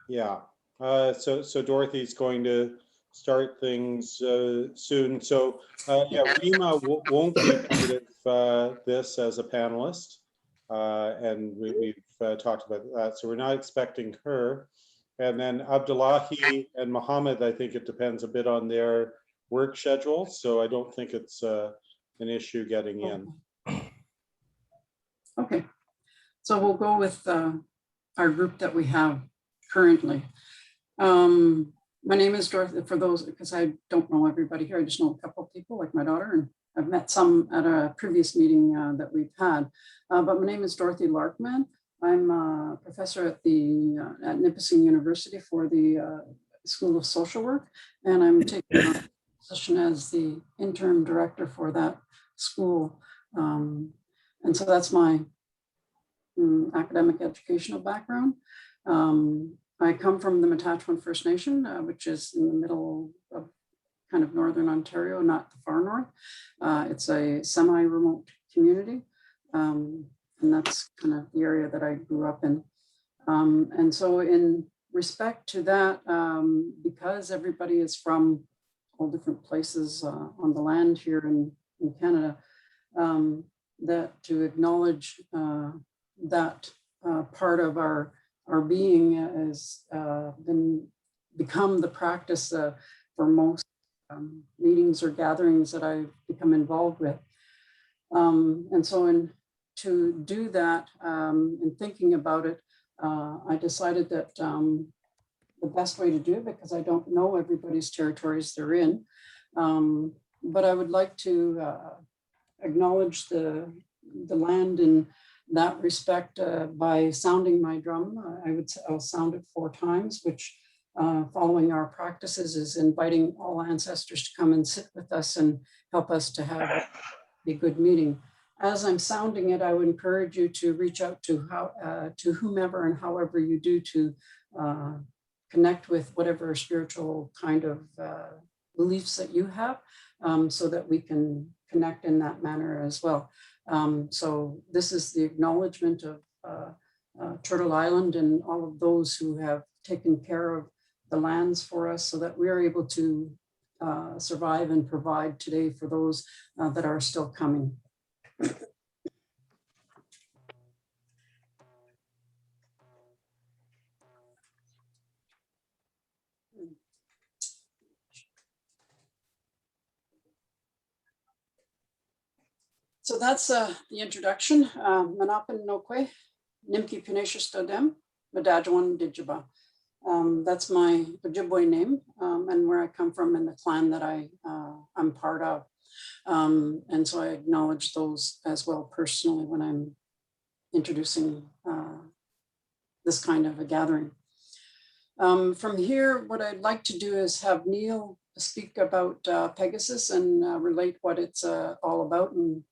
Yeah, so Dorothy's going to start things soon. So yeah, Rima won't be part of this as a panelist, and we've talked about that. So we're not expecting her. And then Abdullahi and Mohammed, I think it depends a bit on their work schedule. So I don't think it's an issue getting in. Okay, so we'll go with our group that we have currently. My name is Dorothy, for those, because I don't know everybody here, I just know a couple of people like my daughter, and I've met some at a previous meeting that we've had. But my name is Dorothy Larkman. I'm a professor at Nipissing University for the School of Social Work, and I'm taking a position as the interim director for that school. And so that's my academic educational background. I come from the Matachewan First Nation, which is in the middle of kind of northern Ontario, not the far north. It's a semi-remote community, and that's kind of the area that I grew up in. And so in respect to that, because everybody is from all different places on the land here in Canada, that to acknowledge that part of our being has become the practice for most meetings or gatherings that I've become involved with. And so to do that, in thinking about it, I decided that the best way to do it, because I don't know everybody's territories they're in, but I would like to acknowledge the land in that respect by sounding my drum. I'll sound it 4 times, which following our practices is inviting all ancestors to come and sit with us and help us to have a good meeting. As I'm sounding it, I would encourage you to reach out to whomever and however you do to connect with whatever spiritual kind of beliefs that you have, so that we can connect in that manner as well. So this is the acknowledgement of Turtle Island and all of those who have taken care of the lands for us so that we're able to survive and provide today for those that are still coming. So that's the introduction. Manapan Nokwe, Nimki Pinesha Stodem, Madajawan Dijiba. That's my Ojibwe name and where I come from in the clan that I'm part of. And so I acknowledge those as well personally when I'm introducing this kind of a gathering. From here, what I'd like to do is have Neil speak about Pegasus and relate what it's all about and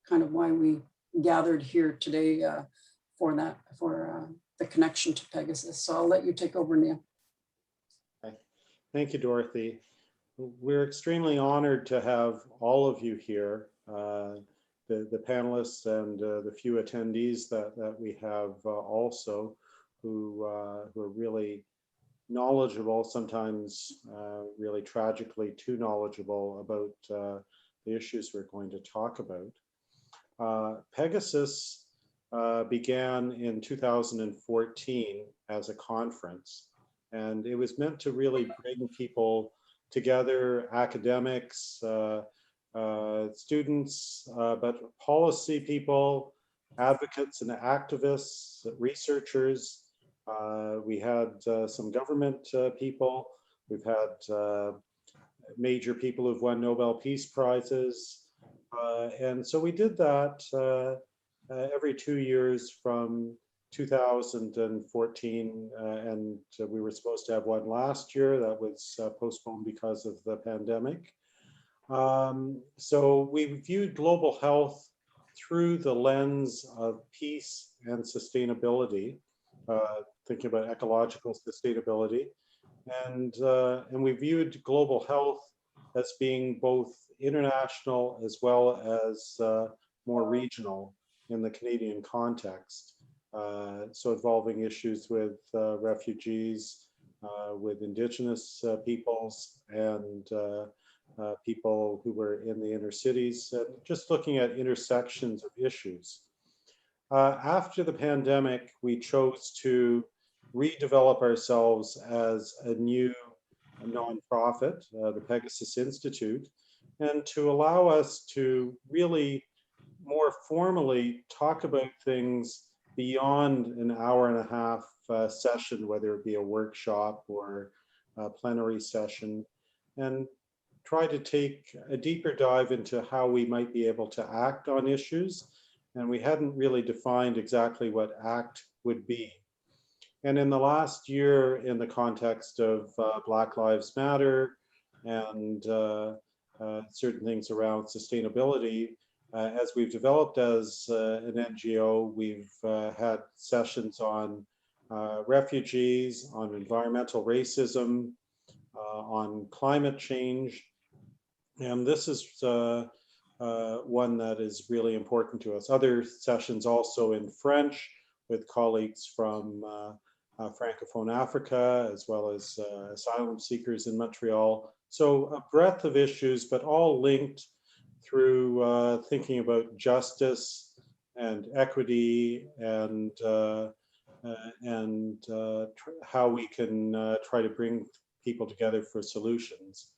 kind of why we gathered here today for the connection to Pegasus. So I'll let you take over, Neil. Okay. Thank you, Dorothy. We're extremely honored to have all of you here, the panelists and the few attendees that we have also who are really knowledgeable, sometimes really tragically too knowledgeable about the issues we're going to talk about. Pegasus began in 2014 as a conference, and it was meant to really bring people together, academics, students, but policy people, advocates and activists, researchers. We had some government people. We've had major people who've won Nobel Peace Prizes. And so we did that every 2 years from 2014, and we were supposed to have one last year that was postponed because of the pandemic. So we viewed global health through the lens of peace and sustainability, thinking about ecological sustainability, and we viewed global health as being both international as well as more regional in the Canadian context. So involving issues with refugees, with Indigenous peoples and people who were in the inner cities, just looking at intersections of issues. After the pandemic, we chose to redevelop ourselves as a new nonprofit, the Pegasus Institute, and to allow us to really more formally talk about things beyond an hour and a half session, whether it be a workshop or a plenary session, and try to take a deeper dive into how we might be able to act on issues. And we hadn't really defined exactly what ACT would be. And in the last year, in the context of Black Lives Matter and certain things around sustainability, as we've developed as an NGO, we've had sessions on refugees, on environmental racism, on climate change. And this is one that is really important to us. Other sessions also in French with colleagues from Francophone Africa, as well as asylum seekers in Montreal. So a breadth of issues, but all linked through thinking about justice and equity and how we can try to bring people together for solutions.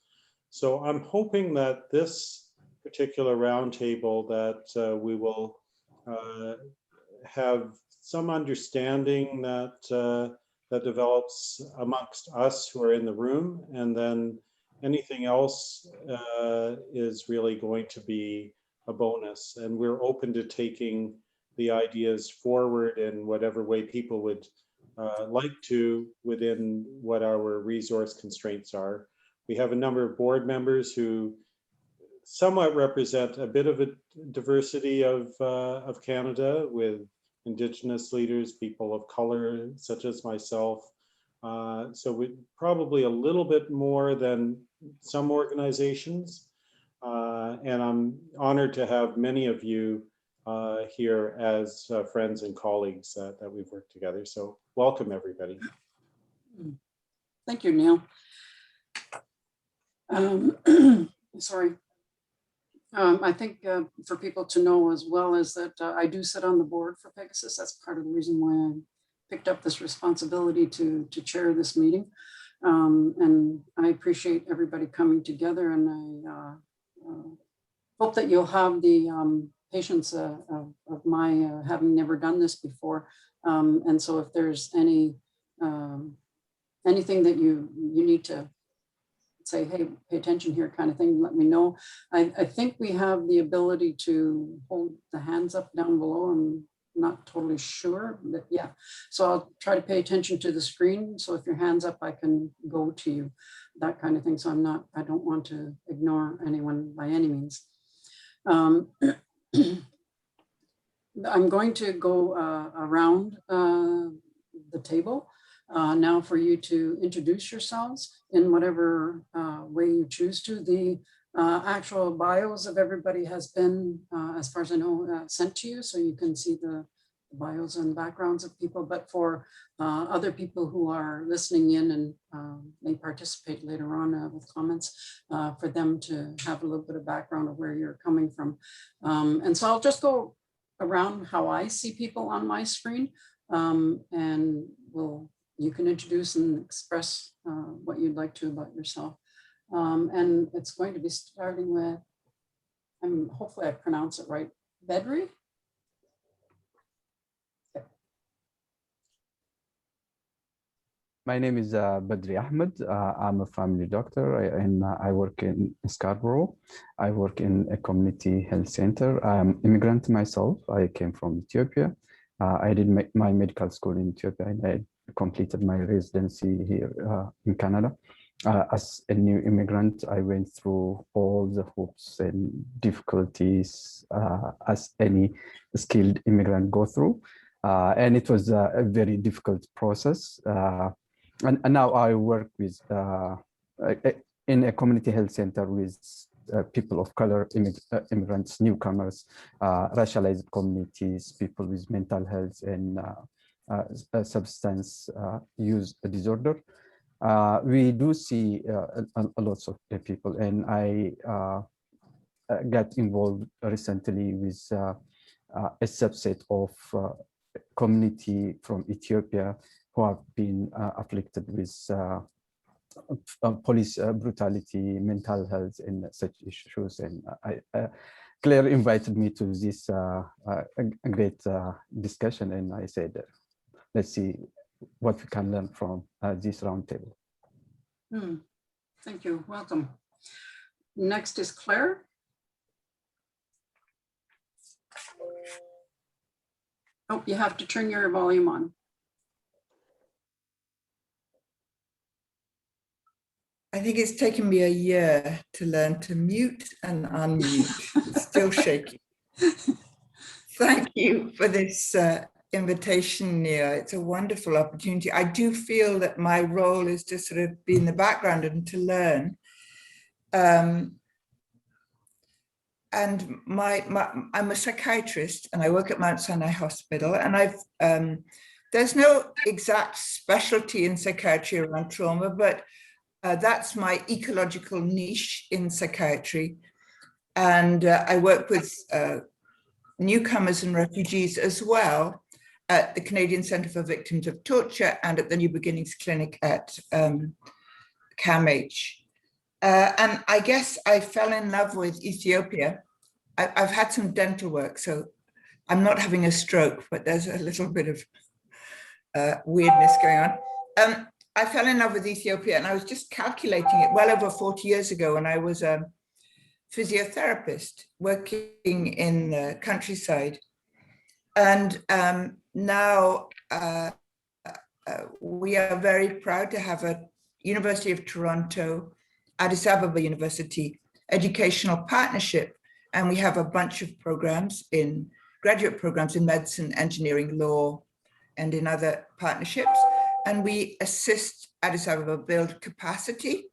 So I'm hoping that this particular roundtable that we will have some understanding that that develops amongst us who are in the room, and then anything else is really going to be a bonus. And we're open to taking the ideas forward in whatever way people would like to within what our resource constraints are. We have a number of board members who somewhat represent a bit of a diversity of Canada, with Indigenous leaders, people of color, such as myself. So we probably a little bit more than some organizations. And I'm honored to have many of you here as friends and colleagues that we've worked together. So welcome, everybody. Thank you, Neil. Sorry. I think for people to know as well is that I do sit on the board for Pegasus. That's part of the reason why I picked up this responsibility to chair this meeting. And I appreciate everybody coming together, and I hope that you'll have the patience of my having never done this before. And so if there's any anything that you need to say, hey, pay attention here kind of thing, let me know. I think we have the ability to hold the hands up down below. I'm not totally sure, but yeah. So I'll try to pay attention to the screen. So if your hand's up, I can go to you, that kind of thing. So I don't want to ignore anyone by any means. I'm going to go around the table now for you to introduce yourselves in whatever way you choose to. The actual bios of everybody has been, as far as I know, sent to you, so you can see the bios and backgrounds of people. But for other people who are listening in and may participate later on with comments, for them to have a little bit of background of where you're coming from. And so I'll just go around how I see people on my screen, and you can introduce and express what you'd like to about yourself. And it's going to be starting with, hopefully I pronounce it right, Bedri? Okay. My name is Badri Ahmed. I'm a family doctor, and I work in Scarborough. I work in a community health center. I'm immigrant myself. I came from Ethiopia. I did my medical school in Ethiopia, and I completed my residency here in Canada. As a new immigrant, I went through all the hopes and difficulties as any skilled immigrant go through. And it was a very difficult process. And now I work with in a community health center with people of color, immigrants, newcomers, racialized communities, people with mental health and substance use disorder. We do see a lot of people, and I got involved recently with a subset of community from Ethiopia who have been afflicted with police brutality, mental health, and such issues. And Claire invited me to this a great discussion, and I said, let's see what we can learn from this roundtable. Thank you. Welcome. Next is Claire. Oh, you have to turn your volume on. I think it's taken me a year to learn to mute and unmute. It's still shaky. Thank you for this invitation, Nia. It's a wonderful opportunity. I do feel that my role is to sort of be in the background and to learn. And I'm a psychiatrist and I work at Mount Sinai Hospital, and there's no exact specialty in psychiatry around trauma, but that's my ecological niche in psychiatry. And I work with newcomers and refugees as well at the Canadian Centre for Victims of Torture and at the New Beginnings Clinic at CAMH. And I guess I fell in love with Ethiopia. I've had some dental work, so I'm not having a stroke, but there's a little bit of weirdness going on. I fell in love with Ethiopia, and I was just calculating it well over 40 years ago when I was a physiotherapist working in the countryside. And now we are very proud to have a University of Toronto, Addis Ababa University educational partnership. And we have a bunch of programs in graduate programs in medicine, engineering, law, and in other partnerships. And we assist Addis Ababa build capacity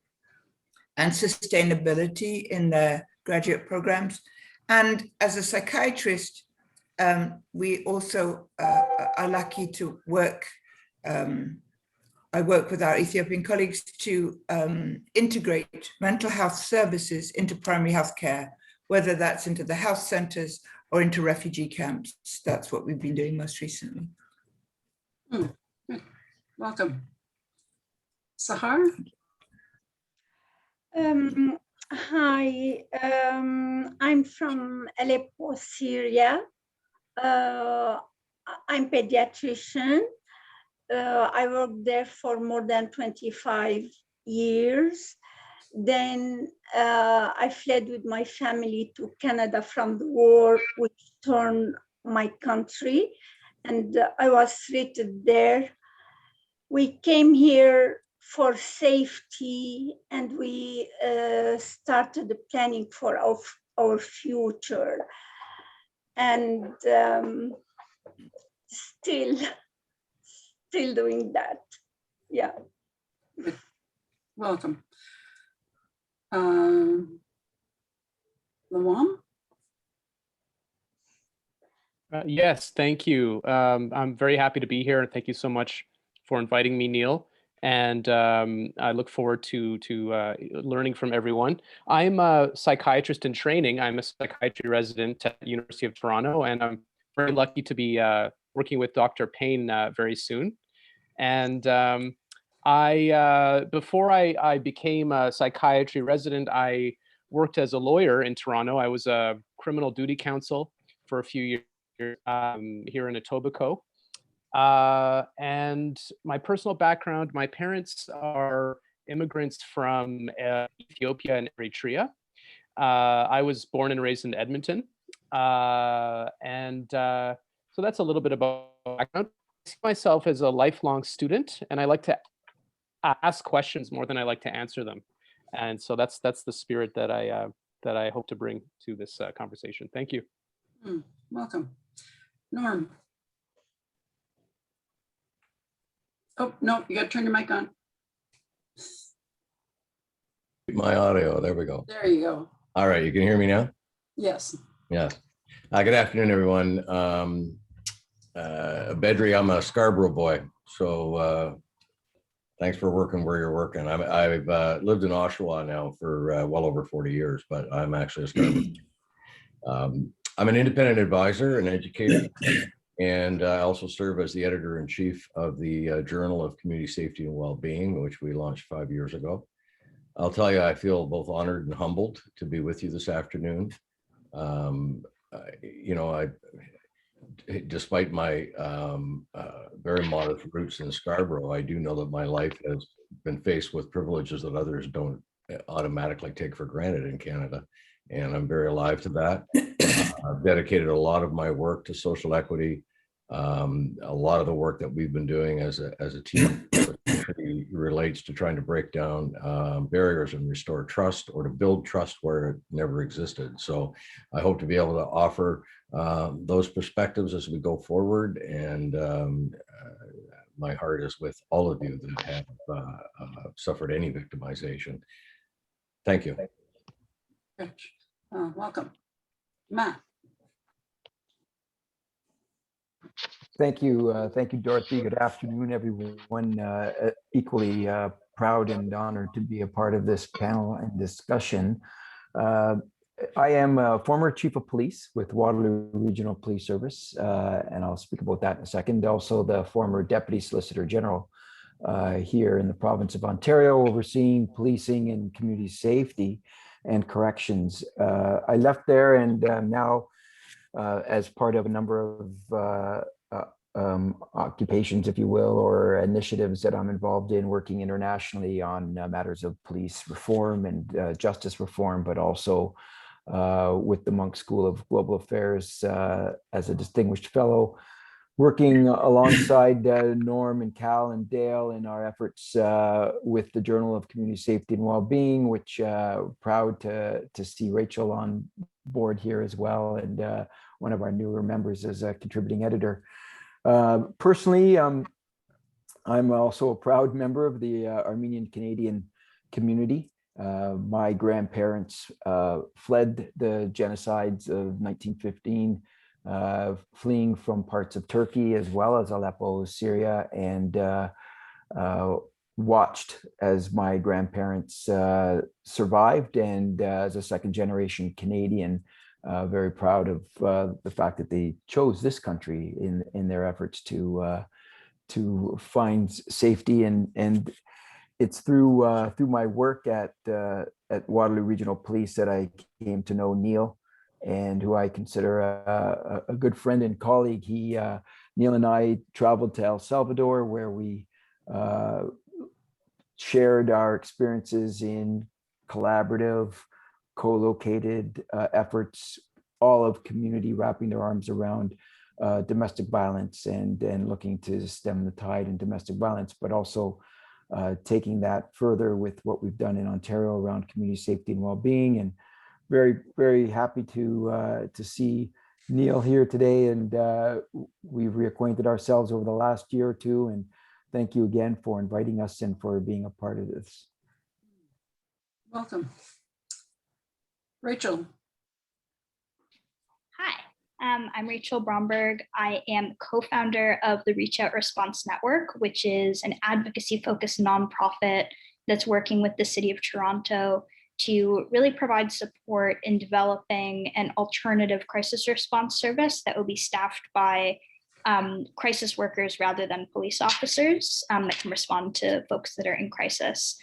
and sustainability in their graduate programs. And as a psychiatrist, we also are lucky to work. I work with our Ethiopian colleagues to integrate mental health services into primary health care, whether that's into the health centers or into refugee camps. That's what we've been doing most recently. Welcome. Sahar? Hi, I'm from Aleppo, Syria. I'm pediatrician. I worked there for more than 25 years. Then I fled with my family to Canada from the war, which torn my country, and I was treated there. We came here for safety, and we started the planning for our future. And still doing that. Yeah. Welcome. Lawam? Yes, thank you. I'm very happy to be here, and thank you so much for inviting me, Neil. And I look forward to learning from everyone. I'm a psychiatrist in training. I'm a psychiatry resident at the University of Toronto, and I'm very lucky to be working with Dr. Payne very soon. And before I became a psychiatry resident, I worked as a lawyer in Toronto. I was a criminal duty counsel for a few years here in Etobicoke. And my personal background, my parents are immigrants from Ethiopia and Eritrea. I was born and raised in Edmonton. So that's a little bit about my background. I see myself as a lifelong student, and I like to ask questions more than I like to answer them. And so that's the spirit that I hope to bring to this conversation. Thank you. Welcome. Norm. Oh, no, you got to turn your mic on. My audio, there we go. There you go. All right, you can hear me now? Yes. Yes. Good afternoon, everyone. Bedri, I'm a Scarborough boy, so thanks for working where you're working. I've lived in Oshawa now for well over 40 years, but I'm actually a Scarborough. I'm an independent advisor and educator, and I also serve as the editor-in-chief of the Journal of Community Safety and Wellbeing, which we launched 5 years ago. I'll tell you, I feel both honored and humbled to be with you this afternoon. Despite my very modest roots in Scarborough, I do know that my life has been faced with privileges that others don't automatically take for granted in Canada. And I'm very alive to that. I've dedicated a lot of my work to social equity. A lot of the work that we've been doing as a team relates to trying to break down barriers and restore trust, or to build trust where it never existed. So I hope to be able to offer those perspectives as we go forward. And my heart is with all of you that have suffered any victimization. Thank you. Welcome. Matt. Thank you, Dorothy. Good afternoon, everyone. Equally proud and honored to be a part of this panel and discussion. I am a former chief of police with Waterloo Regional Police Service, and I'll speak about that in a second. Also, the former deputy solicitor general here in the province of Ontario, overseeing policing and community safety and corrections. I left there and now as part of a number of occupations, if you will, or initiatives that I'm involved in, working internationally on matters of police reform and justice reform, but also with the Monk School of Global Affairs as a distinguished fellow, working alongside Norm and Cal and Dale in our efforts with the Journal of Community Safety and Wellbeing, which proud to see Rachel on board here as well, and one of our newer members as a contributing editor. Personally, I'm also a proud member of the Armenian Canadian community. My grandparents fled the genocides of 1915, fleeing from parts of Turkey as well as Aleppo, Syria, and watched as my grandparents survived. And as a second generation Canadian, very proud of the fact that they chose this country in their efforts to find safety. And it's through my work at Waterloo Regional Police that I came to know Neil, and who I consider a good friend and colleague. Neil and I traveled to El Salvador, where we shared our experiences in collaborative, co-located efforts, all of community wrapping their arms around domestic violence and looking to stem the tide in domestic violence, but also taking that further with what we've done in Ontario around community safety and well-being. And very, very happy to see Neil here today. And we've reacquainted ourselves over the last year or two. And thank you again for inviting us and for being a part of this. Welcome. Rachel. Hi, I'm Rachel Bromberg. I am co-founder of the Reach Out Response Network, which is an advocacy-focused nonprofit that's working with the City of Toronto to really provide support in developing an alternative crisis response service that will be staffed by crisis workers rather than police officers that can respond to folks that are in crisis.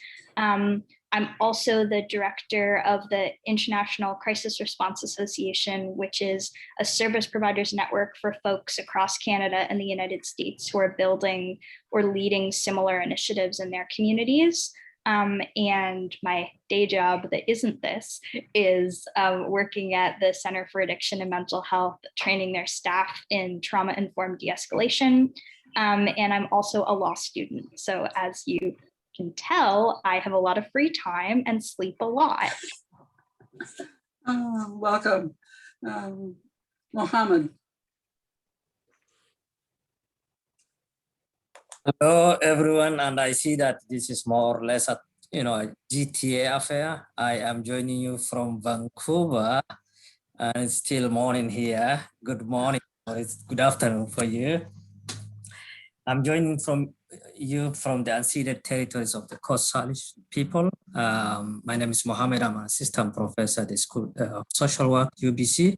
I'm also the director of the International Crisis Response Association, which is a service providers network for folks across Canada and the United States who are building or leading similar initiatives in their communities. And my day job that isn't this is working at the Center for Addiction and Mental Health, training their staff in trauma-informed de-escalation. And I'm also a law student. So as you can tell, I have a lot of free time and sleep a lot. Welcome. Mohammed. Hello, everyone. And I see that this is more or less a GTA affair. I am joining you from Vancouver, and it's still morning here. Good morning, or it's good afternoon for you. I'm joining from you from the unceded territories of the Coast Salish people. My name is Mohammed. I'm an assistant professor at the School of Social Work, UBC,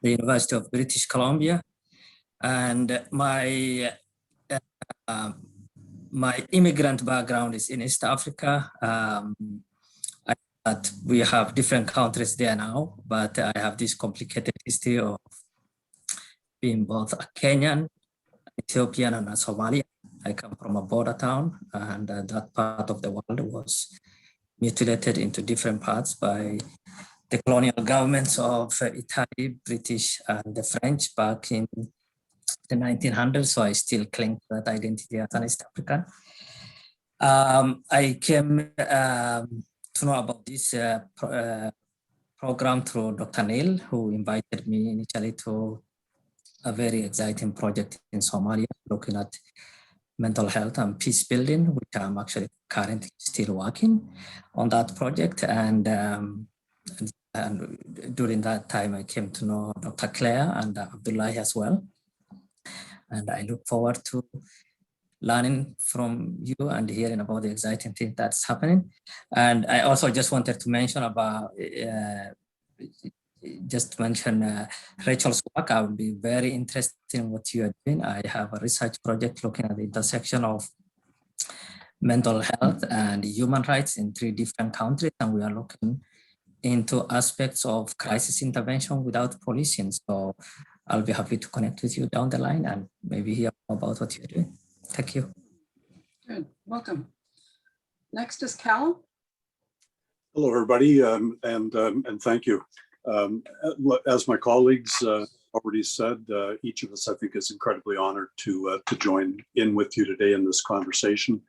the University of British Columbia. And my immigrant background is in East Africa. But we have different countries there now, but I have this complicated history of being both a Kenyan, Ethiopian, and a Somalian. I come from a border town, and that part of the world was mutilated into different parts by the colonial governments of Italy, British, and the French back in the 1900s. So I still cling to that identity as an East African. I came to know about this program through Dr. Neil, who invited me initially to a very exciting project in Somalia, looking at mental health and peace building, which I'm actually currently still working on that project. And during that time, I came to know Dr. Claire and Abdullahi as well. And I look forward to learning from you and hearing about the exciting thing that's happening. And I also just wanted to mention about, Rachel's work. I would be very interested in what you are doing. I have a research project looking at the intersection of mental health and human rights in 3 different countries. And we are looking into aspects of crisis intervention without policing. So I'll be happy to connect with you down the line and maybe hear about what you're doing. Thank you. Good, welcome. Next is Cal. Hello, everybody, and thank you. As my colleagues already said, each of us, I think, is incredibly honored to join in with you today in this conversation.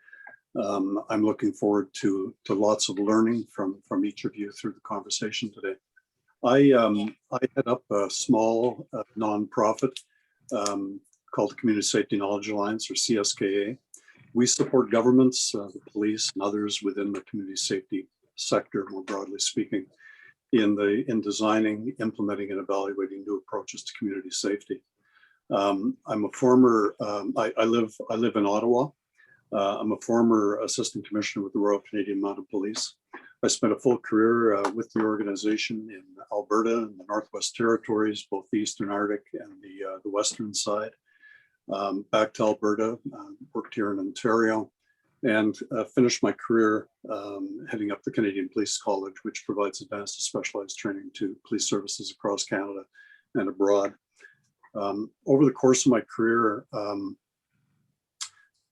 I'm looking forward to lots of learning from each of you through the conversation today. I head up a small nonprofit called the Community Safety Knowledge Alliance, or CSKA. We support governments, the police, and others within the community safety sector, more broadly speaking, in designing, implementing, and evaluating new approaches to community safety. I'm a former, I live in Ottawa. I'm a former assistant commissioner with the Royal Canadian Mounted Police. I spent a full career with the organization in Alberta and the Northwest Territories, both the Eastern Arctic and the Western side. Back to Alberta, worked here in Ontario, and finished my career heading up the Canadian Police College, which provides advanced and specialized training to police services across Canada and abroad. Over the course of my career,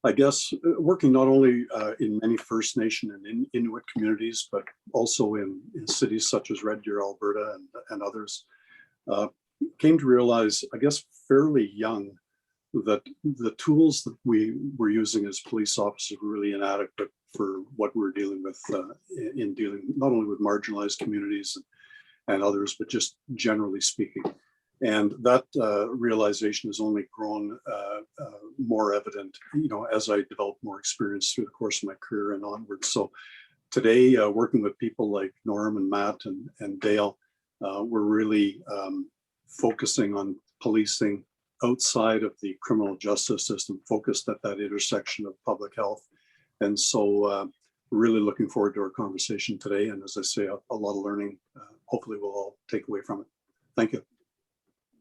I guess working not only in many First Nation and Inuit communities, but also in cities such as Red Deer, Alberta, and others, came to realize, I guess fairly young, that the tools that we were using as police officers were really inadequate for what we're dealing with in dealing not only with marginalized communities and others, but just generally speaking. And that realization has only grown more evident, as I developed more experience through the course of my career and onwards. So today, working with people like Norm and Matt and Dale, we're really focusing on policing outside of the criminal justice system, focused at that intersection of public health. And so really looking forward to our conversation today. And as I say, a lot of learning, hopefully we'll all take away from it. Thank you.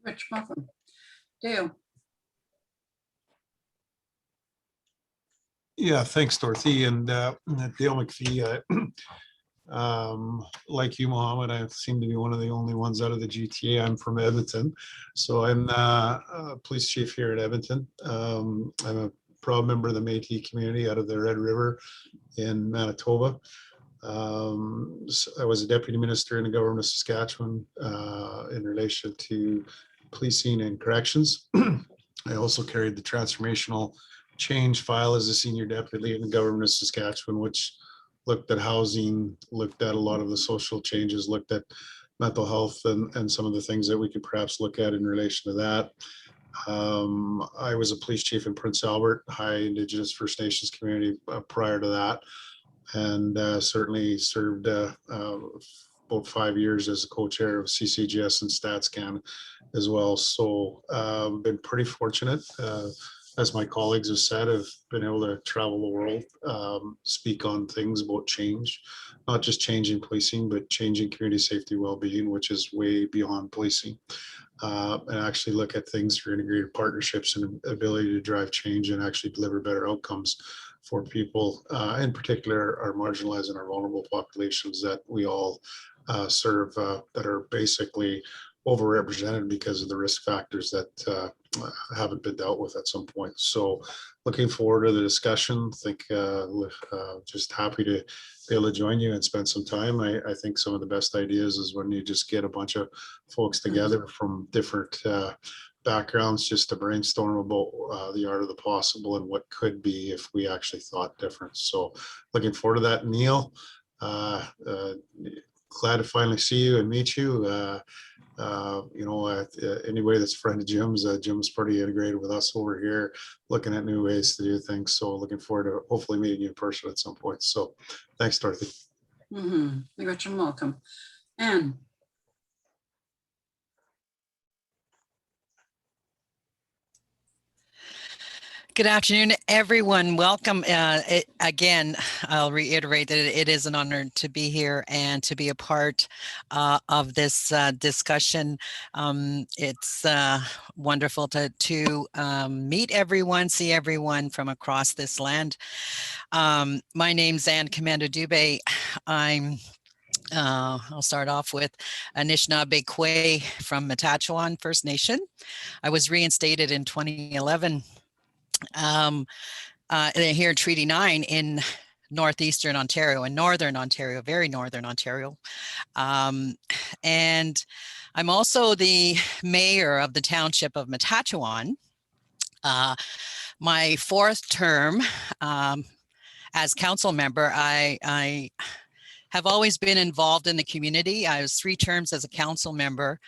Rich, welcome. Dale. Yeah, thanks, Dorothy. And Dale McPhee, like you, Mohammed, I seem to be one of the only ones out of the GTA. I'm from Edmonton. So I'm a police chief here at Edmonton. I'm a proud member of the Métis community out of the Red River in Manitoba. So I was a deputy minister in the government of Saskatchewan in relation to policing and corrections. I also carried the transformational change file as a senior deputy in the government of Saskatchewan, which looked at housing, looked at a lot of the social changes, looked at mental health and some of the things that we could perhaps look at in relation to that. I was a police chief in Prince Albert, high Indigenous First Nations community prior to that. and certainly served about 5 years as a co-chair of CCGS and StatsCan as well. So been pretty fortunate. As my colleagues have said, I've been able to travel the world, speak on things about change, not just changing policing, but changing community safety well-being, which is way beyond policing. And actually look at things through integrated partnerships and ability to drive change and actually deliver better outcomes for people, in particular our marginalized and our vulnerable populations that we all serve, that are basically overrepresented because of the risk factors that haven't been dealt with at some point. So looking forward to the discussion. Think just happy to be able to join you and spend some time. I think some of the best ideas is when you just get a bunch of folks together from different backgrounds just to brainstorm about the art of the possible and what could be if we actually thought different. So looking forward to that, Neil. Glad to finally see you and meet you. Anybody that's a friend of Jim's, Jim's pretty integrated with us over here, looking at new ways to do things. So looking forward to hopefully meeting you in person at some point. So thanks, Dorothy. You're much welcome. Anne. Good afternoon, everyone. Welcome. Again, I'll reiterate that it is an honor to be here and to be a part of this discussion. It's wonderful to meet everyone, see everyone from across this land. My name's Anne Commando Dubé. I'll start off with Anishinaabe Kwe from Matachewan First Nation. I was reinstated in 2011. Here in Treaty 9 in northeastern Ontario and northern Ontario, very northern Ontario. And I'm also the mayor of the township of Matachewan. My fourth term as council member, I have always been involved in the community. I was 3 terms as a council member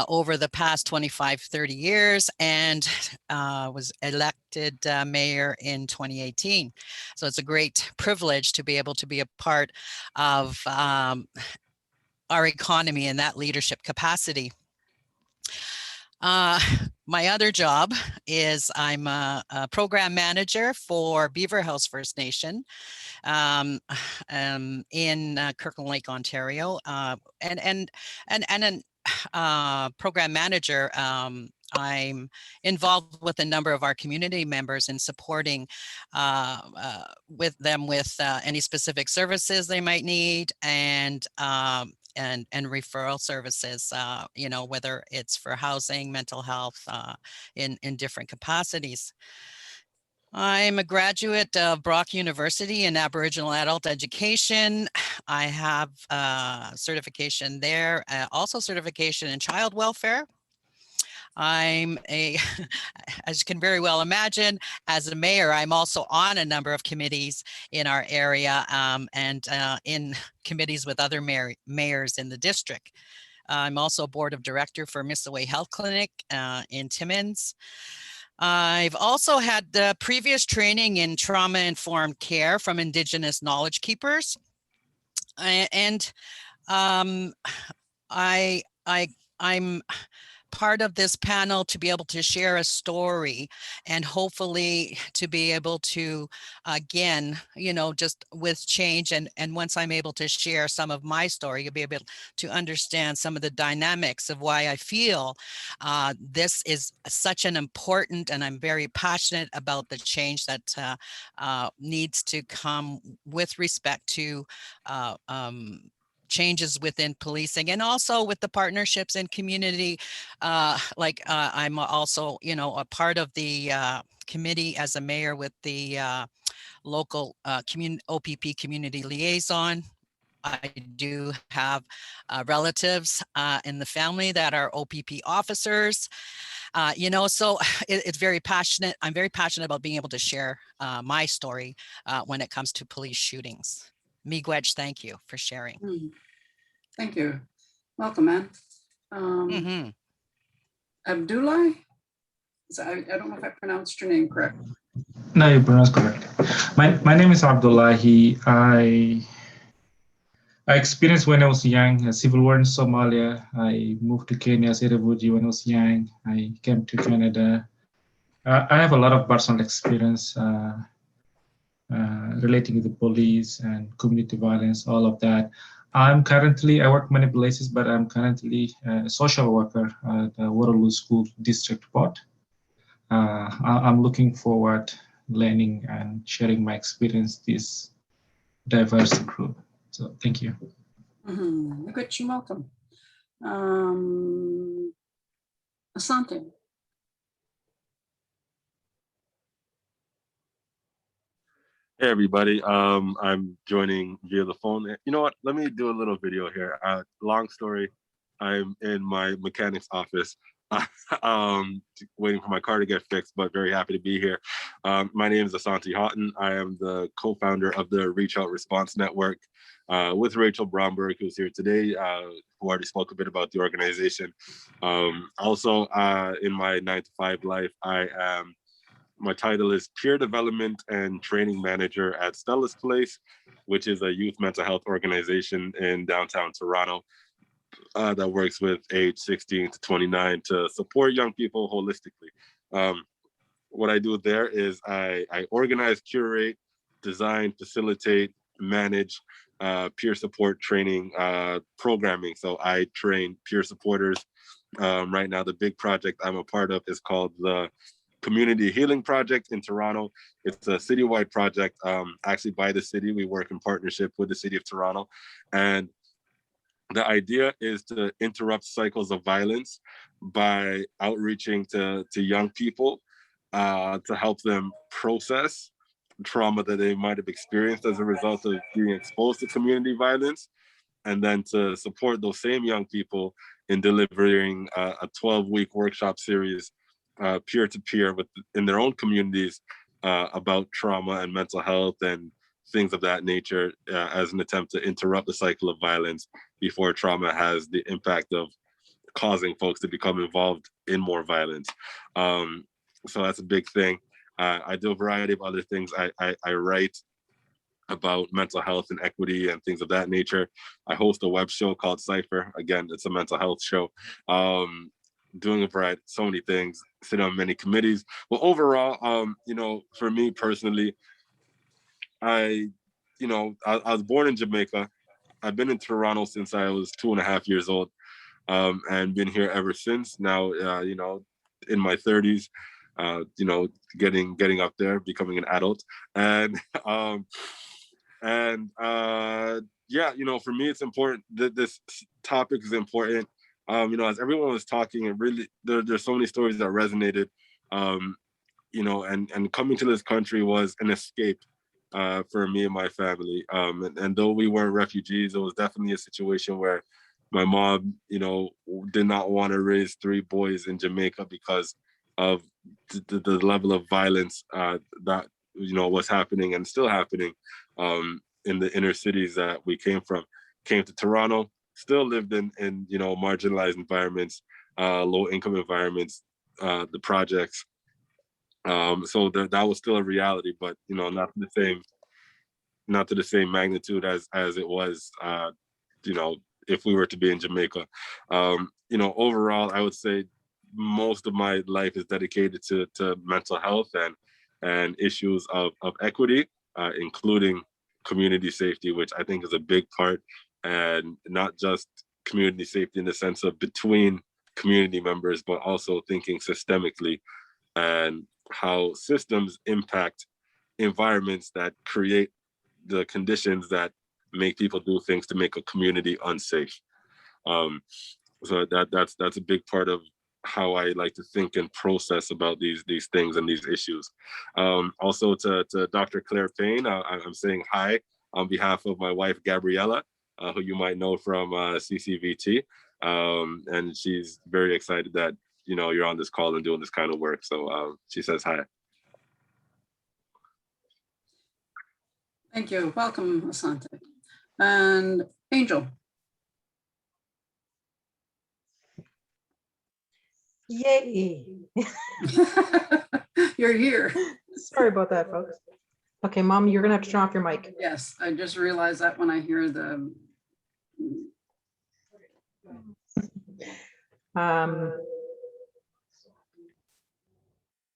over the past 25, 30 years, and was elected mayor in 2018. So it's a great privilege to be able to be a part of our economy in that leadership capacity. My other job is I'm a program manager for Beaver House First Nation in Kirkland Lake, Ontario, and program manager. I'm involved with a number of our community members in supporting with them with any specific services they might need, and referral services, whether it's for housing, mental health, in different capacities. I'm a graduate of Brock University in Aboriginal Adult Education. I have certification there, also certification in child welfare. I'm as you can very well imagine, as a mayor, I'm also on a number of committees in our area, and in committees with other mayors in the district. I'm also board of director for Missaway Health Clinic in Timmins. I've also had the previous training in trauma-informed care from Indigenous knowledge keepers. And I'm part of this panel to be able to share a story and hopefully to be able to, again, just with change, and once I'm able to share some of my story, you'll be able to understand some of the dynamics of why I feel this is such an important, and I'm very passionate about the change that needs to come with respect to changes within policing, and also with the partnerships and community. I'm also, a part of the committee as a mayor with the local OPP community liaison. I do have relatives in the family that are OPP officers. So it's very passionate. I'm very passionate about being able to share my story when it comes to police shootings. Miigwech, thank you for sharing. Thank you. Welcome, man. Abdullah? I don't know if I pronounced your name correct. No, you pronounced correctly. My name is Abdullahi. I experienced when I was young a civil war in Somalia. I moved to Kenya as a refugee when I was young. I came to Canada. I have a lot of personal experience relating to the police and community violence, all of that. I work many places, but I'm currently a social worker at the Waterloo School District Board. I'm looking forward learning and sharing my experience this diverse group. So thank you. You're good, you're welcome. Asante. Hey everybody, I'm joining via the phone. You know what? Let me do a little video here. Long story. I'm in my mechanic's office, waiting for my car to get fixed, but very happy to be here. My name is Asante Houghton. I am the co-founder of the Reach Out Response Network with Rachel Bromberg, who's here today, who already spoke a bit about the organization. Also, in my 9-to-5 life, my title is Peer Development and Training Manager at Stella's Place, which is a youth mental health organization in downtown Toronto that works with age 16 to 29 to support young people holistically. What I do there is I organize, curate, design, facilitate, manage peer support training programming. So I train peer supporters. Right now, the big project I'm a part of is called the Community Healing Project in Toronto. It's a citywide project, actually by the city. We work in partnership with the city of Toronto. And the idea is to interrupt cycles of violence by outreaching to young people to help them process trauma that they might have experienced as a result of being exposed to community violence, and then to support those same young people in delivering a 12-week workshop series peer-to-peer in their own communities about trauma and mental health and things of that nature as an attempt to interrupt the cycle of violence before trauma has the impact of causing folks to become involved in more violence. So that's a big thing. I do a variety of other things. I write about mental health and equity and things of that nature. I host a web show called Cypher. Again, it's a mental health show. Doing a variety, so many things, sit on many committees. Well, overall, for me personally, I was born in Jamaica. I've been in Toronto since I was 2.5 years old, and been here ever since. Now, in my 30s, getting up there, becoming an adult, and for me, it's important that this topic is important. As everyone was talking, it really there's so many stories that resonated. And coming to this country was an escape for me and my family. And though we weren't refugees, it was definitely a situation where my mom, did not want to raise 3 boys in Jamaica because of the level of violence that was happening and still happening in the inner cities that we came from. Came to Toronto, still lived in marginalized environments, low income environments, the projects. So that was still a reality, but not to the same magnitude as it was if we were to be in Jamaica. Overall, I would say most of my life is dedicated to mental health and issues of equity, including community safety, which I think is a big part, and not just community safety in the sense of between community members, but also thinking systemically and how systems impact environments that create the conditions that make people do things to make a community unsafe. So that's a big part of how I like to think and process about these things and these issues. Also to Dr. Claire Payne, I'm saying hi on behalf of my wife, Gabriella, who you might know from CCVT. And she's very excited that, you're on this call and doing this kind of work. So she says hi. Thank you. Welcome, Asante. And Angel. Yay. You're here. Sorry about that, folks. Okay, Mom, you're gonna have to turn off your mic. Yes, I just realized that when I hear the.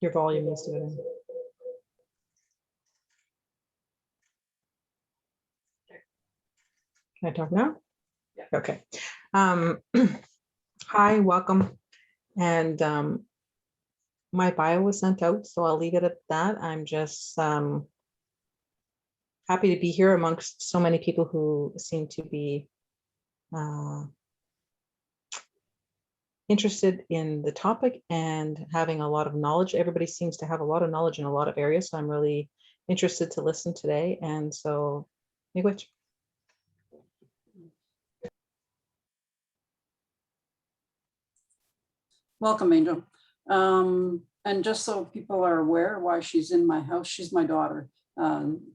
Your volume needs to go down. Can I talk now? Okay. Hi, welcome. And my bio was sent out, so I'll leave it at that. I'm just happy to be here amongst so many people who seem to be interested in the topic and having a lot of knowledge. Everybody seems to have a lot of knowledge in a lot of areas, so I'm really interested to listen today. And so, miigwech. Welcome, Angel. And just so people are aware why she's in my house, she's my daughter.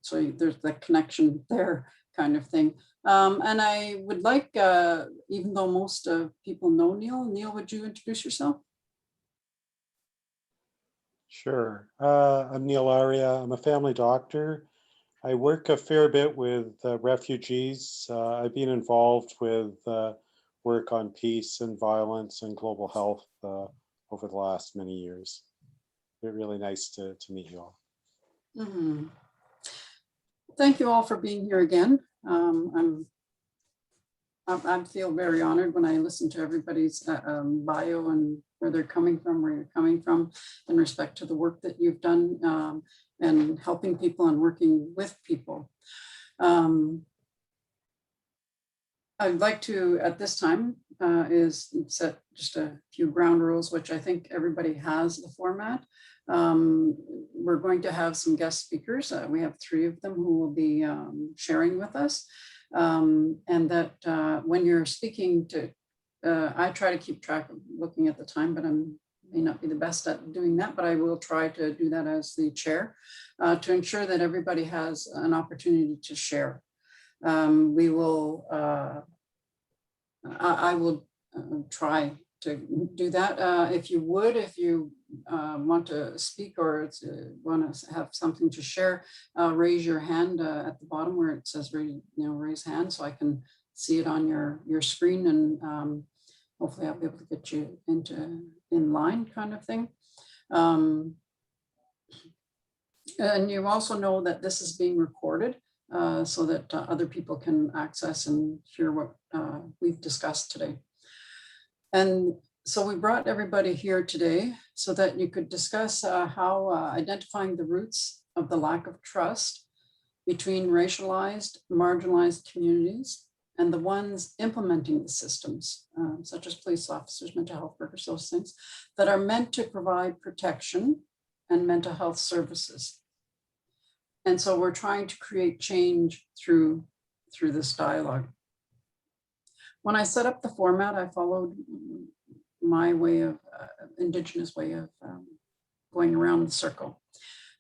So there's the connection there kind of thing. And I would like, even though most people know Neil, would you introduce yourself? Sure. I'm Neil Aria. I'm a family doctor. I work a fair bit with refugees. I've been involved with work on peace and violence and global health over the last many years. It's really nice to meet you all. Mm-hmm. Thank you all for being here again. I feel very honored when I listen to everybody's bio and where they're coming from, where you're coming from in respect to the work that you've done and helping people and working with people. I'd like to, at this time, is set just a few ground rules, which I think everybody has the format. We're going to have some guest speakers. We have 3 of them who will be sharing with us. And that when you're speaking to, I try to keep track of looking at the time, but I may not be the best at doing that, but I will try to do that as the chair to ensure that everybody has an opportunity to share. We will, I will try to do that. If you want to speak or want to have something to share, raise your hand at the bottom where it says raise hand, so I can see it on your screen, and hopefully I'll be able to get you in line kind of thing. And you also know that this is being recorded so that other people can access and hear what we've discussed today. And so we brought everybody here today so that you could discuss how identifying the roots of the lack of trust between racialized, marginalized communities and the ones implementing the systems, such as police officers, mental health workers, those things that are meant to provide protection and mental health services. And so we're trying to create change through this dialogue. When I set up the format, I followed my way of, Indigenous way of going around the circle.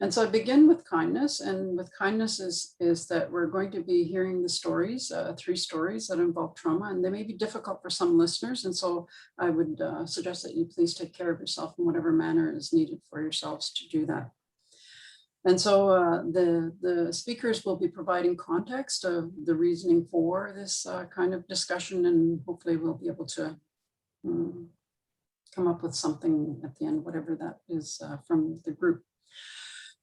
And so I begin with kindness, and with kindness is that we're going to be hearing the stories, 3 stories that involve trauma, and they may be difficult for some listeners. And so I would suggest that you please take care of yourself in whatever manner is needed for yourselves to do that. And so the speakers will be providing context of the reasoning for this kind of discussion, and hopefully we'll be able to come up with something at the end, whatever that is from the group.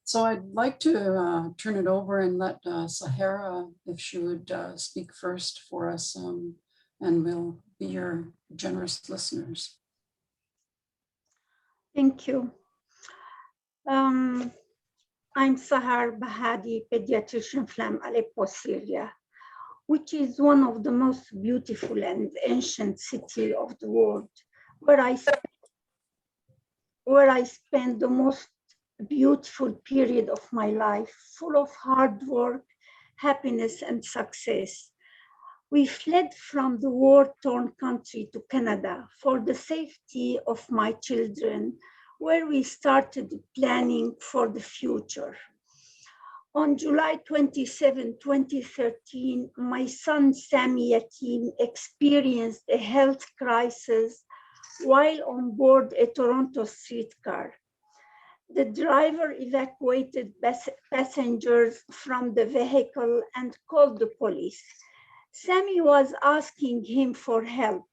So I'd like to turn it over and let Sahara, if she would speak first for us, and we'll be your generous listeners. Thank you. I'm Sahar Bahadi, pediatrician from Aleppo, Syria, which is one of the most beautiful and ancient cities of the world, where I spent the most beautiful period of my life, full of hard work, happiness, and success. We fled from the war-torn country to Canada for the safety of my children, where we started planning for the future. On July 27, 2013, my son Sami Yatim experienced a health crisis while on board a Toronto streetcar. The driver evacuated passengers from the vehicle and called the police. Sammy was asking him for help.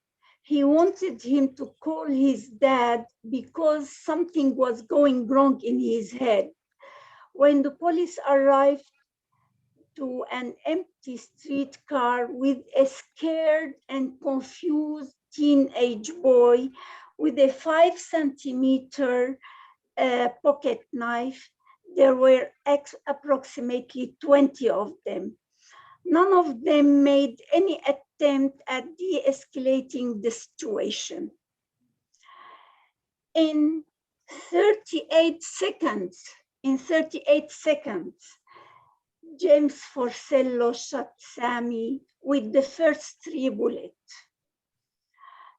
He wanted him to call his dad because something was going wrong in his head. When the police arrived to an empty streetcar with a scared and confused teenage boy with a 5-centimeter pocket knife, there were approximately 20 of them. None of them made any attempt at de-escalating the situation. In 38 seconds, James Forcello shot Sammy with the first 3 bullets.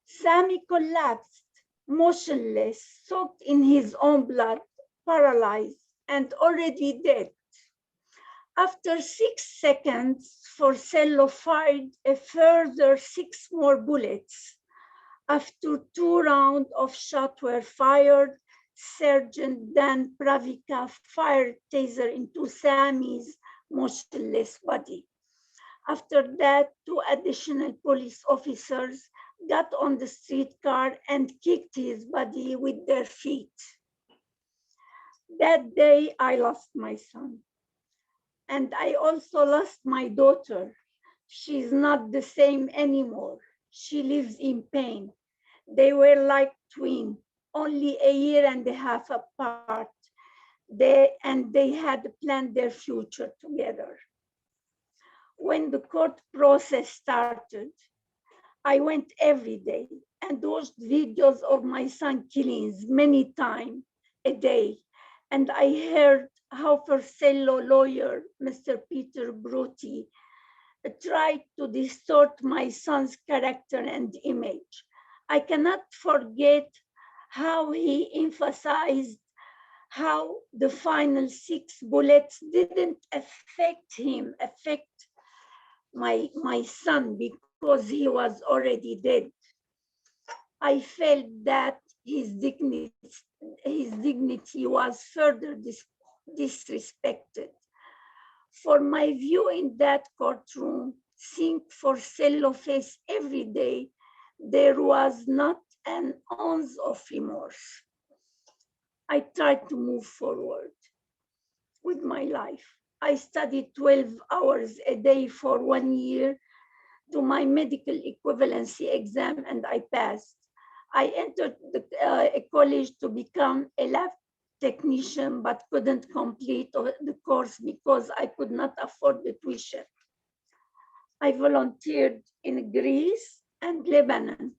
Sammy collapsed, motionless, soaked in his own blood, paralyzed, and already dead. After 6 seconds, Forcello fired a further 6 more bullets. After 2 rounds of shots were fired, Sergeant Dan Pravica fired taser into Sammy's motionless body. After that, 2 additional police officers got on the streetcar and kicked his body with their feet. That day, I lost my son. And I also lost my daughter. She's not the same anymore. She lives in pain. They were like twins, only a year and a half apart. They had planned their future together. When the court process started, I went every day and watched videos of my son killings many times a day. And I heard how Forcello lawyer, Mr. Peter Brutti, tried to distort my son's character and image. I cannot forget how he emphasized how the final 6 bullets didn't affect my son because he was already dead. I felt that his dignity was further disrespected. For my view in that courtroom, seeing Forcello face every day, there was not an ounce of remorse. I tried to move forward with my life. I studied 12 hours a day for 1 year to my medical equivalency exam, and I passed. I entered a college to become a lab technician, but couldn't complete the course because I could not afford the tuition. I volunteered in Greece and Lebanon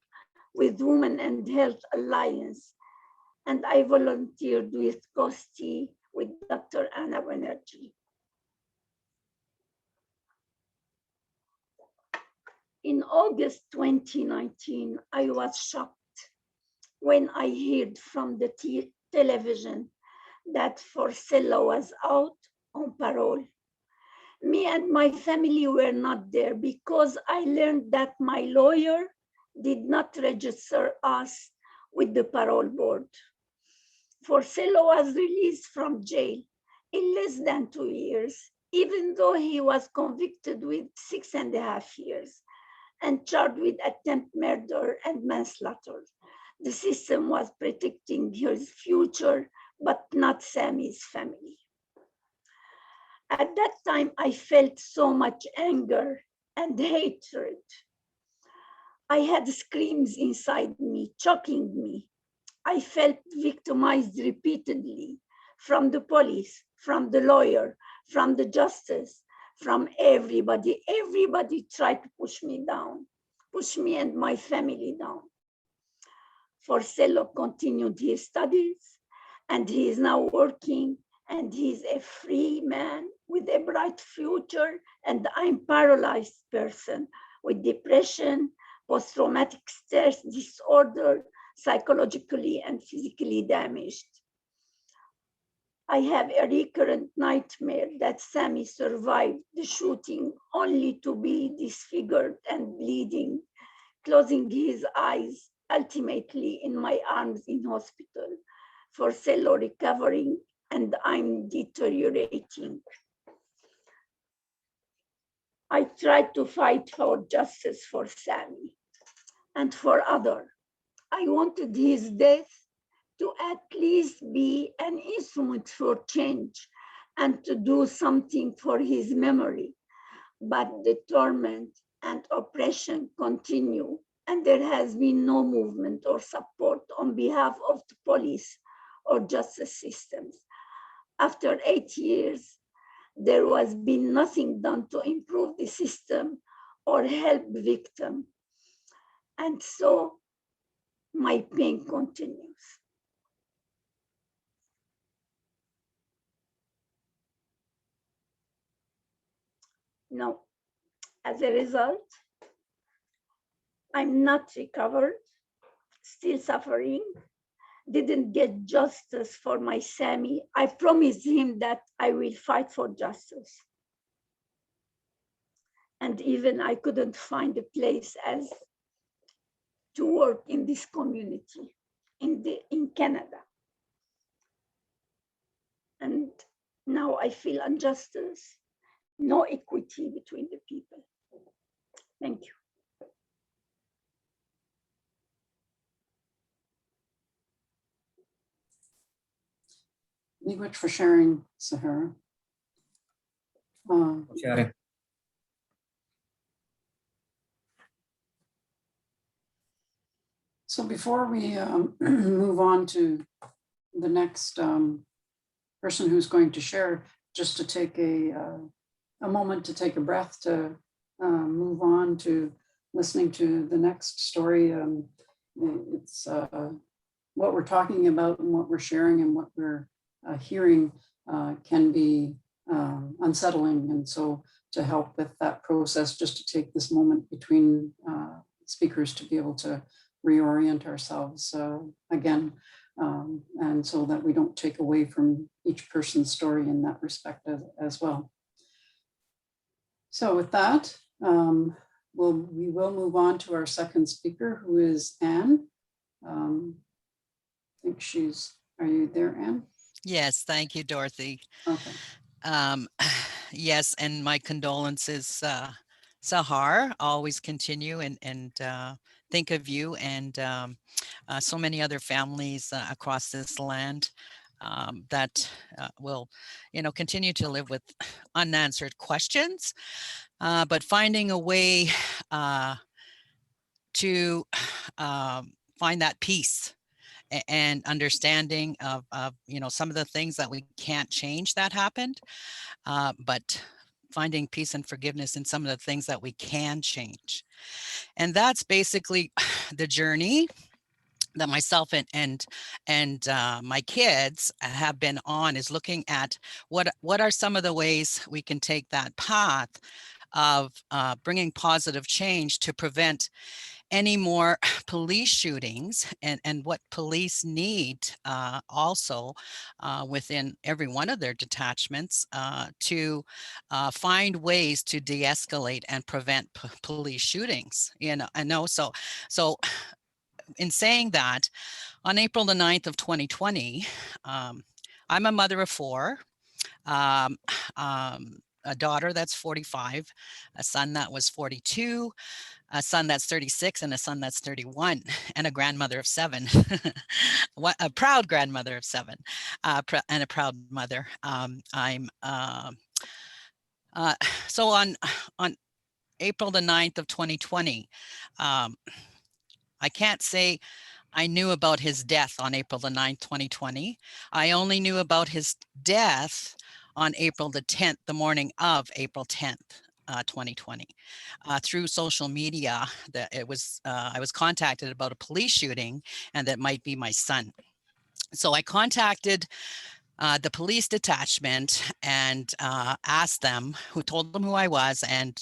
with Women and Health Alliance, and I volunteered with COSTI with Dr. Anna Banerjee. In August 2019, I was shocked when I heard from the television that Forcello was out on parole. Me and my family were not there because I learned that my lawyer did not register us with the parole board. Forcello was released from jail in less than 2 years, even though he was convicted with 6.5 years and charged with attempted murder and manslaughter. The system was protecting his future, but not Sammy's family. At that time, I felt so much anger and hatred. I had screams inside me, choking me. I felt victimized repeatedly from the police, from the lawyer, from the justice, from everybody. Everybody tried to push me down, push me and my family down. Forcello continued his studies, and he is now working, and he's a free man with a bright future, and I'm a paralyzed person with depression, post-traumatic stress disorder, psychologically and physically damaged. I have a recurrent nightmare that Sammy survived the shooting only to be disfigured and bleeding, closing his eyes ultimately in my arms in hospital. for sale or recovering, and I'm deteriorating. I tried to fight for justice for Sammy and for others. I wanted his death to at least be an instrument for change and to do something for his memory. But the torment and oppression continue, and there has been no movement or support on behalf of the police or justice systems. After 8 years, there was been nothing done to improve the system or help the victim. And so my pain continues. Now, as a result, I'm not recovered, still suffering, didn't get justice for my Sammy. I promised him that I will fight for justice. And even I couldn't find a place as to work in this community in Canada. And now I feel injustice, no equity between the people. Thank you. Thank you much for sharing, Sahara. Sharing. So before we move on to the next person who's going to share, just to take a moment to take a breath to move on to listening to the next story. It's what we're talking about and what we're sharing and what we're hearing can be unsettling. And so to help with that process, just to take this moment between speakers to be able to reorient ourselves again, and so that we don't take away from each person's story in that respect as well. So with that, we will move on to our second speaker, who is Anne. I think are you there, Anne? Yes, thank you, Dorothy. Okay. Yes, and my condolences, Sahar. Always continue and think of you and so many other families across this land that will, continue to live with unanswered questions, but finding a way to find that peace and understanding of some of the things that we can't change that happened, but finding peace and forgiveness in some of the things that we can change. And that's basically the journey that myself and my kids have been on, is looking at what are some of the ways we can take that path of bringing positive change to prevent any more police shootings, and what police need also within every one of their detachments to find ways to de-escalate and prevent police shootings. I know. So in saying that, on April the 9th of 2020, I'm a mother of four. A daughter that's 45, a son that was 42, a son that's 36, and a son that's 31, and a grandmother of 7. A proud grandmother of 7, and a proud mother. So on April the 9th of 2020, I can't say I knew about his death on April the 9th, 2020. I only knew about his death on April the 10th, the morning of April 10th, 2020, through social media. That I was contacted about a police shooting, and that might be my son. So I contacted the police detachment and asked them, who told them who I was, and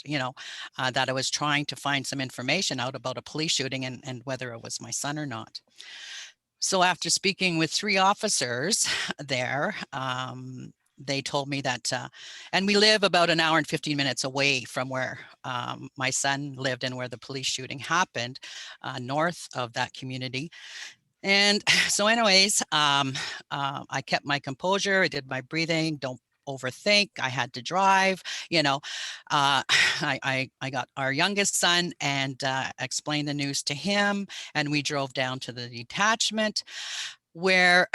that I was trying to find some information out about a police shooting and whether it was my son or not. So after speaking with 3 officers there, they told me that, and we live about an hour and 15 minutes away from where my son lived and where the police shooting happened, north of that community. And so anyways, I kept my composure. I did my breathing. Don't overthink. I had to drive, you know. I got our youngest son and explained the news to him, and we drove down to the detachment, where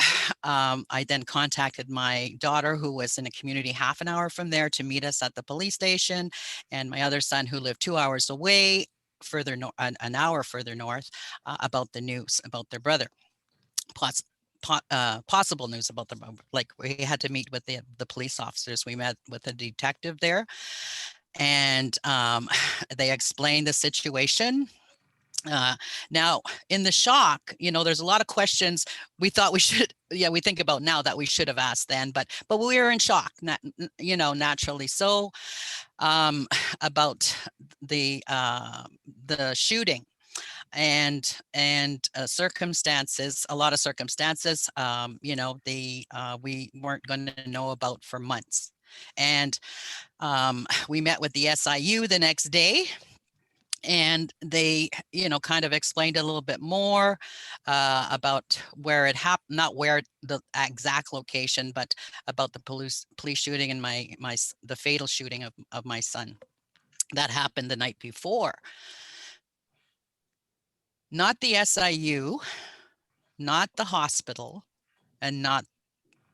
I then contacted my daughter, who was in a community half an hour from there, to meet us at the police station, and my other son, who lived 2 hours away, further an hour further north, about the news about their brother. Plus, possible news about them. Like, we had to meet with the police officers. We met with a detective there, and they explained the situation. Now, in the shock, you know, there's a lot of questions we thought we should, we think about now that we should have asked then, but we were in shock, you know, naturally so, about the shooting and circumstances, a lot of circumstances, you know, we weren't going to know about for months. And we met with the SIU the next day, and they, you know, kind of explained a little bit more about where it happened, not where the exact location, but about the police shooting and the fatal shooting of my son that happened the night before. Not the SIU, not the hospital, and not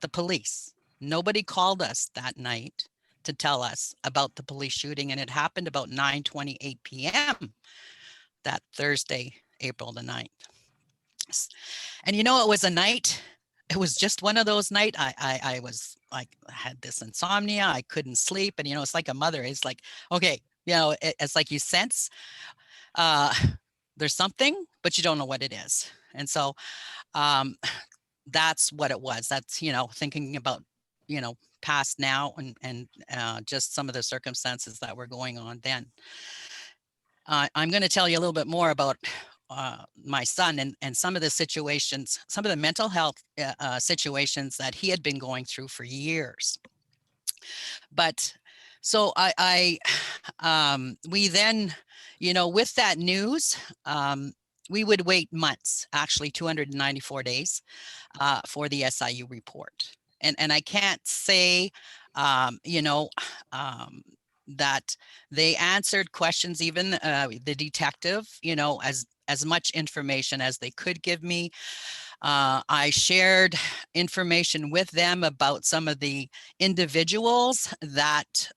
the police. Nobody called us that night to tell us about the police shooting, and it happened about 9:28 p.m. that Thursday, April the 9th. And you know, it was a night, it was just one of those nights. I was like, I had this insomnia, I couldn't sleep. And, you know, it's like a mother, it's like, okay, you know, it's like you sense there's something, but you don't know what it is. And so that's what it was. That's, you know, thinking about, you know, past now and just some of the circumstances that were going on then. I'm going to tell you a little bit more about my son and some of the situations, some of the mental health situations that he had been going through for years. But so we then, you know, with that news, we would wait months, actually 294 days for the SIU report. And I can't say, you know, that they answered questions, even the detective, you know, as much information as they could give me. I shared information with them about some of the individuals that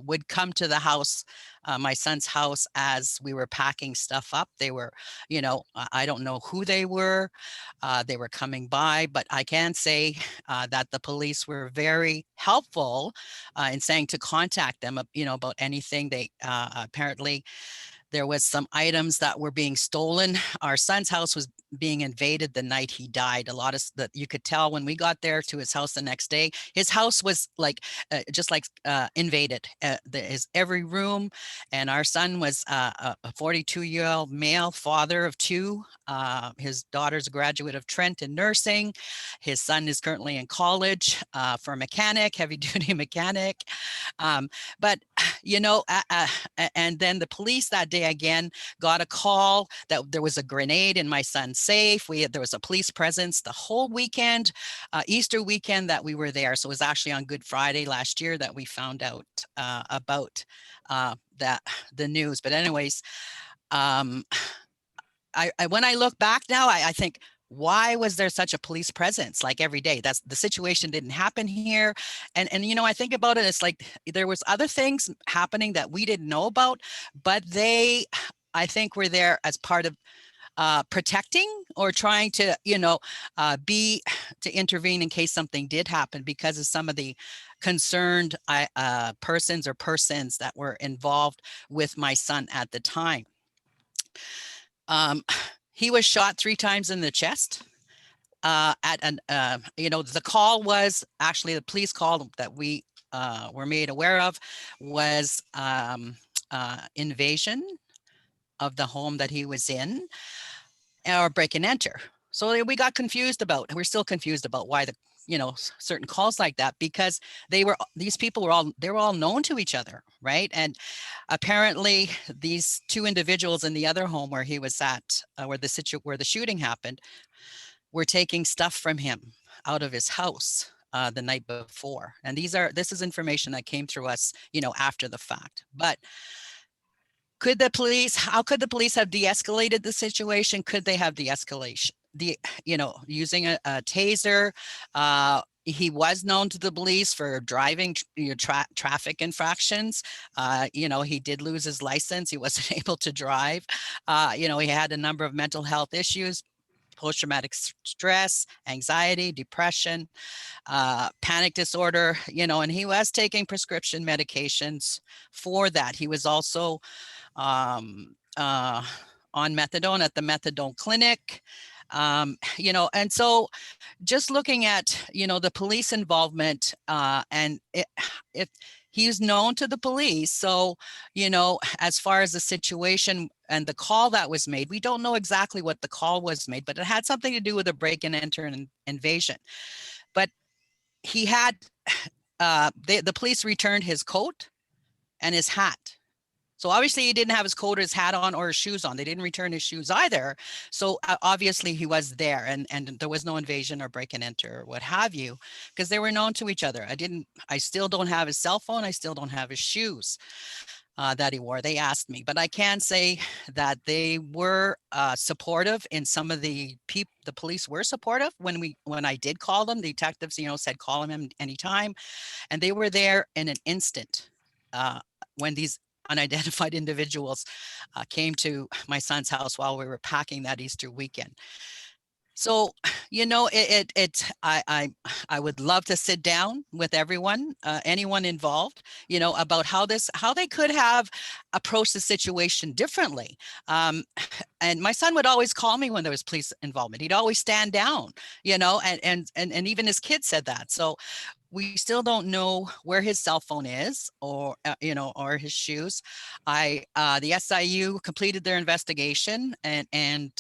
would come to the house, my son's house, as we were packing stuff up. They were, you know, I don't know who they were. They were coming by, but I can say that the police were very helpful in saying to contact them, you know, about anything. They apparently, there was some items that were being stolen. Our son's house was being invaded the night he died. A lot of that you could tell when we got there to his house the next day. His house was like just like invaded. His every room. And our son was a 42-year-old male, father of two. His daughter's a graduate of Trent in nursing. His son is currently in college for a mechanic, heavy-duty mechanic. But you know, and then the police that day again got a call that there was a grenade in my son's safe. There was a police presence the whole weekend, Easter weekend that we were there. So it was actually on Good Friday last year that we found out about the news. But anyways, when I look back now, I think, why was there such a police presence like every day? That's the situation didn't happen here. And you know, I think about it, it's like there was other things happening that we didn't know about, but they, I think, were there as part of protecting or trying to, you know, to intervene in case something did happen because of some of the concerned persons that were involved with my son at the time. He was shot 3 times in the chest. You know, the call was actually the police call that we were made aware of was invasion of the home that he was in, or break and enter. So we got confused about, and we're still confused about why certain calls like that, because these people they were all known to each other, right? And apparently these two individuals in the other home where he was at, where the shooting happened, were taking stuff from him out of his house the night before. And this is information that came through us, after the fact. But how could the police have de-escalated the situation? Could they have de-escalation? Using a taser. He was known to the police for driving traffic infractions. He did lose his license. He wasn't able to drive. He had a number of mental health issues, post-traumatic stress, anxiety, depression, panic disorder, and he was taking prescription medications for that. He was also on methadone at the methadone clinic, and so just looking at, the police involvement, and if he's known to the police. So, as far as the situation and the call that was made, we don't know exactly what the call was made, but it had something to do with a break and enter and invasion. But he had, the police returned his coat and his hat. So obviously he didn't have his coat or his hat on or his shoes on. They didn't return his shoes either. So obviously he was there, and there was no invasion or break and enter or what have you, because they were known to each other. I still don't have his cell phone. I still don't have his shoes that he wore. They asked me, but I can say that they were supportive in some of the police were supportive when I did call them. The detectives, said call him anytime, and they were there in an instant when these unidentified individuals came to my son's house while we were packing that Easter weekend. So, I would love to sit down with everyone, anyone involved, about how they could have approached the situation differently. And my son would always call me when there was police involvement. He'd always stand down, and even his kids said that. So we still don't know where his cell phone is, or or his shoes. The SIU completed their investigation, and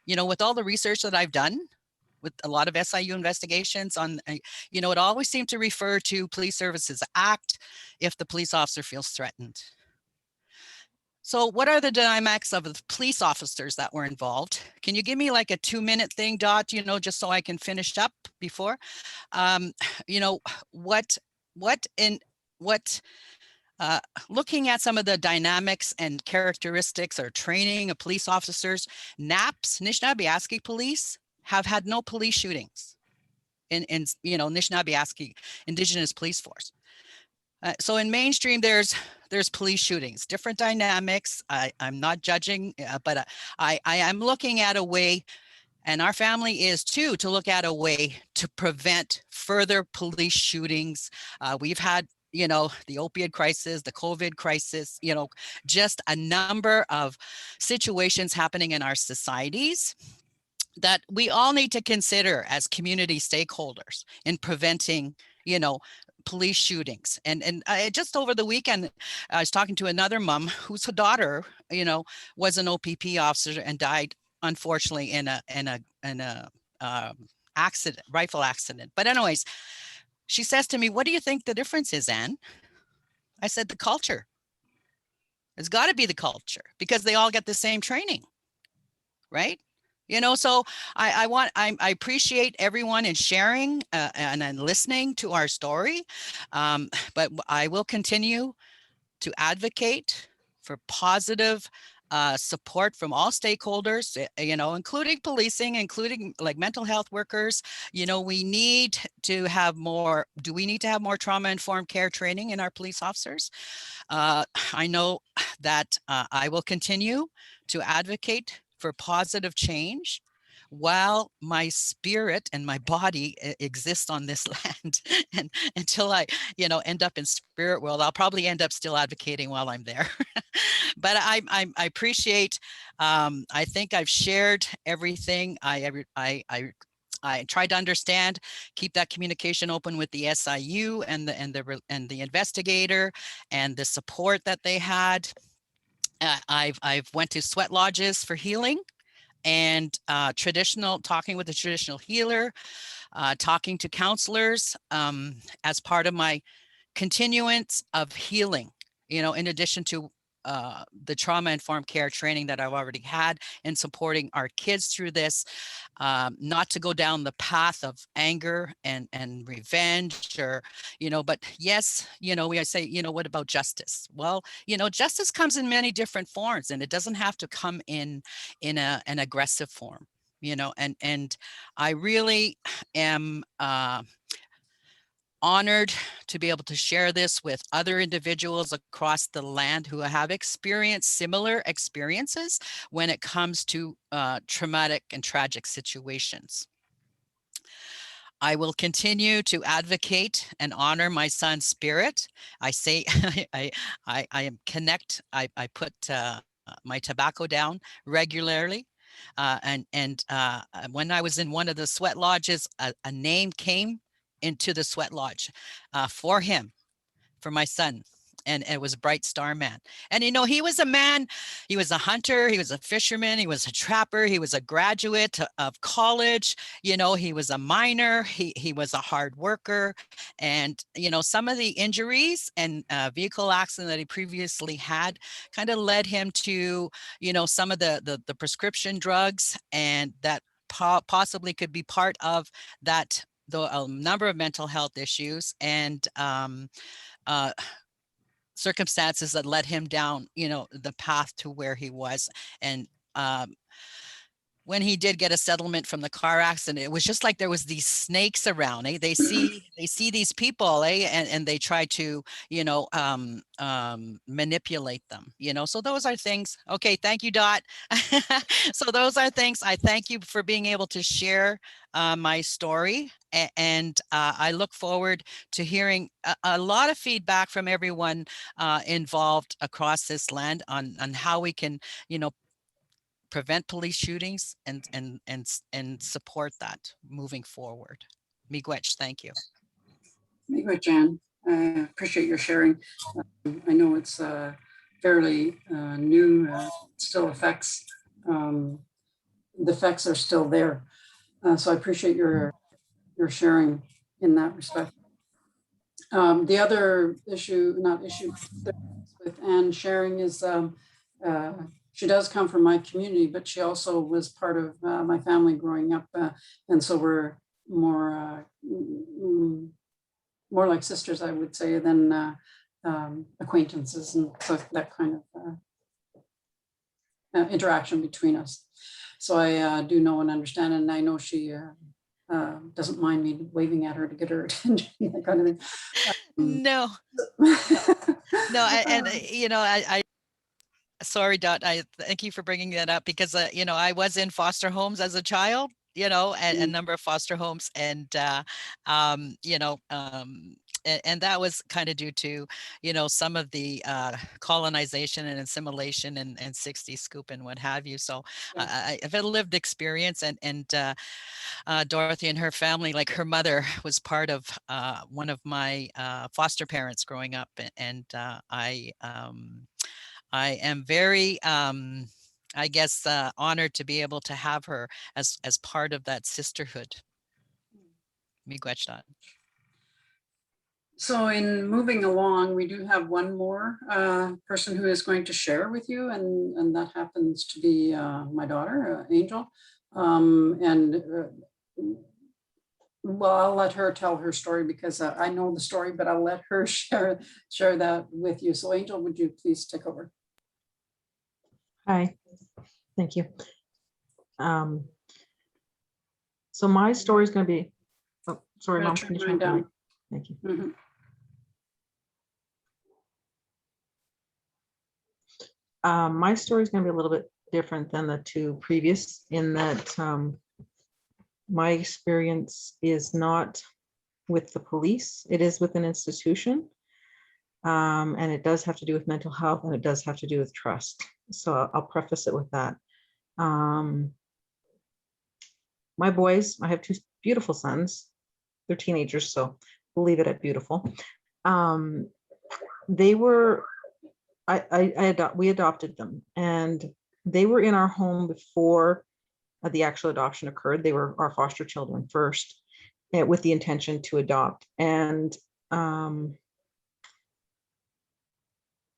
with all the research that I've done with a lot of SIU investigations on, it always seemed to refer to Police Services Act if the police officer feels threatened. So what are the dynamics of the police officers that were involved? Can you give me like a 2-minute thing, Dot, just so I can finish up before? Looking at some of the dynamics and characteristics or training of police officers, NAPS, Anishinaabe Police, have had no police shootings in Anishinaabe Indigenous Police Force. So in mainstream, there's police shootings, different dynamics. I'm not judging, but I am looking at a way, and our family is too, to look at a way to prevent further police shootings. We've had, the opioid crisis, the COVID crisis, just a number of situations happening in our societies that we all need to consider as community stakeholders in preventing, police shootings. And just over the weekend, I was talking to another mom whose daughter, was an OPP officer and died, unfortunately, in a accident, rifle accident. But anyways, she says to me, "What do you think the difference is, Anne?" I said, "The culture. It's got to be the culture, because they all get the same training, right?" So I appreciate everyone in sharing and listening to our story, but I will continue to advocate for positive support from all stakeholders, including policing, including like mental health workers. We need to have more. Do we need to have more trauma-informed care training in our police officers? I know that I will continue to advocate for positive change while my spirit and my body exists on this land. And until I, end up in spirit world, I'll probably end up still advocating while I'm there. But I appreciate, I think I've shared everything. I tried to understand, keep that communication open with the SIU and the investigator and the support that they had. I've went to sweat lodges for healing. and talking with a traditional healer, talking to counselors as part of my continuance of healing, in addition to the trauma-informed care training that I've already had and supporting our kids through this, not to go down the path of anger and revenge, or, but yes, we say, what about justice? Well, justice comes in many different forms, and it doesn't have to come in an aggressive form, and I really am honored to be able to share this with other individuals across the land who have experienced similar experiences when it comes to traumatic and tragic situations. I will continue to advocate and honor my son's spirit. I say, I put my tobacco down regularly. And when I was in one of the sweat lodges, a name came into the sweat lodge for him, for my son. And it was Bright Star Man. And, he was a man, he was a hunter, he was a fisherman, he was a trapper, he was a graduate of college, he was a miner, he was a hard worker. And, some of the injuries and vehicle accident that he previously had kind of led him to, some of the prescription drugs, and that possibly could be part of that, a number of mental health issues and circumstances that led him down, the path to where he was. And when he did get a settlement from the car accident, it was just like there was these snakes around. They see these people, and they try to, manipulate them. So those are things. Okay, thank you, Dot. So those are things. I thank you for being able to share my story, and I look forward to hearing a lot of feedback from everyone involved across this land on how we can, prevent police shootings and support that moving forward. Miigwech, thank you. Miigwech, Jan. I appreciate your sharing. I know it's fairly new, still affects, the effects are still there. So I appreciate your sharing in that respect. The other issue, not issue, with Anne sharing is she does come from my community, but she also was part of my family growing up. And so we're more like sisters, I would say, than acquaintances. And so that kind of interaction between us. So I do know and understand, and I know she doesn't mind me waving at her to get her attention, that kind of thing. No, and I sorry, Dot, I thank you for bringing that up, because I was in foster homes as a child, and a number of foster homes, and and that was kind of due to, some of the colonization and assimilation and 60s scoop and what have you. So I've had a lived experience, and Dorothy and her family, like her mother was part of one of my foster parents growing up, and I am very, I guess, honored to be able to have her as part of that sisterhood. Miigwech. So in moving along, we do have one more person who is going to share with you, and that happens to be my daughter, Angel. Well, I'll let her tell her story, because I know the story, but I'll let her share that with you. So Angel, would you please take over? Hi, thank you. So my story is going to be, oh, sorry, Mom, can you turn down? Thank you. Mm-hmm. My story is going to be a little bit different than the two previous, in that my experience is not with the police. It is with an institution. And it does have to do with mental health, and it does have to do with trust. So I'll preface it with that. My boys, I have two beautiful sons. They're teenagers, so we'll leave it at beautiful. They were, we adopted them, and they were in our home before the actual adoption occurred. They were our foster children first, with the intention to adopt. And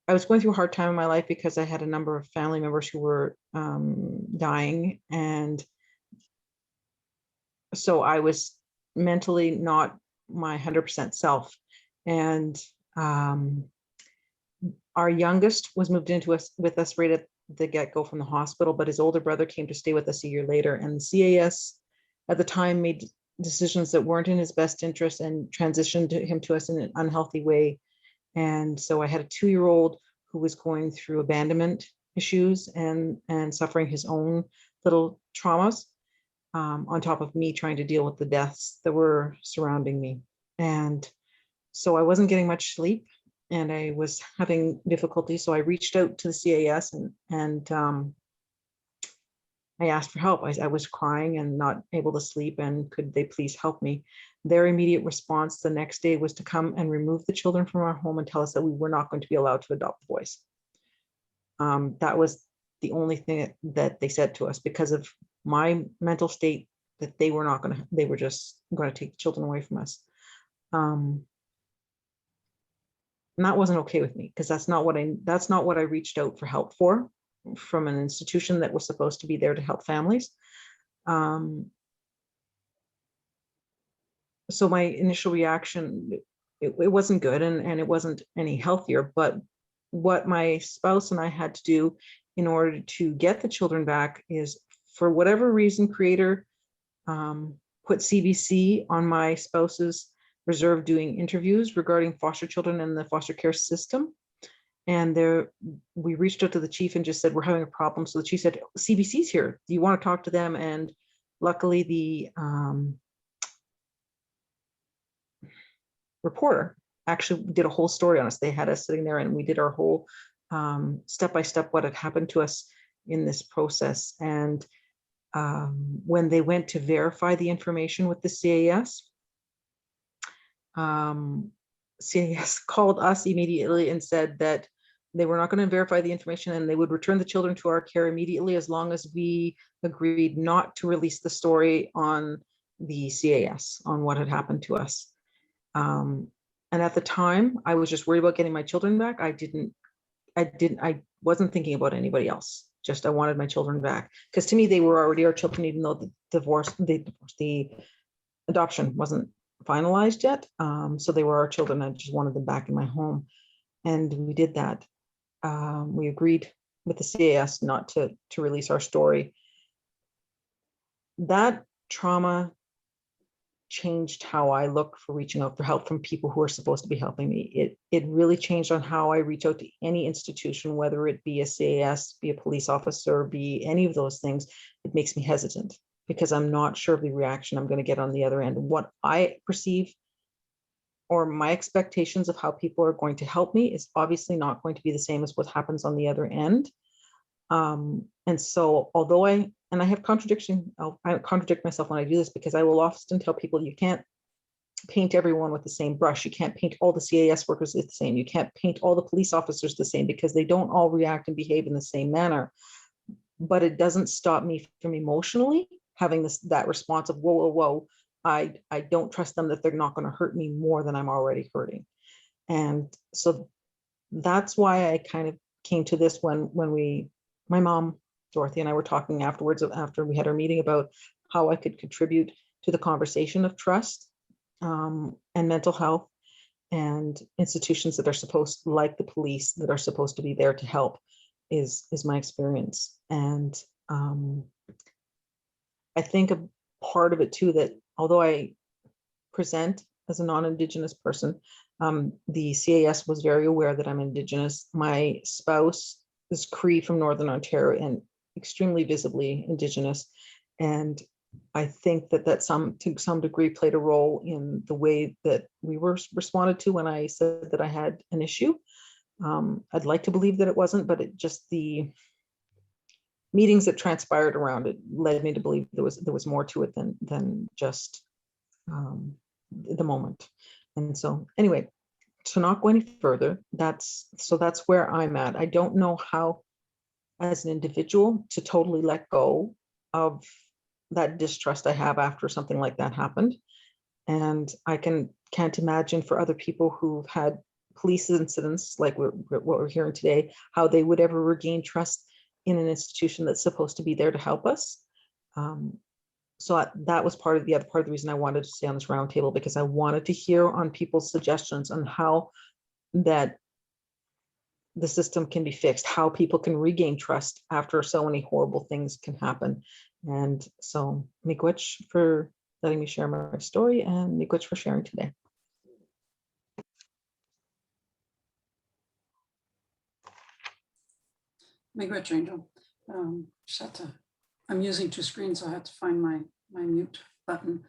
I was going through a hard time in my life because I had a number of family members who were dying. And so I was mentally not my 100% self. And our youngest was moved into us with us right at the get-go from the hospital, but his older brother came to stay with us a year later. And the CAS at the time made decisions that weren't in his best interest and transitioned him to us in an unhealthy way. And so I had a 2-year-old who was going through abandonment issues and suffering his own little traumas, on top of me trying to deal with the deaths that were surrounding me. And so I wasn't getting much sleep and I was having difficulty. So I reached out to the CAS and I asked for help. I was crying and not able to sleep, and could they please help me? Their immediate response the next day was to come and remove the children from our home and tell us that we were not going to be allowed to adopt the boys. That was the only thing that they said to us, because of my mental state, that they were just going to take the children away from us. And that wasn't okay with me, because that's not what I reached out for help for, from an institution that was supposed to be there to help families. So my initial reaction, it wasn't good, and it wasn't any healthier. But what my spouse and I had to do in order to get the children back is, for whatever reason, Creator put CBC on my spouse's reserve doing interviews regarding foster children and the foster care system. And we reached out to the chief and just said, we're having a problem. So the chief said, CBC's here. Do you want to talk to them? And luckily the reporter actually did a whole story on us. They had us sitting there and we did our whole step-by-step what had happened to us in this process. And when they went to verify the information with the CAS, CAS called us immediately and said that they were not going to verify the information and they would return the children to our care immediately, as long as we agreed not to release the story on the CAS on what had happened to us. And at the time, I was just worried about getting my children back. I wasn't thinking about anybody else. Just I wanted my children back, because to me they were already our children, even though the adoption wasn't finalized yet. So they were our children. I just wanted them back in my home, and we did that. We agreed with the CAS not to release our story. That trauma changed how I look for reaching out for help from people who are supposed to be helping me. It really changed on how I reach out to any institution, whether it be a CAS, be a police officer, be any of those things. It makes me hesitant, because I'm not sure of the reaction I'm going to get on the other end. What I perceive, or my expectations of how people are going to help me, is obviously not going to be the same as what happens on the other end. And so, although I have contradiction, I contradict myself when I do this, because I will often tell people, you can't paint everyone with the same brush. You can't paint all the CAS workers the same. You can't paint all the police officers the same, because they don't all react and behave in the same manner. But it doesn't stop me from emotionally having that response of, whoa, whoa, whoa. I don't trust them, that they're not going to hurt me more than I'm already hurting. And so that's why I kind of came to this when my mom, Dorothy, and I were talking afterwards, after we had our meeting, about how I could contribute to the conversation of trust and mental health, and institutions that are supposed, like the police, that are supposed to be there to help, is my experience. And I think a part of it too, that although I present as a non-Indigenous person, the CAS was very aware that I'm Indigenous. My spouse is Cree from Northern Ontario and extremely visibly Indigenous. And I think that to some degree played a role in the way that we were responded to when I said that I had an issue. I'd like to believe that it wasn't, but the meetings that transpired around it led me to believe there was more to it than just the moment. And so anyway, to not go any further, that's where I'm at. I don't know how, as an individual, to totally let go of that distrust I have after something like that happened. And I can't imagine for other people who've had police incidents like what we're hearing today, how they would ever regain trust in an institution that's supposed to be there to help us. So that was the other part of the reason I wanted to stay on this roundtable, because I wanted to hear on people's suggestions on how that the system can be fixed, how people can regain trust after so many horrible things can happen. And so miigwech for letting me share my story, and miigwech for sharing today. Miigwech, Angel. I'm using two screens, so I had to find my mute button.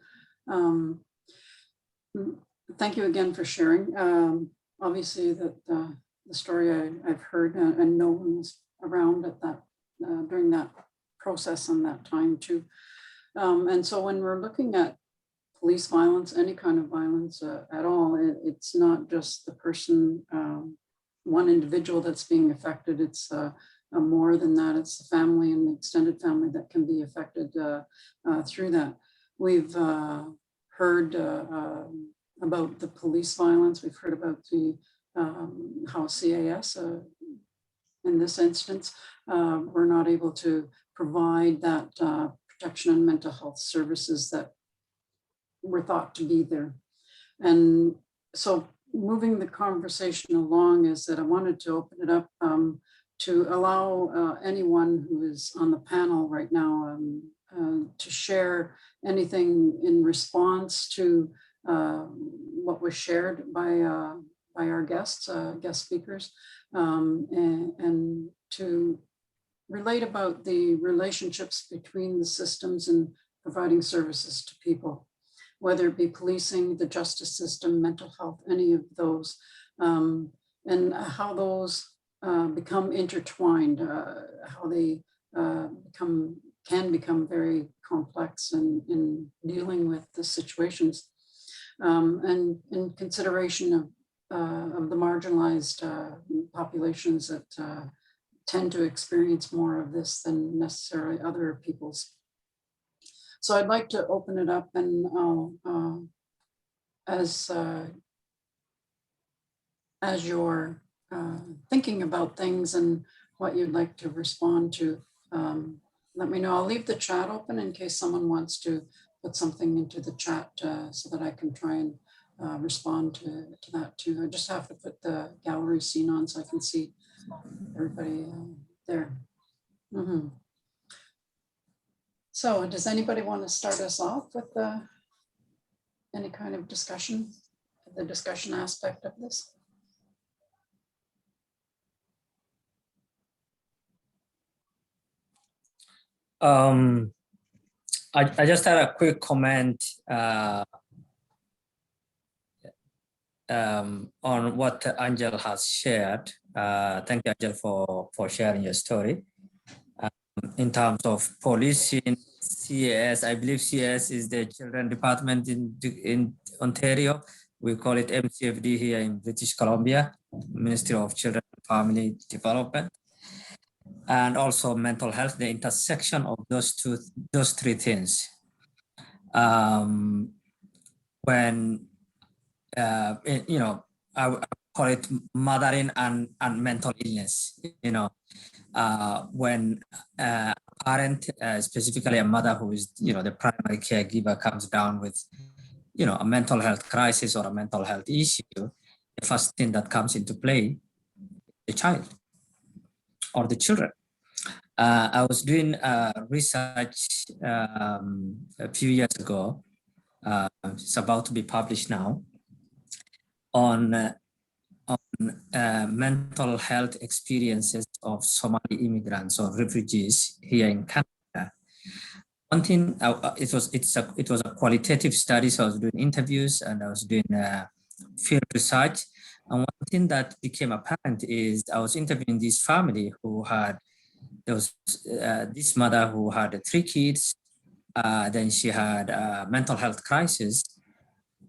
Thank you again for sharing. Obviously, the story I've heard and no one was around at that during that process and that time too. And so when we're looking at police violence, any kind of violence at all, it's not just the person, one individual that's being affected. It's more than that. It's the family and the extended family that can be affected through that. We've heard about the police violence. We've heard about the how CAS, in this instance, were not able to provide that protection and mental health services that were thought to be there. And so moving the conversation along is that I wanted to open it up to allow anyone who is on the panel right now to share anything in response to what was shared by our guest speakers, and to relate about the relationships between the systems and providing services to people, whether it be policing, the justice system, mental health, any of those, and how those become intertwined, how they can become very complex in dealing with the situations, and in consideration of the marginalized populations that tend to experience more of this than necessarily other peoples. So I'd like to open it up, and as you're thinking about things and what you'd like to respond to, let me know. I'll leave the chat open in case someone wants to put something into the chat so that I can try and respond to that too. I just have to put the gallery scene on so I can see everybody there. Mm-hmm. So does anybody want to start us off with any kind of discussion, the discussion aspect of this? I just had a quick comment on what Angel has shared. Thank you, Angel, for sharing your story. In terms of policing, CAS, I believe CAS is the Children Department in Ontario. We call it MCFD here in British Columbia, Ministry of Children and Family Development. And also mental health, the intersection of those three things. When you know, I call it mothering and mental illness. You know, when a parent, specifically a mother who is, you know, the primary caregiver, comes down with, you know, a mental health crisis or a mental health issue, the first thing that comes into play, the child or the children. I was doing research a few years ago. It's about to be published now on mental health experiences of Somali immigrants or refugees here in Canada. One thing, it was a qualitative study, so I was doing interviews and I was doing field research. And one thing that became apparent is I was interviewing this family who had, there was this mother who had 3 kids. Then she had a mental health crisis.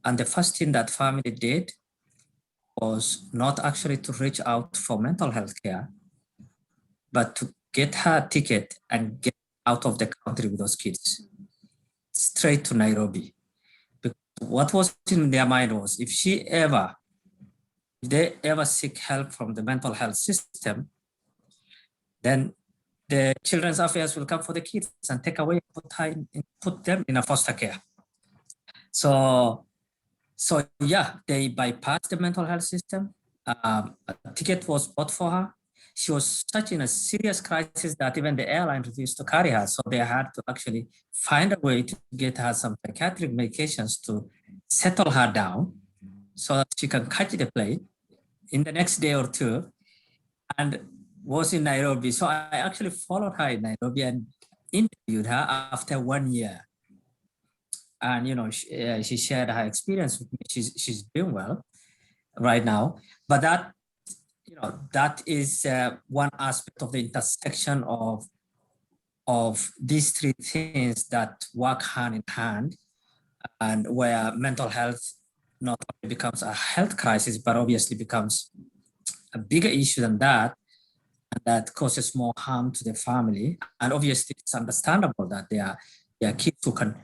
And the first thing that family did was not actually to reach out for mental health care, but to get her ticket and get out of the country with those kids. straight to Nairobi. Because what was in their mind was if they ever seek help from the mental health system, then the children's affairs will come for the kids and take away, put them in a foster care. So yeah, they bypassed the mental health system. A ticket was bought for her. She was such in a serious crisis that even the airline refused to carry her. So they had to actually find a way to get her some psychiatric medications to settle her down so that she can catch the plane in the next day or two, and was in Nairobi. So I actually followed her in Nairobi and interviewed her after 1 year. And, she shared her experience with me. She's doing well right now. But that is one aspect of the intersection of these three things that work hand in hand, and where mental health not only becomes a health crisis, but obviously becomes a bigger issue than that, and that causes more harm to the family. And obviously it's understandable that there are kids who can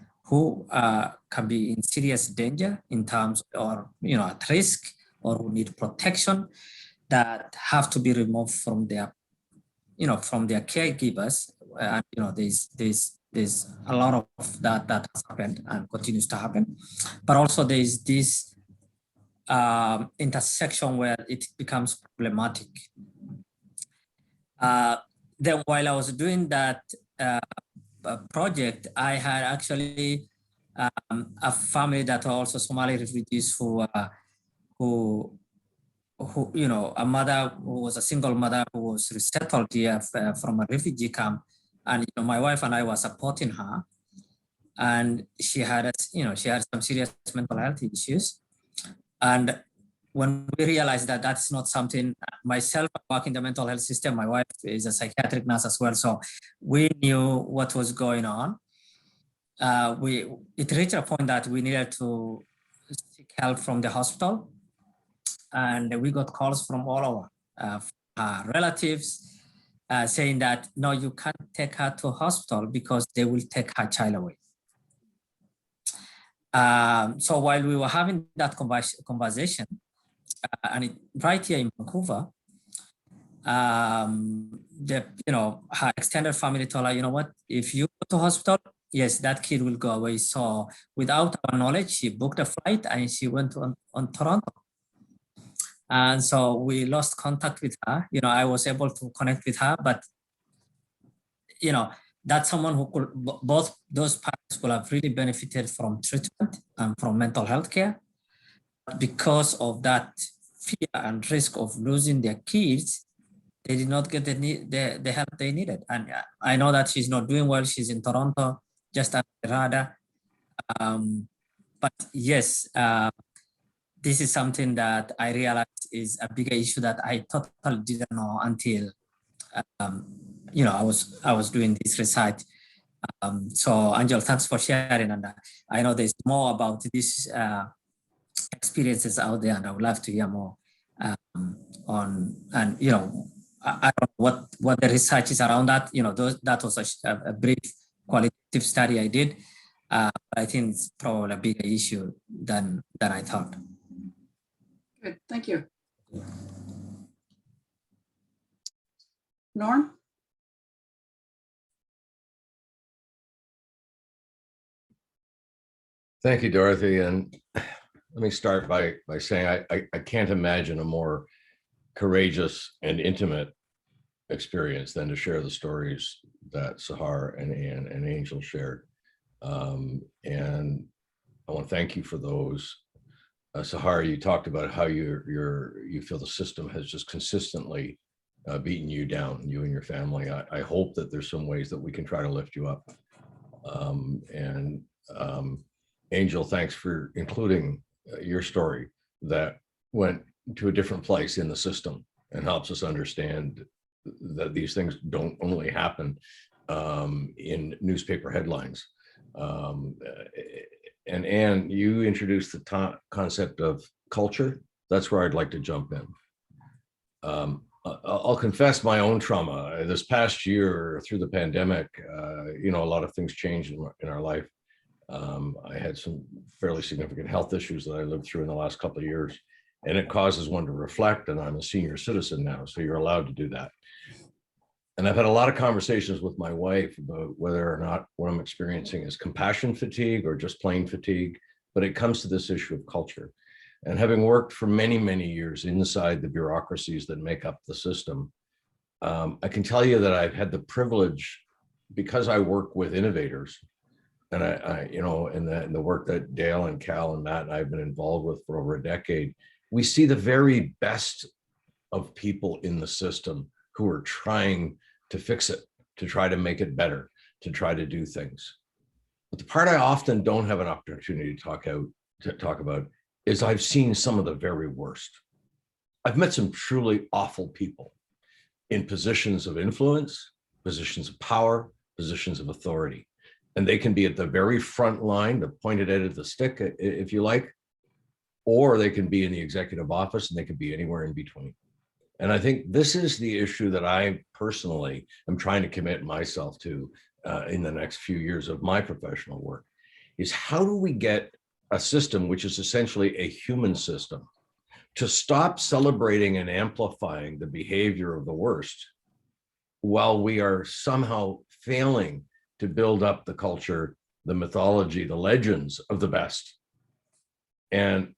be in serious danger in terms, or at risk, or who need protection, that have to be removed from their caregivers. And there's a lot of that has happened and continues to happen. But also there's this intersection where it becomes problematic. Then while I was doing that project, I had actually a family that are also Somali refugees who a mother who was a single mother who was resettled here from a refugee camp, and my wife and I were supporting her, and she had some serious mental health issues. And when we realized that that's not something, myself, I work in the mental health system, my wife is a psychiatric nurse as well, so we knew what was going on. It reached a point that we needed to seek help from the hospital, and we got calls from all over our relatives saying that, no, you can't take her to a hospital because they will take her child away. So while we were having that conversation, and right here in Vancouver, her extended family told her, what, if you go to hospital, yes, that kid will go away. So without our knowledge, she booked a flight and she went on Toronto. And so we lost contact with her. I was able to connect with her, but that's someone who could, both those parents will have really benefited from treatment and from mental health care. Because of that fear and risk of losing their kids, they did not get the help they needed. And I know that she's not doing well. She's in Toronto, just under the radar. But yes, this is something that I realized is a bigger issue that I totally didn't know until I was doing this research. So Angel, thanks for sharing, and I know there's more about these experiences out there, and I would love to hear more on. And I don't know what the research is around that. That was a brief qualitative study I did. I think it's probably a bigger issue than I thought. Good, thank you. Norm? Thank you, Dorothy. And let me start by saying I can't imagine a more courageous and intimate experience than to share the stories that Sahar and Anne and Angel shared. And I want to thank you for those. Sahar, you talked about how you feel the system has just consistently beaten you down, you and your family. I hope that there's some ways that we can try to lift you up. Angel, thanks for including your story that went to a different place in the system and helps us understand that these things don't only happen in newspaper headlines. And Anne, you introduced the concept of culture. That's where I'd like to jump in. I'll confess my own trauma. This past year through the pandemic, a lot of things changed in our life. I had some fairly significant health issues that I lived through in the last couple of years, and it causes one to reflect. And I'm a senior citizen now, so you're allowed to do that. And I've had a lot of conversations with my wife about whether or not what I'm experiencing is compassion fatigue or just plain fatigue, but it comes to this issue of culture. And having worked for many, many years inside the bureaucracies that make up the system, I can tell you that I've had the privilege, because I work with innovators, and I you know, in the work that Dale and Cal and Matt and I have been involved with for over a decade, we see the very best of people in the system who are trying to fix it, to try to make it better, to try to do things. But the part I often don't have an opportunity to talk about is I've seen some of the very worst. I've met some truly awful people in positions of influence, positions of power, positions of authority. And they can be at the very front line, the pointed end of the stick, if you like, or they can be in the executive office, and they can be anywhere in between. And I think this is the issue that I personally am trying to commit myself to in the next few years of my professional work, is how do we get a system, which is essentially a human system, to stop celebrating and amplifying the behavior of the worst while we are somehow failing to build up the culture, the mythology, the legends of the best. And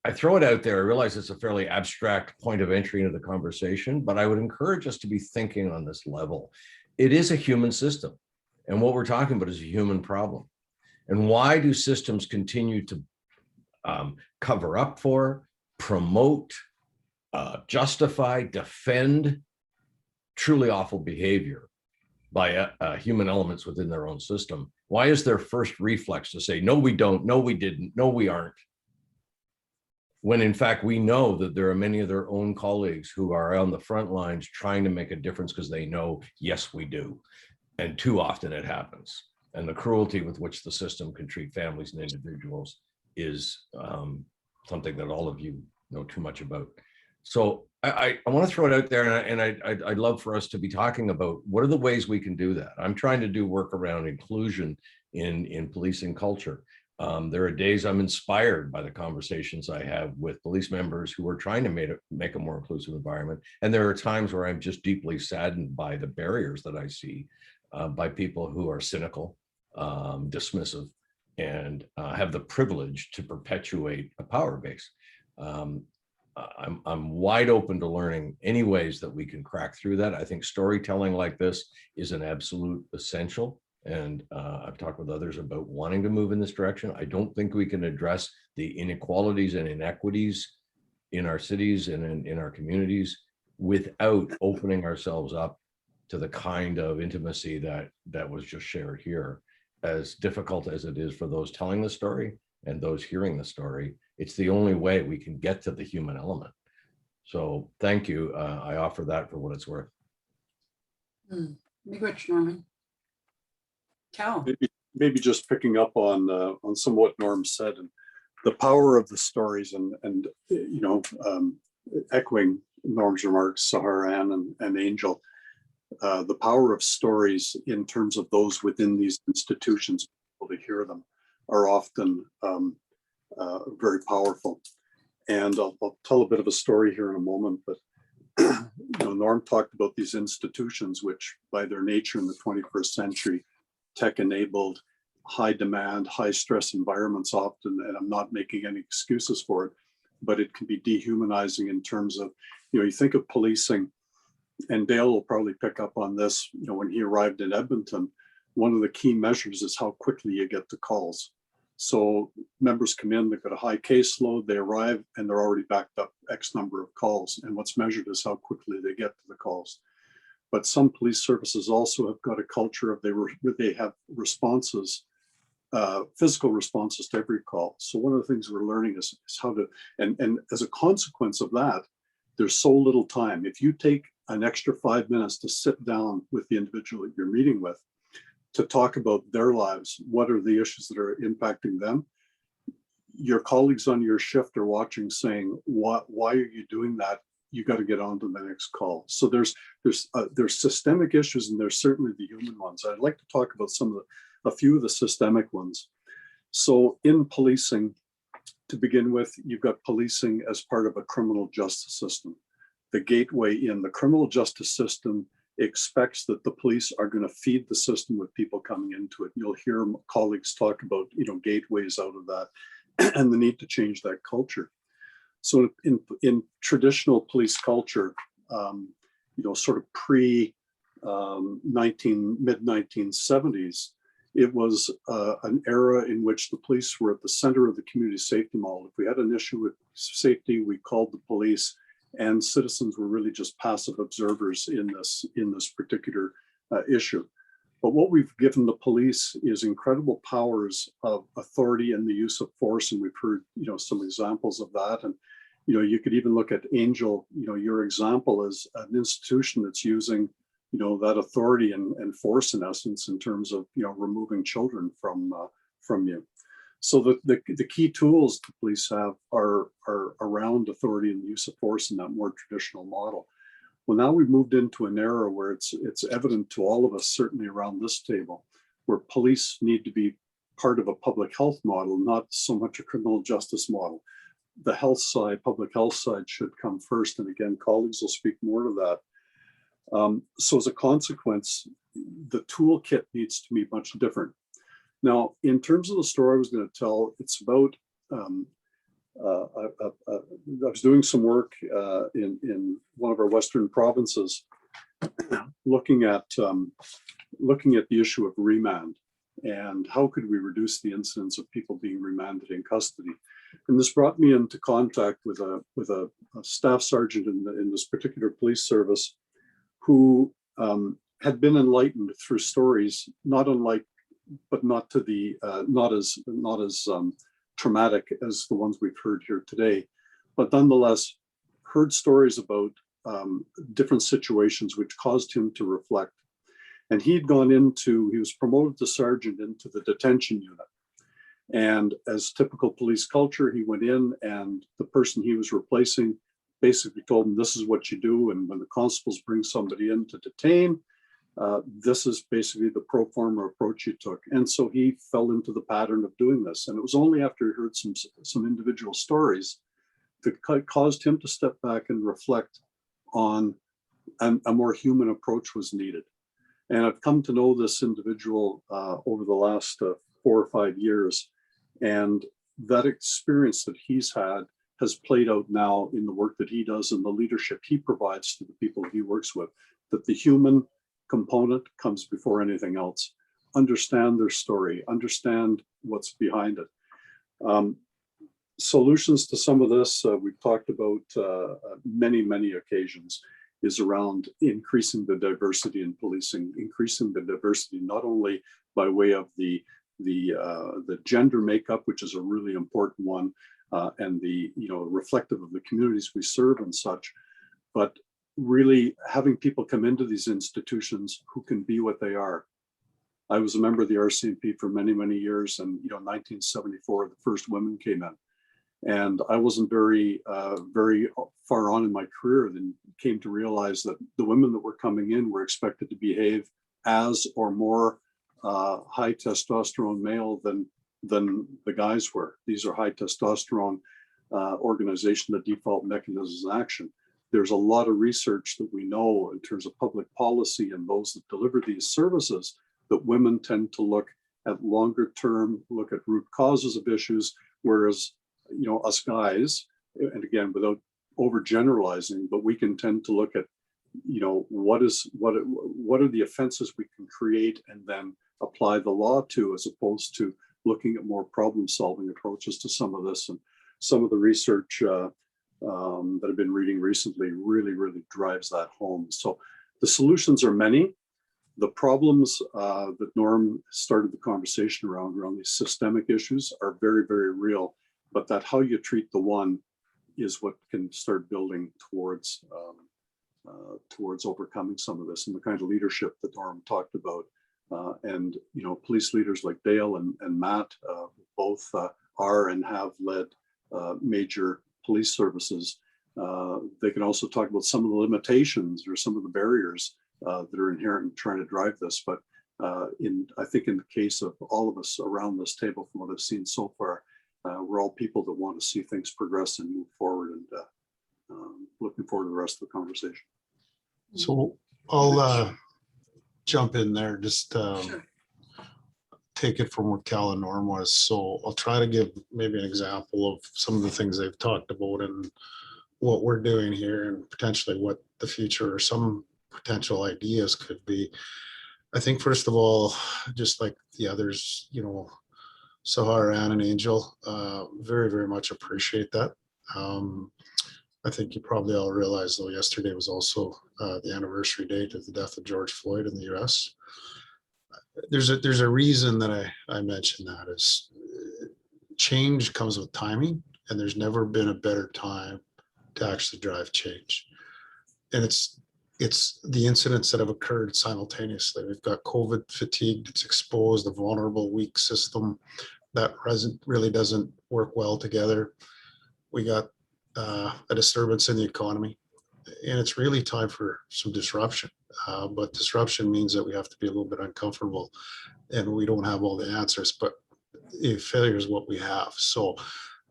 I throw it out there. I realize it's a fairly abstract point of entry into the conversation, but I would encourage us to be thinking on this level. It is a human system. And what we're talking about is a human problem. And why do systems continue to cover up for, promote, justify, defend truly awful behavior by human elements within their own system? Why is their first reflex to say, no, we don't, no, we didn't, no, we aren't? When in fact, we know that there are many of their own colleagues who are on the front lines trying to make a difference because they know, yes, we do. And too often it happens. And the cruelty with which the system can treat families and individuals is something that all of you know too much about. So I want to throw it out there, and I'd love for us to be talking about what are the ways we can do that. I'm trying to do work around inclusion in policing culture. There are days I'm inspired by the conversations I have with police members who are trying to make a more inclusive environment. And there are times where I'm just deeply saddened by the barriers that I see by people who are cynical, dismissive, and have the privilege to perpetuate a power base. I'm wide open to learning any ways that we can crack through that. I think storytelling like this is an absolute essential. And I've talked with others about wanting to move in this direction. I don't think we can address the inequalities and inequities in our cities and in our communities without opening ourselves up to the kind of intimacy that was just shared here. As difficult as it is for those telling the story and those hearing the story, it's the only way we can get to the human element. So thank you. I offer that for what it's worth. Big rich, Norman. Cal. Maybe just picking up on some of what Norm said, and the power of the stories, and you know, echoing Norm's remarks, Saharan and Angel, the power of stories in terms of those within these institutions, to hear them, are often very powerful. And I'll tell a bit of a story here in a moment, but you know, Norm talked about these institutions, which by their nature in the 21st century, tech-enabled, high demand, high stress environments often, and I'm not making any excuses for it, but it can be dehumanizing in terms of, you know, you think of policing, and Dale will probably pick up on this, you know, when he arrived in Edmonton, one of the key measures is how quickly you get the calls. So members come in, they've got a high caseload, they arrive, and they're already backed up X number of calls. And what's measured is how quickly they get to the calls. But some police services also have got a culture of they have responses, physical responses to every call. So one of the things we're learning is how to, and as a consequence of that, there's so little time. If you take an extra 5 minutes to sit down with the individual that you're meeting with, to talk about their lives, what are the issues that are impacting them, your colleagues on your shift are watching saying, why are you doing that? You got to get on to the next call. So there's systemic issues, and there's certainly the human ones. I'd like to talk about a few of the systemic ones. So in policing, to begin with, you've got policing as part of a criminal justice system. The gateway in the criminal justice system expects that the police are going to feed the system with people coming into it. You'll hear colleagues talk about, gateways out of that and the need to change that culture. So in traditional police culture, sort of mid-1970s, it was an era in which the police were at the center of the community safety model. If we had an issue with safety, we called the police, and citizens were really just passive observers in this particular issue. But what we've given the police is incredible powers of authority and the use of force, and we've heard some examples of that. And you could even look at Angel, your example as an institution that's using that authority and force, in essence, in terms of removing children from you. So the key tools the police have are around authority and the use of force in that more traditional model. Well, now we've moved into an era where it's evident to all of us, certainly around this table, where police need to be part of a public health model, not so much a criminal justice model. The health side, public health side, should come first. And again, colleagues will speak more to that. So as a consequence, the toolkit needs to be much different. Now, in terms of the story I was going to tell, it's about, I was doing some work in one of our Western provinces, looking at the issue of remand and how could we reduce the incidence of people being remanded in custody. And this brought me into contact with a staff sergeant in this particular police service who had been enlightened through stories not unlike, but not to the not as traumatic as the ones we've heard here today, but nonetheless heard stories about different situations which caused him to reflect. And he was promoted to sergeant into the detention unit. And as typical police culture, he went in, and the person he was replacing basically told him, this is what you do. And when the constables bring somebody in to detain, this is basically the pro forma approach you took. And so he fell into the pattern of doing this. And it was only after he heard some individual stories that caused him to step back and reflect on a more human approach was needed. And I've come to know this individual over the last 4 or 5 years. And that experience that he's had has played out now in the work that he does and the leadership he provides to the people he works with, that the human component comes before anything else. Understand their story, understand what's behind it. Solutions to some of this, we've talked about many occasions, is around increasing the diversity in policing, increasing the diversity not only by way of the gender makeup, which is a really important one, and the reflective of the communities we serve and such, but really having people come into these institutions who can be what they are. I was a member of the RCMP for many years, and 1974, the first women came in. And I wasn't very far on in my career, then came to realize that the women that were coming in were expected to behave as or more high testosterone male than the guys were. These are high testosterone organization, the default mechanisms in action. There's a lot of research that we know in terms of public policy and those that deliver these services, that women tend to look at longer term, look at root causes of issues, whereas us guys, and again, without overgeneralizing, but we can tend to look at, what are the offenses we can create and then apply the law to, as opposed to looking at more problem-solving approaches to some of this. And some of the research that I've been reading recently really drives that home. So the solutions are many. The problems that Norm started the conversation around these systemic issues are very real. But that how you treat the one is what can start building towards overcoming some of this, and the kind of leadership that Norm talked about. And police leaders like Dale and Matt both are and have led major police services. They can also talk about some of the limitations or some of the barriers that are inherent in trying to drive this. But I think in the case of all of us around this table, from what I've seen so far, we're all people that want to see things progress and move forward, and looking forward to the rest of the conversation. So I'll jump in there, just take it from what Cal and Norm was. So I'll try to give maybe an example of some of the things they've talked about and what we're doing here, and potentially what the future or some potential ideas could be. I think, first of all, just like the others, you know, Sahar, Ann, and Angel, very, very much appreciate that. I think you probably all realize, though, yesterday was also the anniversary date of the death of George Floyd in the US. There's a reason that I mentioned that is change comes with timing, and there's never been a better time to actually drive change. And it's the incidents that have occurred simultaneously. We've got COVID fatigue that's exposed, a vulnerable, weak system that really doesn't work well together. We got a disturbance in the economy, and it's really time for some disruption. But disruption means that we have to be a little bit uncomfortable, and we don't have all the answers, but failure is what we have. So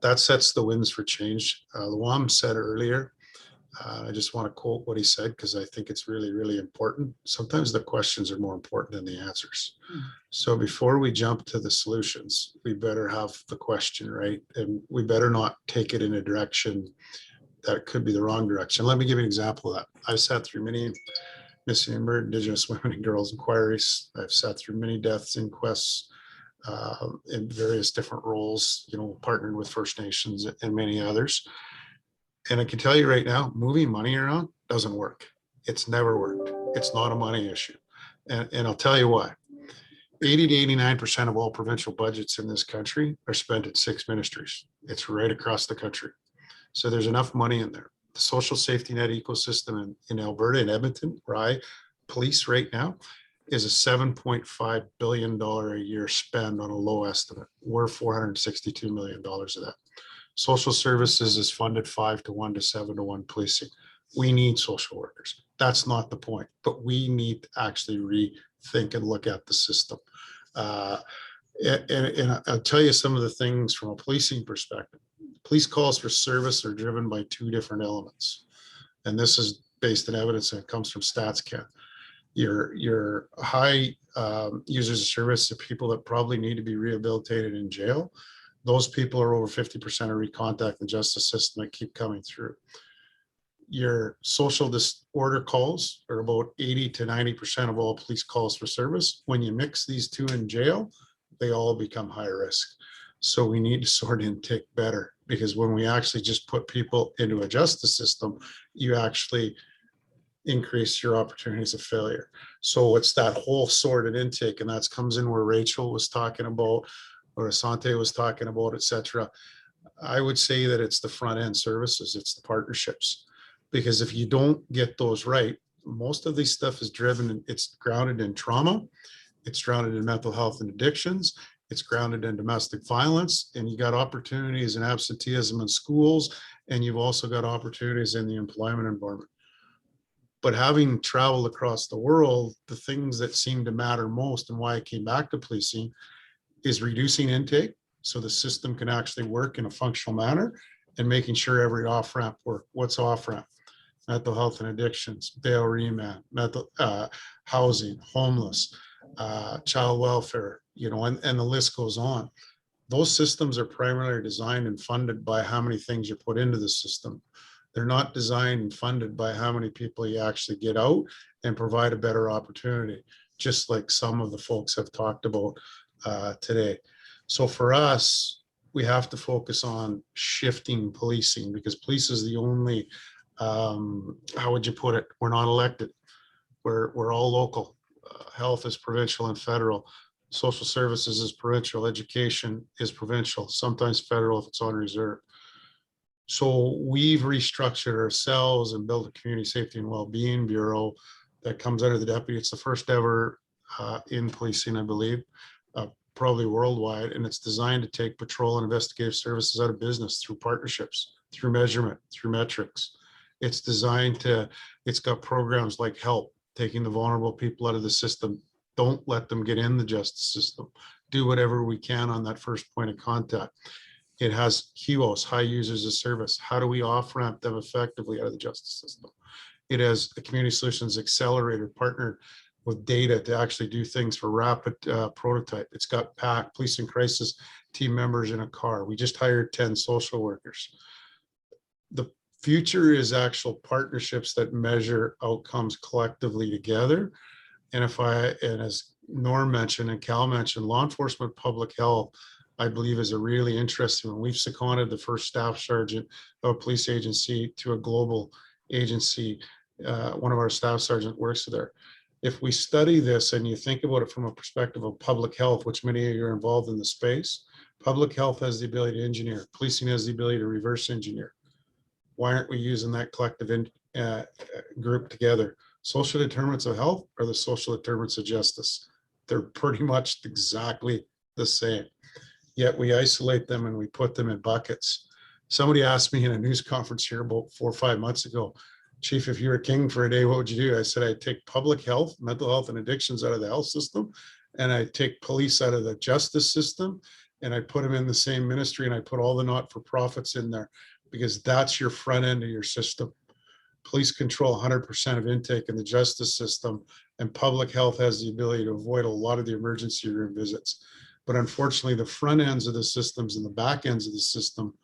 that sets the winds for change. Luam said earlier, I just want to quote what he said, because I think it's really, really important. Sometimes the questions are more important than the answers. So before we jump to the solutions, we better have the question right, and we better not take it in a direction that could be the wrong direction. Let me give you an example of that. I've sat through many missing and murdered Indigenous women and girls inquiries. I've sat through many deaths inquests in various different roles, you know, partnered with First Nations and many others. And I can tell you right now, moving money around doesn't work. It's never worked. It's not a money issue. And I'll tell you why. 80 to 89% of all provincial budgets in this country are spent at 6 ministries. It's right across the country. So there's enough money in there. The social safety net ecosystem in Alberta and Edmonton, where I police right now, is a $7.5 billion a year spend on a low estimate. We're $462 million of that. Social services is funded 5-1 to 7-1 policing. We need social workers. That's not the point, but we need to actually rethink and look at the system. And I'll tell you some of the things from a policing perspective. Police calls for service are driven by 2 different elements. And this is based on evidence that comes from StatsCan. Your high users of service are people that probably need to be rehabilitated in jail. Those people are over 50% of recontact the justice system that keep coming through. Your social disorder calls are about 80 to 90% of all police calls for service. When you mix these 2 in jail, they all become high risk. So we need to sort intake better, because when we actually just put people into a justice system, you actually increase your opportunities of failure. So it's that whole sorted intake, and that comes in where Rachel was talking about, or Asante was talking about, etc. I would say that it's the front end services, it's the partnerships, because if you don't get those right, most of this stuff is driven, it's grounded in trauma, it's grounded in mental health and addictions, it's grounded in domestic violence, and you got opportunities in absenteeism in schools, and you've also got opportunities in the employment environment. But having traveled across the world, the things that seem to matter most, and why I came back to policing, is reducing intake so the system can actually work in a functional manner, and making sure every off-ramp work. What's off-ramp? Mental health and addictions, bail remand, mental housing, homeless, child welfare, you know, and the list goes on. Those systems are primarily designed and funded by how many things you put into the system. They're not designed and funded by how many people you actually get out and provide a better opportunity, just like some of the folks have talked about today. So for us, we have to focus on shifting policing, because police is the only, how would you put it? We're not elected. We're all local. Health is provincial and federal. Social services is provincial. Education is provincial, sometimes federal if it's on reserve. So we've restructured ourselves and built a community safety and well-being bureau that comes out of the deputy. It's the first ever in policing, I believe, probably worldwide. And it's designed to take patrol and investigative services out of business through partnerships, through measurement, through metrics. It's designed to, it's got programs like HELP, taking the vulnerable people out of the system. Don't let them get in the justice system. Do whatever we can on that first point of contact. It has HUOs, high users of service. How do we off-ramp them effectively out of the justice system? It has a community solutions accelerator partnered with data to actually do things for rapid prototype. It's got PAC, police and crisis team members in a car. We just hired 10 social workers. The future is actual partnerships that measure outcomes collectively together. And as Norm mentioned and Cal mentioned, law enforcement public health, I believe, is a really interesting one. We've seconded the first staff sergeant of a police agency to a global agency. One of our staff sergeant works there. If we study this and you think about it from a perspective of public health, which many of you are involved in the space, public health has the ability to engineer, policing has the ability to reverse engineer. Why aren't we using that collective group together? Social determinants of health are the social determinants of justice. They're pretty much exactly the same. Yet we isolate them and we put them in buckets. Somebody asked me in a news conference here about 4 or 5 months ago, Chief, if you were king for a day, what would you do? I said, I'd take public health, mental health and addictions out of the health system, and I'd take police out of the justice system, and I'd put them in the same ministry, and I put all the not-for-profits in there, because that's your front end of your system. Police control 100% of intake in the justice system, and public health has the ability to avoid a lot of the emergency room visits. But unfortunately, the front ends of the systems and the back ends of the system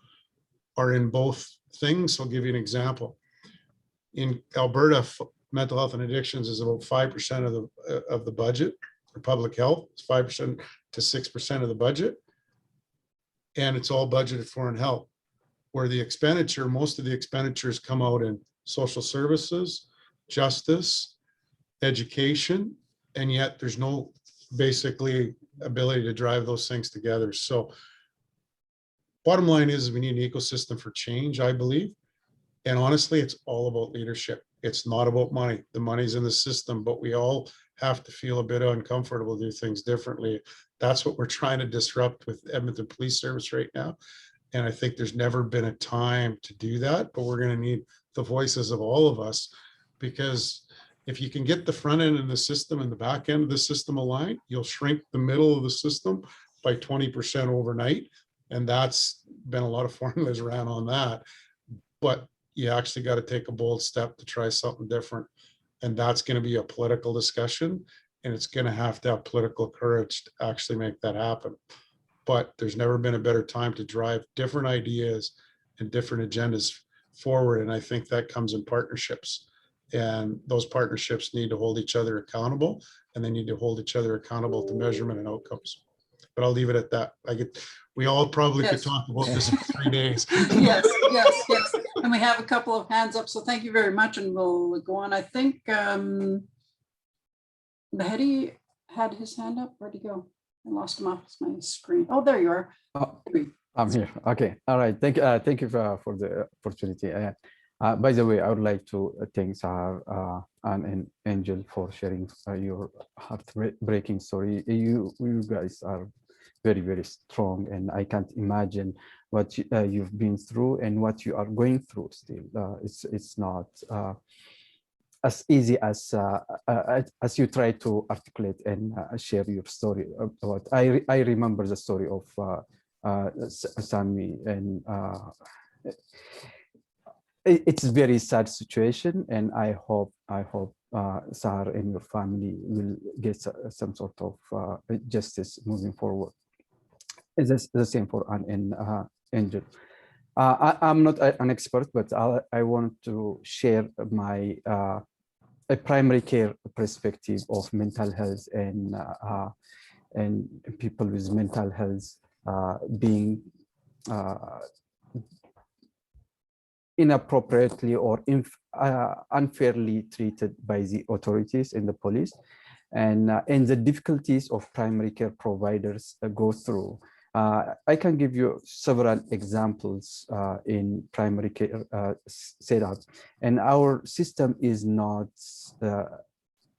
are in both things. I'll give you an example. In Alberta, mental health and addictions is about 5% of the budget. For public health, it's 5% to 6% of the budget. And it's all budgeted for in health, where the expenditure, most of the expenditures come out in social services, justice, education, and yet there's no basically ability to drive those things together. So bottom line is we need an ecosystem for change, I believe. And honestly, it's all about leadership. It's not about money. The money's in the system, but we all have to feel a bit uncomfortable to do things differently. That's what we're trying to disrupt with Edmonton Police Service right now. And I think there's never been a time to do that, but we're going to need the voices of all of us, because if you can get the front end of the system and the back end of the system aligned, you'll shrink the middle of the system by 20% overnight. And that's been a lot of formulas around on that. But you actually got to take a bold step to try something different. And that's going to be a political discussion, and it's going to have political courage to actually make that happen. But there's never been a better time to drive different ideas and different agendas forward. And I think that comes in partnerships. And those partnerships need to hold each other accountable, and they need to hold each other accountable to measurement and outcomes. But I'll leave it at that. We all probably could talk about this for 3 days. Yes, yes, yes. And we have a couple of hands up, so thank you very much, and we'll go on. I think Mehdi had his hand up. Where'd he go? I lost him off my screen. Oh, there you are. Oh, I'm here. Okay. All right. Thank you for the opportunity. By the way, I would like to thank Sahar and Angel for sharing your heartbreaking story. You guys are very, very strong, and I can't imagine what you've been through and what you are going through still. It's not as easy as you try to articulate and share your story about. I remember the story of Sami, and it's a very sad situation, and I hope Sahar and your family will get some sort of justice moving forward. It's the same for Anne and Angel. I'm not an expert, but I want to share my a primary care perspective of mental health and people with mental health being inappropriately or unfairly treated by the authorities and the police, and the difficulties of primary care providers go through. I can give you several examples in primary care setup, and our system is not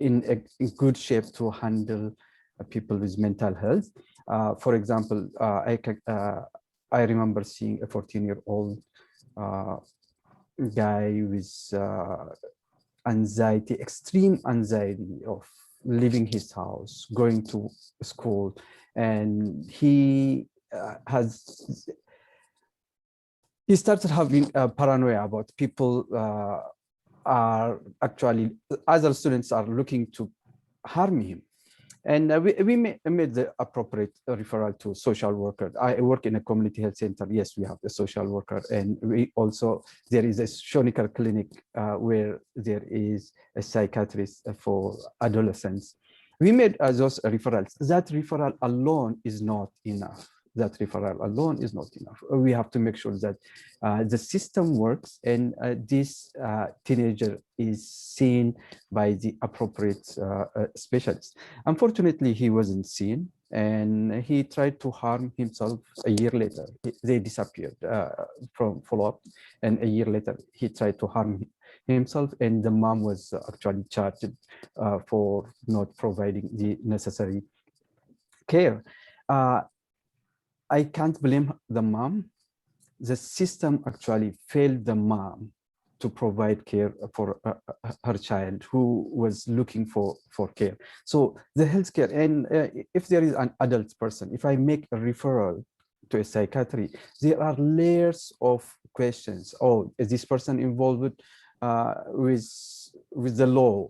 in a good shape to handle people with mental health. For example, I remember seeing a 14-year-old guy with anxiety, extreme anxiety of leaving his house, going to school, and he started having paranoia about people are actually, other students are looking to harm him. And we made the appropriate referral to social worker. I work in a community health center. Yes, we have a social worker. And we also, there is a Shonica clinic where there is a psychiatrist for adolescents. We made those referrals. That referral alone is not enough. That referral alone is not enough. We have to make sure that the system works and this teenager is seen by the appropriate specialist. Unfortunately, he wasn't seen and he tried to harm himself a year later. They disappeared from follow-up, and a year later, he tried to harm himself, and the mom was actually charged for not providing the necessary care. I can't blame the mom. The system actually failed the mom to provide care for her child who was looking for care. So the healthcare, and if there is an adult person, if I make a referral to a psychiatry, there are layers of questions. Oh, is this person involved with the law?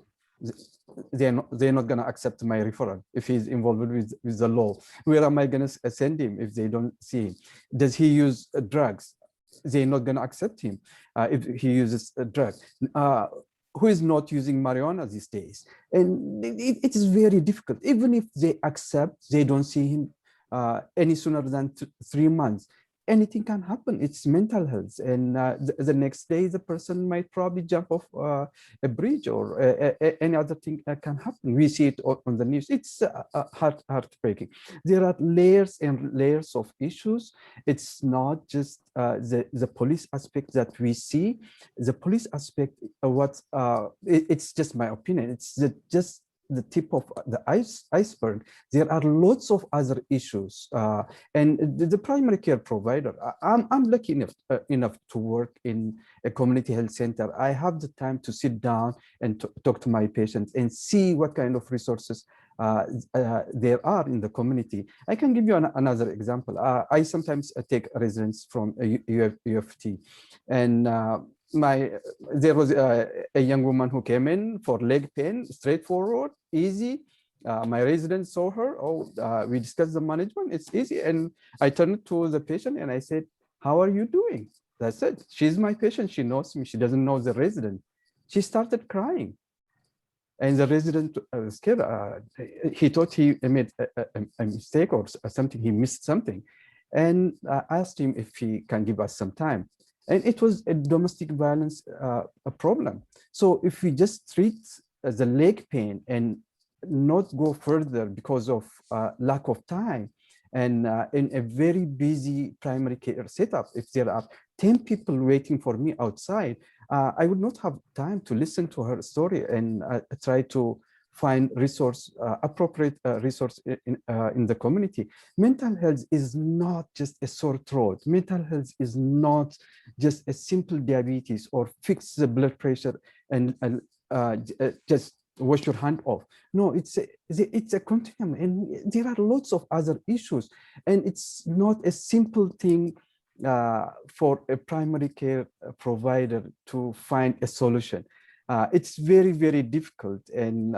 They're not going to accept my referral if he's involved with the law. Where am I going to send him if they don't see him? Does he use drugs? They're not going to accept him if he uses a drug. Who is not using marijuana these days? And it is very difficult. Even if they accept, they don't see him any sooner than 3 months. Anything can happen. It's mental health. And the next day, the person might probably jump off a bridge or any other thing can happen. We see it on the news. It's heartbreaking. There are layers and layers of issues. It's not just the police aspect that we see. The police aspect, it's just my opinion. It's just the tip of the iceberg. There are lots of other issues, and the primary care provider. I'm lucky enough to work in a community health center. I have the time to sit down and talk to my patients and see what kind of resources there are in the community. I can give you another example. I sometimes take residents from UFT, and there was a young woman who came in for leg pain, straightforward, easy. My resident saw her. We discussed the management. It's easy. And I turned to the patient and I said, "How are you doing?" That's it. She's my patient. She knows me. She doesn't know the resident. She started crying. And the resident was scared. He thought he made a mistake or something. He missed something. And I asked him if he can give us some time. And it was a domestic violence a problem. So if we just treat the leg pain and not go further because of lack of time, and in a very busy primary care setup, if there are 10 people waiting for me outside, I would not have time to listen to her story and try to find appropriate resource in the community. Mental health is not just a sore throat. Mental health is not just a simple diabetes or fix the blood pressure and just wash your hand off. No, it's a continuum, and there are lots of other issues, and it's not a simple thing for a primary care provider to find a solution. It's very, very difficult, and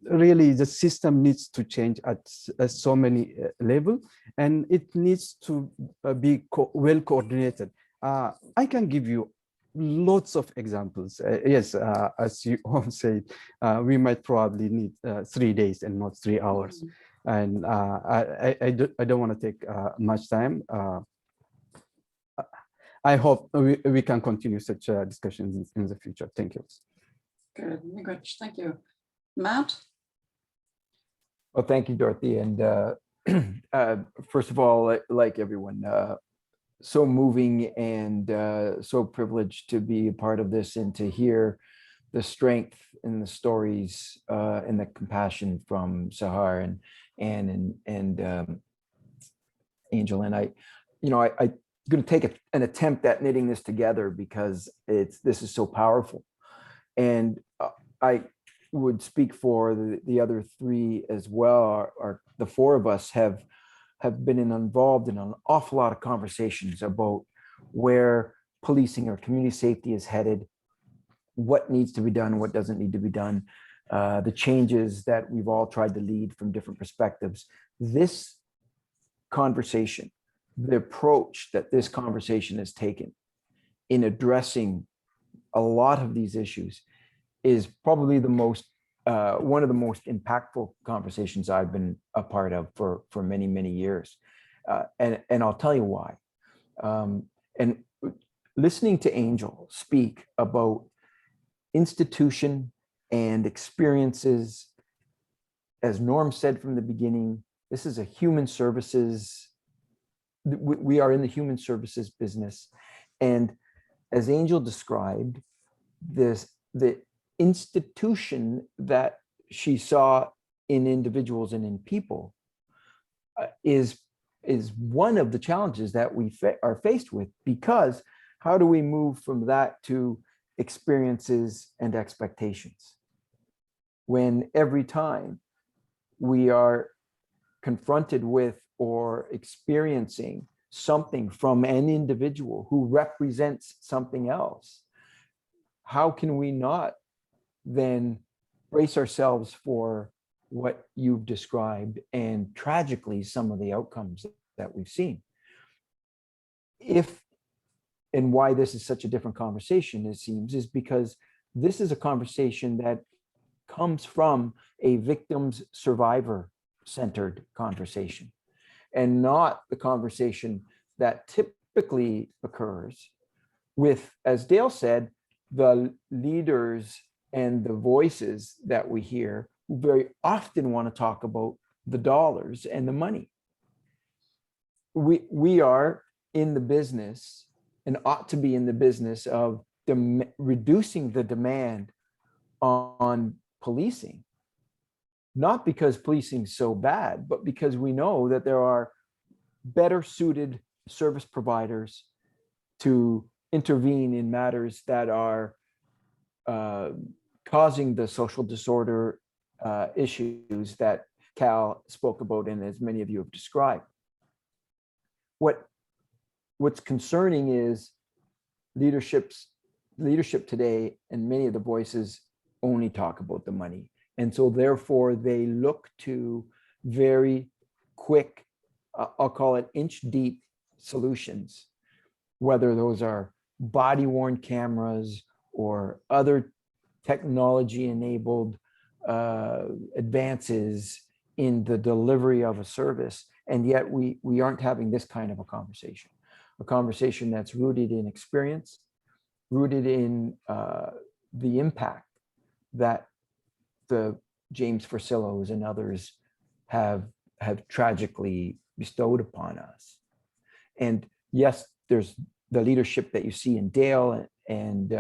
really the system needs to change at so many levels, and it needs to be well coordinated. I can give you lots of examples. Yes, as you all said, we might probably need 3 days and not 3 hours. And I don't want to take much time. I hope we can continue such discussions in the future. Thank you. Good, thank you. Matt? Well, thank you, Dorothy. And first of all, like everyone, so moving and so privileged to be a part of this and to hear the strength in the stories and the compassion from Sahar and Anne and Angel. And I'm going to take an attempt at knitting this together because this is so powerful. And would speak for the other three as well. Are the four of us have been involved in an awful lot of conversations about where policing or community safety is headed, what needs to be done, what doesn't need to be done, the changes that we've all tried to lead from different perspectives. This conversation, the approach that this conversation has taken in addressing a lot of these issues is probably the most one of the most impactful conversations I've been a part of for many, many years. And I'll tell you why. And listening to Angel speak about institution and experiences, as Norm said from the beginning, this is a human services, we are in the human services business. And as Angel described, the institution that she saw in individuals and in people is one of the challenges that we are faced with, because how do we move from that to experiences and expectations when every time we are confronted with or experiencing something from an individual who represents something else, how can we not then brace ourselves for what you've described and tragically some of the outcomes that we've seen? And why this is such a different conversation, it seems, is because this is a conversation that comes from a victims survivor centered conversation, and not the conversation that typically occurs with, as Dale said, the leaders and the voices that we hear who very often want to talk about the dollars and the money. We are in the business, and ought to be in the business, of reducing the demand on policing, not because policing is so bad, but because we know that there are better suited service providers to intervene in matters that are causing the social disorder issues that Cal spoke about, and as many of you have described. What's concerning is leadership today, and many of the voices only talk about the money. And so therefore they look to very quick, I'll call it inch deep solutions, whether those are body worn cameras or other technology enabled advances in the delivery of a service. And yet we aren't having this kind of a conversation that's rooted in experience, rooted in the impact that the James Forcillos and others have tragically bestowed upon us. And yes, there's the leadership that you see in Dale and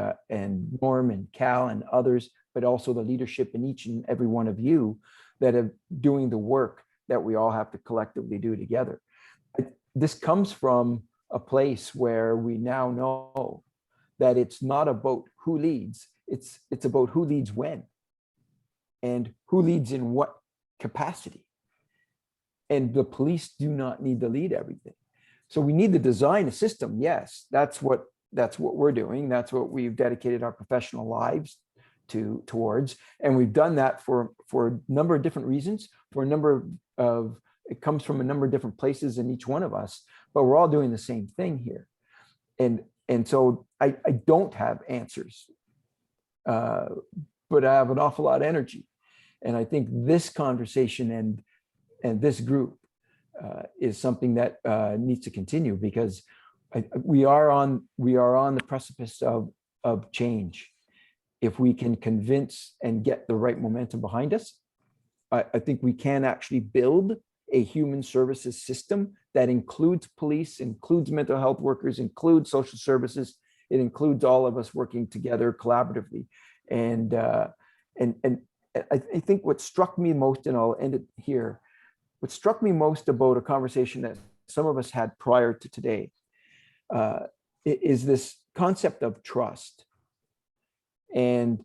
Norm and Cal and others, but also the leadership in each and every one of you that are doing the work that we all have to collectively do together. This comes from a place where we now know that it's not about who leads, it's about who leads when, and who leads in what capacity. And the police do not need to lead everything. So we need to design a system. Yes, that's what we're doing. That's what we've dedicated our professional lives towards. And we've done that for a number of different reasons, for a number of, it comes from a number of different places in each one of us, but we're all doing the same thing here. And so I don't have answers, but I have an awful lot of energy. And I think this conversation and this group is something that needs to continue, because we are on the precipice of change. If we can convince and get the right momentum behind us, I think we can actually build a human services system that includes police, includes mental health workers, includes social services. It includes all of us working together collaboratively. And I think what struck me most, and I'll end it here, what struck me most about a conversation that some of us had prior to today is this concept of trust. And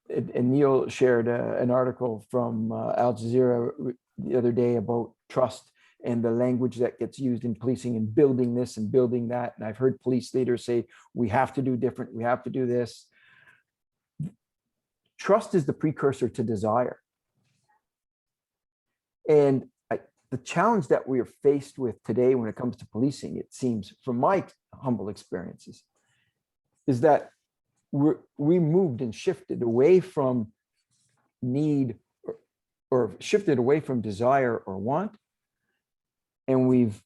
and Neil shared an article from Al Jazeera the other day about trust and the language that gets used in policing and building this and building that. And I've heard police leaders say, we have to do different, we have to do this. Trust is the precursor to desire. And the challenge that we are faced with today when it comes to policing, it seems, from my humble experiences, is that we moved and shifted away from need or shifted away from desire or want. And we've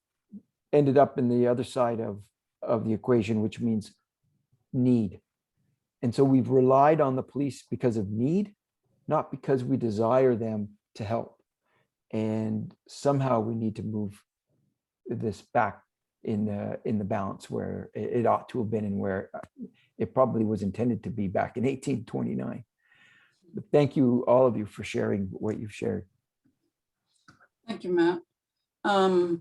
ended up in the other side of the equation, which means need. And so we've relied on the police because of need, not because we desire them to help. And somehow we need to move this back in the balance where it ought to have been and where it probably was intended to be back in 1829. But thank you, all of you, for sharing what you've shared. Thank you, Matt. I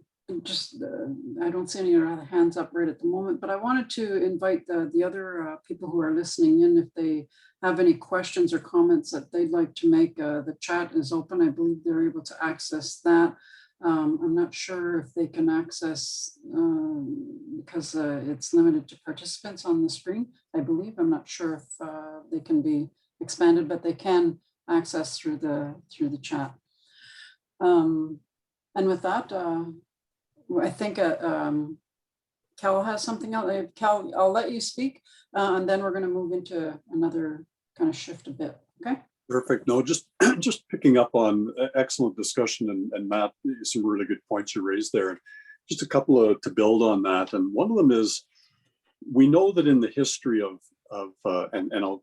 don't see any other hands up right at the moment, but I wanted to invite the other people who are listening in, if they have any questions or comments that they'd like to make. The chat is open. I believe they're able to access that. I'm not sure if they can access because it's limited to participants on the screen, I believe. I'm not sure if they can be expanded, but they can access through the chat. And with that, I think Cal has something else. Cal, I'll let you speak, and then we're going to move into another kind of shift a bit. Okay. Perfect. No, just picking up on excellent discussion, and Matt, some really good points you raised there. Just a couple to build on that, and one of them is we know that in the history of and I'll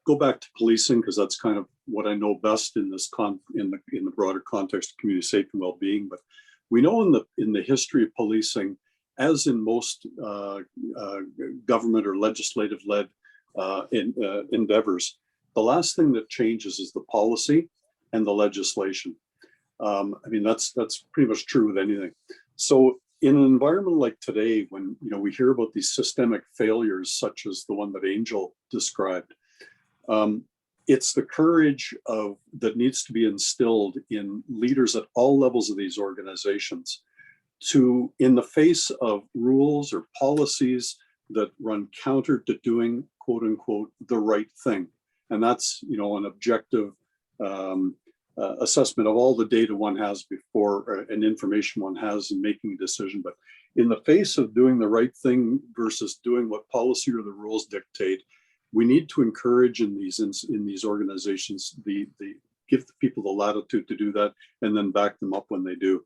go back to policing because that's kind of what I know best in this in the broader context of community safety and well-being. But we know in the history of policing, as in most government or legislative-led endeavors, the last thing that changes is the policy and the legislation. I mean, that's pretty much true with anything. So in an environment like today, when we hear about these systemic failures, such as the one that Angel described, it's the courage that needs to be instilled in leaders at all levels of these organizations to, in the face of rules or policies that run counter to doing, quote unquote, the right thing. And that's, an objective assessment of all the data one has before and information one has in making a decision. But in the face of doing the right thing versus doing what policy or the rules dictate, we need to encourage in these organizations give the people the latitude to do that and then back them up when they do.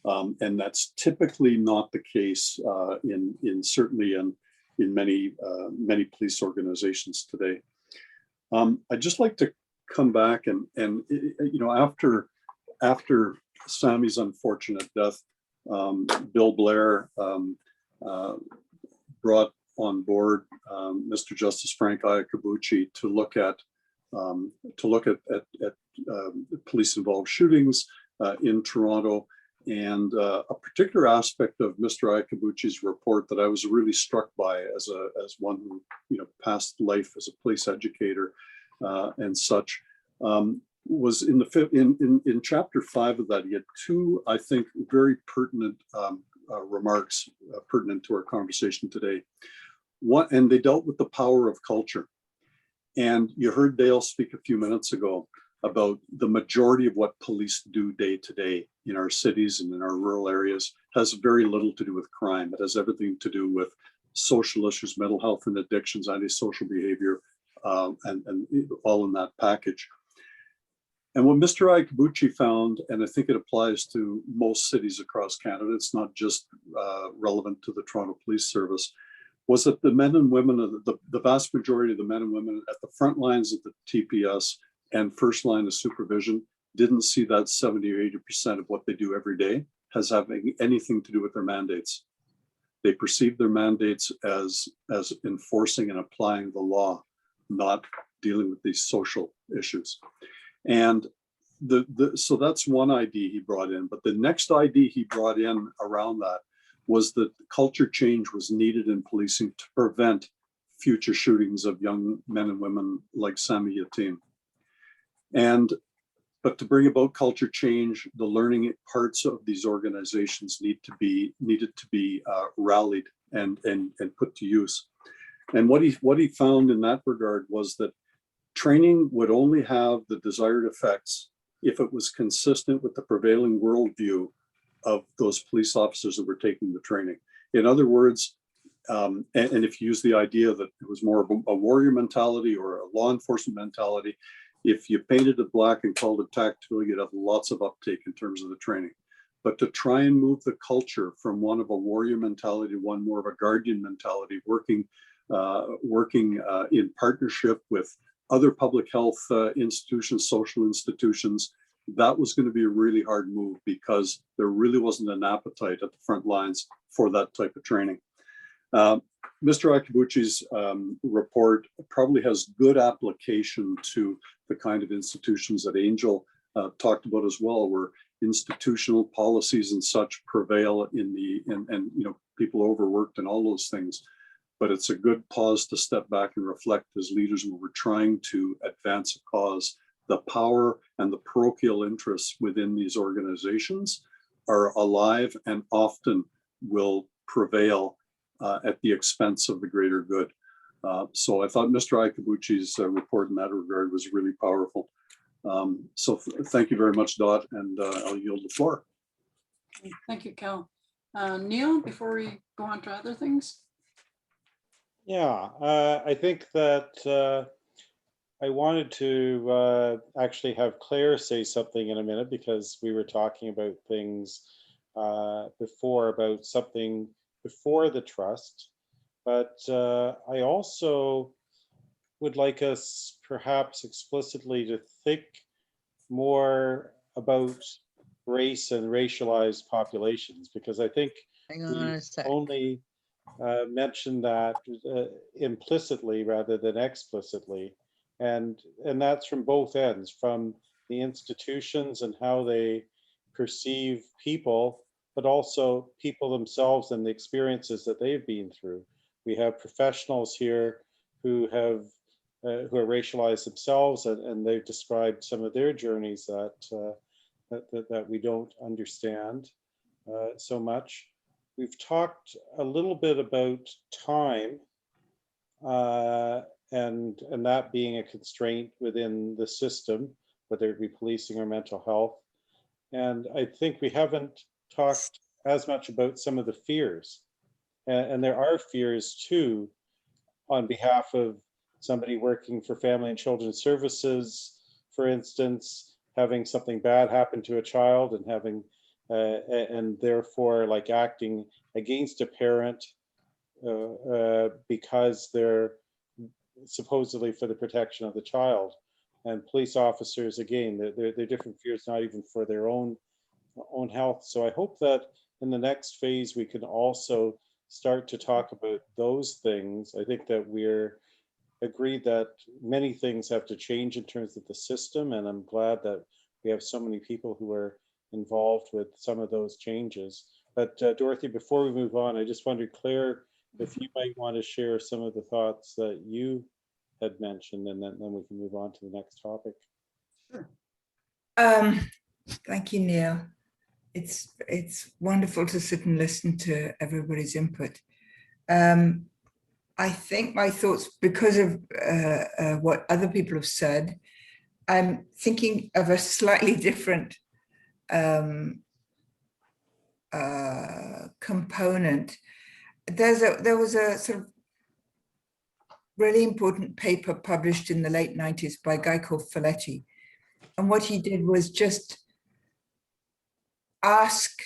And that's typically not the case certainly in many police organizations today. I'd just like to come back and after Sammy's unfortunate death, Bill Blair brought on board Mr. Justice Frank Iacobucci to look at police-involved shootings in Toronto. And a particular aspect of Mr. Iacobucci's report that I was really struck by as one who passed life as a police educator and such was in chapter 5 of that. He had two, I think, very pertinent remarks pertinent to our conversation today. One, and they dealt with the power of culture. And you heard Dale speak a few minutes ago about the majority of what police do day to day in our cities and in our rural areas has very little to do with crime. It has everything to do with social issues, mental health and addictions, antisocial behavior, and all in that package. And what Mr. Iacobucci found, and I think it applies to most cities across Canada, it's not just relevant to the Toronto Police Service, was that the men and women, the vast majority of the men and women at the front lines of the TPS and first line of supervision didn't see that 70 or 80% of what they do every day as having anything to do with their mandates. They perceive their mandates as enforcing and applying the law, not dealing with these social issues. And so that's one idea he brought in. But the next idea he brought in around that was that culture change was needed in policing to prevent future shootings of young men and women like Sami Yatim. But to bring about culture change, the learning parts of these organizations needed to be rallied and put to use. And what he found in that regard was that training would only have the desired effects if it was consistent with the prevailing worldview of those police officers that were taking the training. In other words, and if you use the idea that it was more of a warrior mentality or a law enforcement mentality, if you painted it black and called it tactical, you'd have lots of uptake in terms of the training. But to try and move the culture from one of a warrior mentality to one more of a guardian mentality, working in partnership with other public health institutions, social institutions, that was going to be a really hard move because there really wasn't an appetite at the front lines for that type of training. Mr. Akabuchi's report probably has good application to the kind of institutions that Angel talked about as well, where institutional policies and such prevail and people overworked and all those things. But it's a good pause to step back and reflect as leaders when we're trying to advance a cause. The power and the parochial interests within these organizations are alive and often will prevail at the expense of the greater good. So I thought Mr. Akabuchi's report in that regard was really powerful. So thank you very much, Dot, and I'll yield the floor. Thank you, Cal. Neil, before we go on to other things. Yeah, I think that I wanted to actually have Claire say something in a minute because we were talking about things before about something before the trust. But I also would like us perhaps explicitly to think more about race and racialized populations, because I think we only mentioned that implicitly rather than explicitly. And that's from both ends, from the institutions and how they perceive people, but also people themselves and the experiences that they've been through. We have professionals here who are racialized themselves, and they've described some of their journeys that we don't understand so much. We've talked a little bit about time and that being a constraint within the system, whether it be policing or mental health. And I think we haven't talked as much about some of the fears. And there are fears too, on behalf of somebody working for Family and Children's Services, for instance, having something bad happen to a child and having, and therefore like acting against a parent because they're supposedly for the protection of the child. And police officers, again, they're different fears, not even for their own health. So I hope that in the next phase, we can also start to talk about those things. I think that we're agreed that many things have to change in terms of the system, and I'm glad that we have so many people who are involved with some of those changes. But Dorothy, before we move on, I just wondered, Claire, if you might want to share some of the thoughts that you had mentioned, and then we can move on to the next topic. Sure. Thank you, Neil. It's wonderful to sit and listen to everybody's input. I think my thoughts, because of what other people have said, I'm thinking of a slightly different component. There was a sort of really important paper published in the late 90s by a guy called Folletti. And what he did was just ask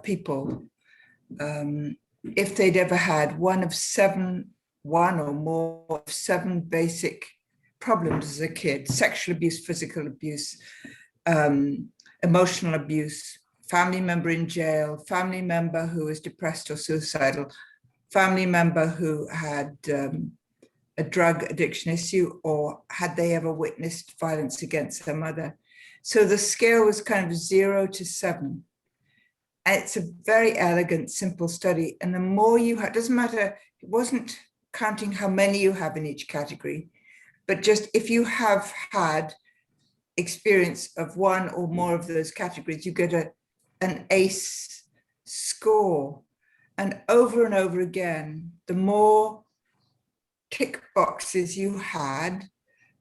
people if they'd ever had one or more of seven basic problems as a kid: sexual abuse, physical abuse, emotional abuse, family member in jail, family member who was depressed or suicidal, family member who had a drug addiction issue, or had they ever witnessed violence against their mother. So the scale was kind of 0 to 7. And it's a very elegant, simple study. And the more you have, doesn't matter, it wasn't counting how many you have in each category, but just if you have had experience of one or more of those categories, you get an ACE score. And over again, the more tick boxes you had,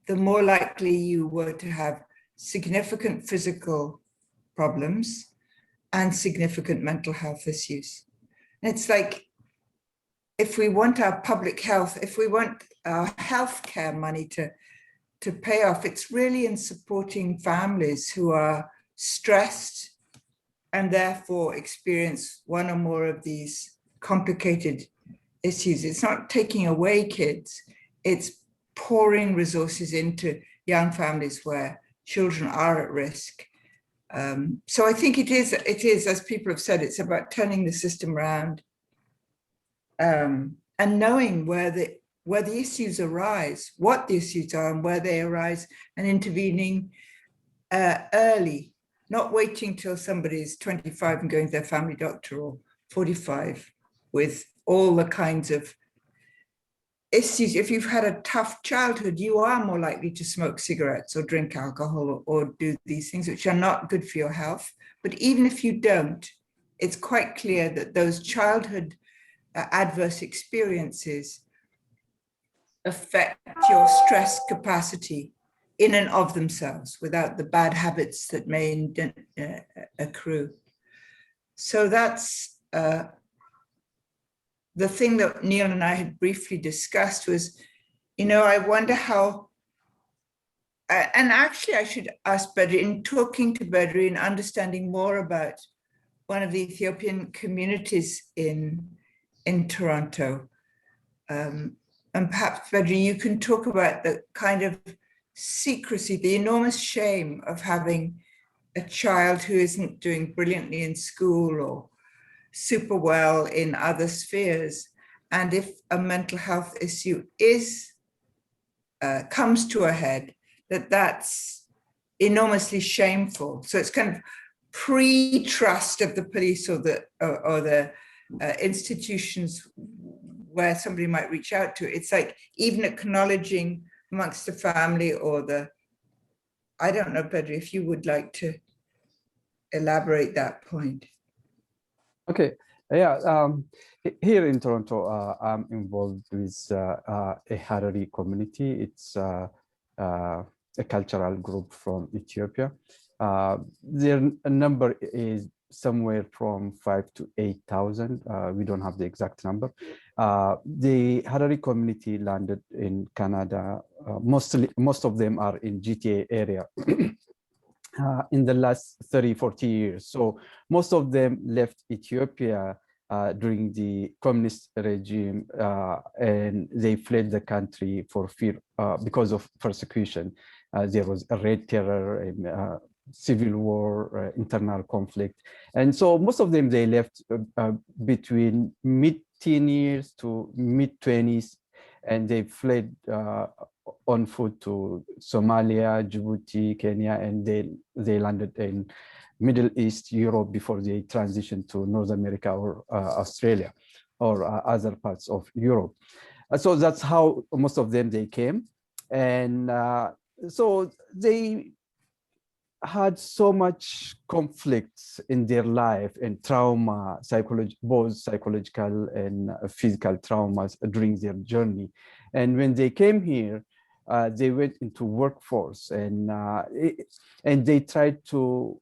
the more likely you were to have significant physical problems and significant mental health issues. And it's like, if we want our public health, if we want our healthcare money to pay off, it's really in supporting families who are stressed and therefore experience one or more of these complicated issues. It's not taking away kids, it's pouring resources into young families where children are at risk. So I think it is, as people have said, it's about turning the system around and knowing where the issues arise, what the issues are and where they arise, and intervening early, not waiting till somebody's 25 and going to their family doctor, or 45 with all the kinds of issues. If you've had a tough childhood, you are more likely to smoke cigarettes or drink alcohol or do these things which are not good for your health. But even if you don't, it's quite clear that those childhood adverse experiences affect your stress capacity in and of themselves without the bad habits that may accrue. So that's the thing that Neil and I had briefly discussed was, I wonder how, and actually I should ask Bedri, in talking to Bedri and understanding more about one of the Ethiopian communities in Toronto, and perhaps Bedri, you can talk about the kind of secrecy, the enormous shame of having a child who isn't doing brilliantly in school or super well in other spheres. And if a mental health issue comes to a head, that's enormously shameful. So it's kind of pre-trust of the police or the institutions where somebody might reach out to. It's like even acknowledging amongst the family or I don't know, Pedro, if you would like to elaborate that point. Okay, yeah, here in Toronto, I'm involved with a Harari community. It's a cultural group from Ethiopia. Their number is somewhere from 5,000 to 8,000. We don't have the exact number. The Harari community landed in Canada. Most of them are in GTA area. In the last 30, 40 years. So most of them left Ethiopia during the communist regime and they fled the country for fear because of persecution. There was a red terror, and, civil war, internal conflict. And so most of them, they left between mid-teen years to mid-20s, and they fled on foot to Somalia, Djibouti, Kenya, and they landed in Middle East, Europe before they transitioned to North America or Australia or other parts of Europe. So that's how most of them, they came. And so they had so much conflicts in their life and trauma, both psychological and physical traumas during their journey. And when they came here, they went into workforce and they tried to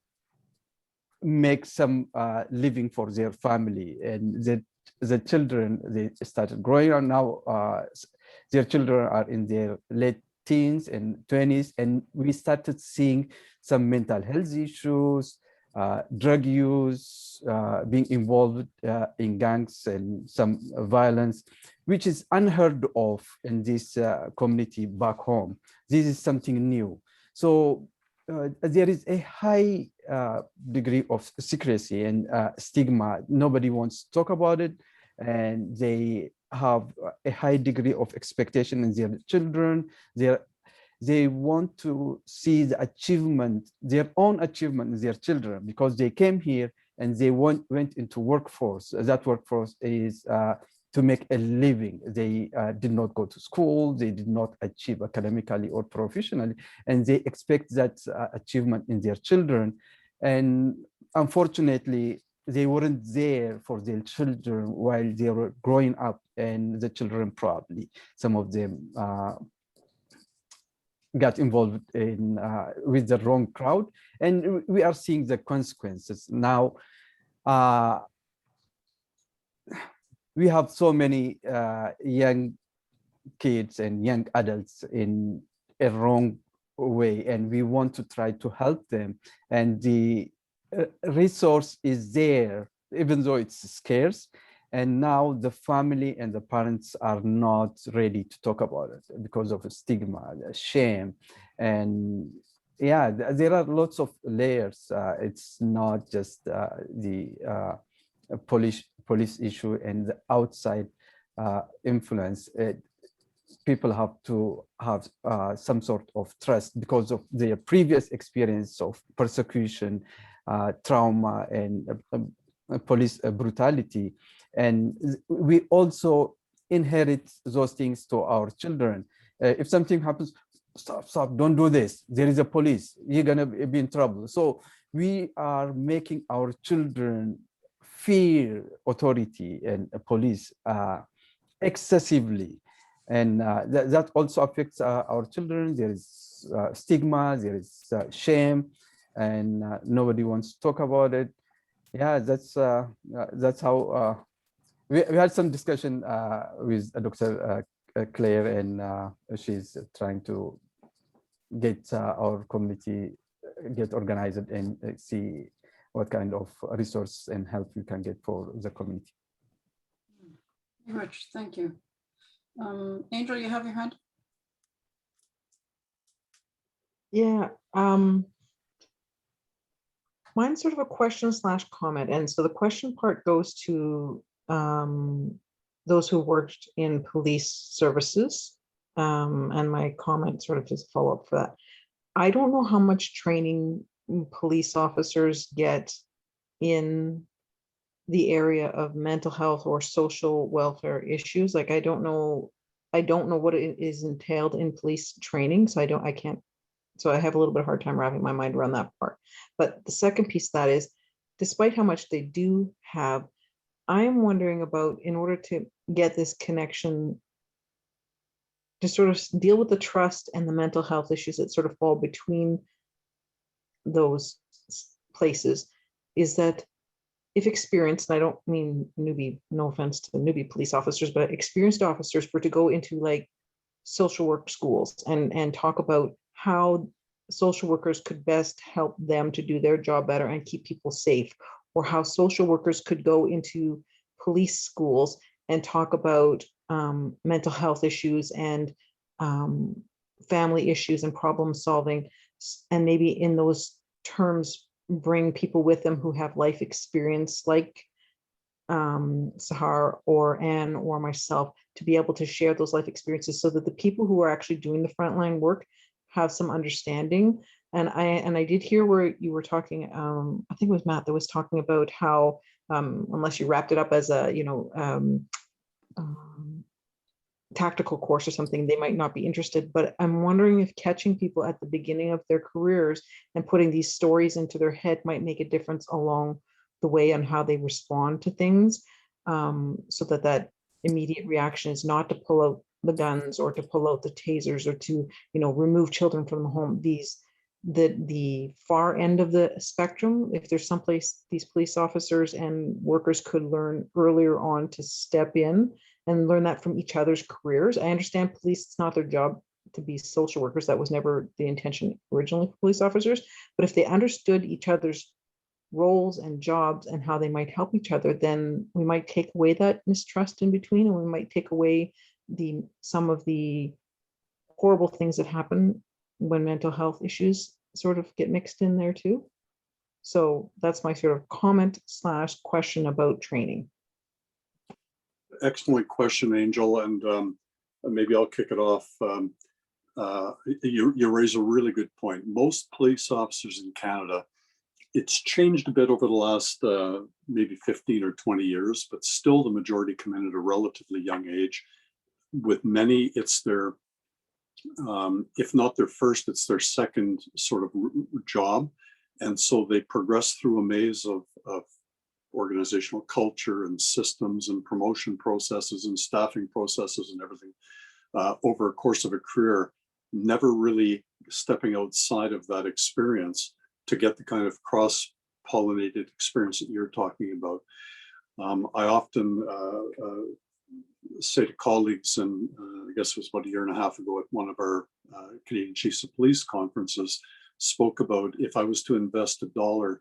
make some living for their family. And the children, they started growing up now. Their children are in their late teens and 20s, and we started seeing some mental health issues, drug use, being involved in gangs and some violence, which is unheard of in this community back home. This is something new. So there is a high degree of secrecy and stigma. Nobody wants to talk about it, and they have a high degree of expectation in their children. They want to see the achievement, their own achievement in their children, because they came here and they went into workforce. That workforce is to make a living. They did not go to school, they did not achieve academically or professionally, and they expect that achievement in their children. And unfortunately, they weren't there for their children while they were growing up, and the children probably, some of them got involved in with the wrong crowd, and we are seeing the consequences now. We have so many young kids and young adults in a wrong way, and we want to try to help them. And the resource is there, even though it's scarce. And now the family and the parents are not ready to talk about it because of the stigma, the shame. And yeah, there are lots of layers. It's not just the police issue and the outside influence. People have to have some sort of trust because of their previous experience of persecution, trauma, and police brutality. And we also inherit those things to our children. If something happens, stop, don't do this. There is a police, you're gonna be in trouble. So we are making our children fear authority and police excessively. And that also affects our children. There is stigma, there is shame, and nobody wants to talk about it. Yeah, that's how we had some discussion with Dr. Claire, and she's trying to get our community get organized and see what kind of resource and help we can get for the community. Very much, thank you. Angel, you have your hand? Yeah, mine's sort of a question / comment. And so the question part goes to those who worked in police services. And my comment sort of just follow up for that. I don't know how much training police officers get in the area of mental health or social welfare issues. Like, I don't know what it is entailed in police training. So I have a little bit of hard time wrapping my mind around that part. But the second piece of that is, despite how much they do have, I'm wondering about, in order to get this connection, to sort of deal with the trust and the mental health issues that sort of fall between those places, is that if experienced, and I don't mean newbie, no offense to the newbie police officers, but experienced officers were to go into like social work schools and talk about how social workers could best help them to do their job better and keep people safe, or how social workers could go into police schools and talk about mental health issues and family issues and problem solving, and maybe in those terms bring people with them who have life experience, like Sahar or Anne or myself, to be able to share those life experiences, so that the people who are actually doing the frontline work have some understanding. And I did hear where you were talking, I think it was Matt that was talking about how unless you wrapped it up as a tactical course or something, they might not be interested. But I'm wondering if catching people at the beginning of their careers and putting these stories into their head might make a difference along the way on how they respond to things, so that immediate reaction is not to pull out the guns or to pull out the tasers or to remove children from the home. The far end of the spectrum, if there's someplace these police officers and workers could learn earlier on to step in and learn that from each other's careers. I understand police, it's not their job to be social workers. That was never the intention originally for police officers. But if they understood each other's roles and jobs and how they might help each other, then we might take away that mistrust in between, and we might take away some of the horrible things that happen when mental health issues sort of get mixed in there too. So that's my sort of comment / question about training. Excellent question, Angel, and maybe I'll kick it off. You raise a really good point. Most police officers in Canada it's changed a bit over the last maybe 15 or 20 years, but still the majority come in at a relatively young age. With many, it's their, if not their first, it's their second sort of job. And so they progress through a maze of organizational culture and systems and promotion processes and staffing processes and everything over a course of a career, never really stepping outside of that experience to get the kind of cross-pollinated experience that you're talking about. I often say to colleagues, and I guess it was about a year and a half ago at one of our Canadian Chiefs of Police conferences, spoke about if I was to invest $1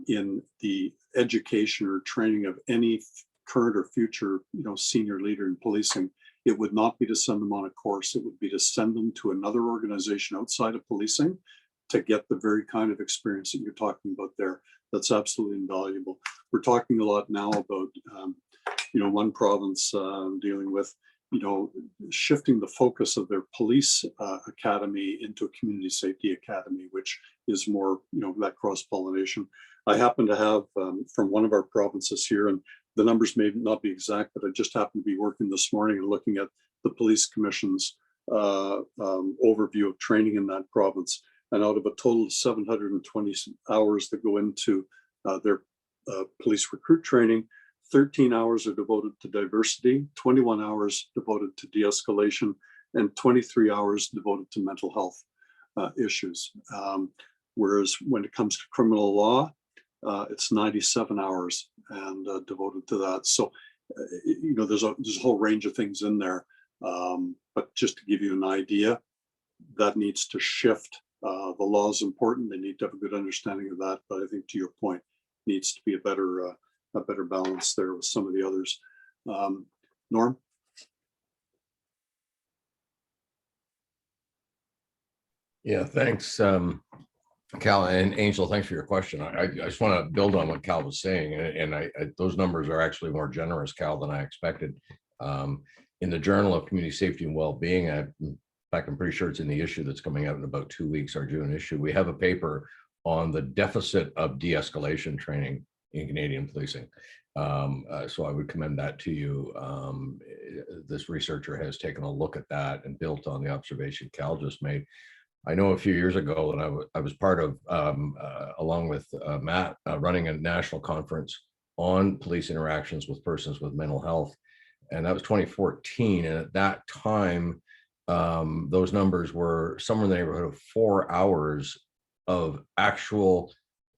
in the education or training of any current or future, senior leader in policing, it would not be to send them on a course. It would be to send them to another organization outside of policing to get the very kind of experience that you're talking about there. That's absolutely invaluable. We're talking a lot now about, one province dealing with, shifting the focus of their police academy into a community safety academy, which is more, that cross-pollination. I happen to have from one of our provinces here, and the numbers may not be exact, but I just happened to be working this morning and looking at the police commission's overview of training in that province. And out of a total of 720 hours that go into their police recruit training, 13 hours are devoted to diversity, 21 hours devoted to de-escalation, and 23 hours devoted to mental health issues. Whereas when it comes to criminal law, it's 97 hours and devoted to that. So, there's a whole range of things in there. But just to give you an idea, that needs to shift. The law is important. They need to have a good understanding of that. But I think to your point, needs to be a better balance there with some of the others. Norm? Yeah, thanks, Cal and Angel. Thanks for your question. I just want to build on what Cal was saying, and those numbers are actually more generous, Cal, than I expected. In the Journal of Community Safety and Wellbeing, in fact, I'm pretty sure it's in the issue that's coming out in about 2 weeks, our June issue, we have a paper on the deficit of de-escalation training in Canadian policing. So I would commend that to you. This researcher has taken a look at that and built on the observation Cal just made. I know a few years ago, and I was part of, along with Matt, running a national conference on police interactions with persons with mental health. And that was 2014. And at that time, those numbers were somewhere in the neighborhood of 4 hours of actual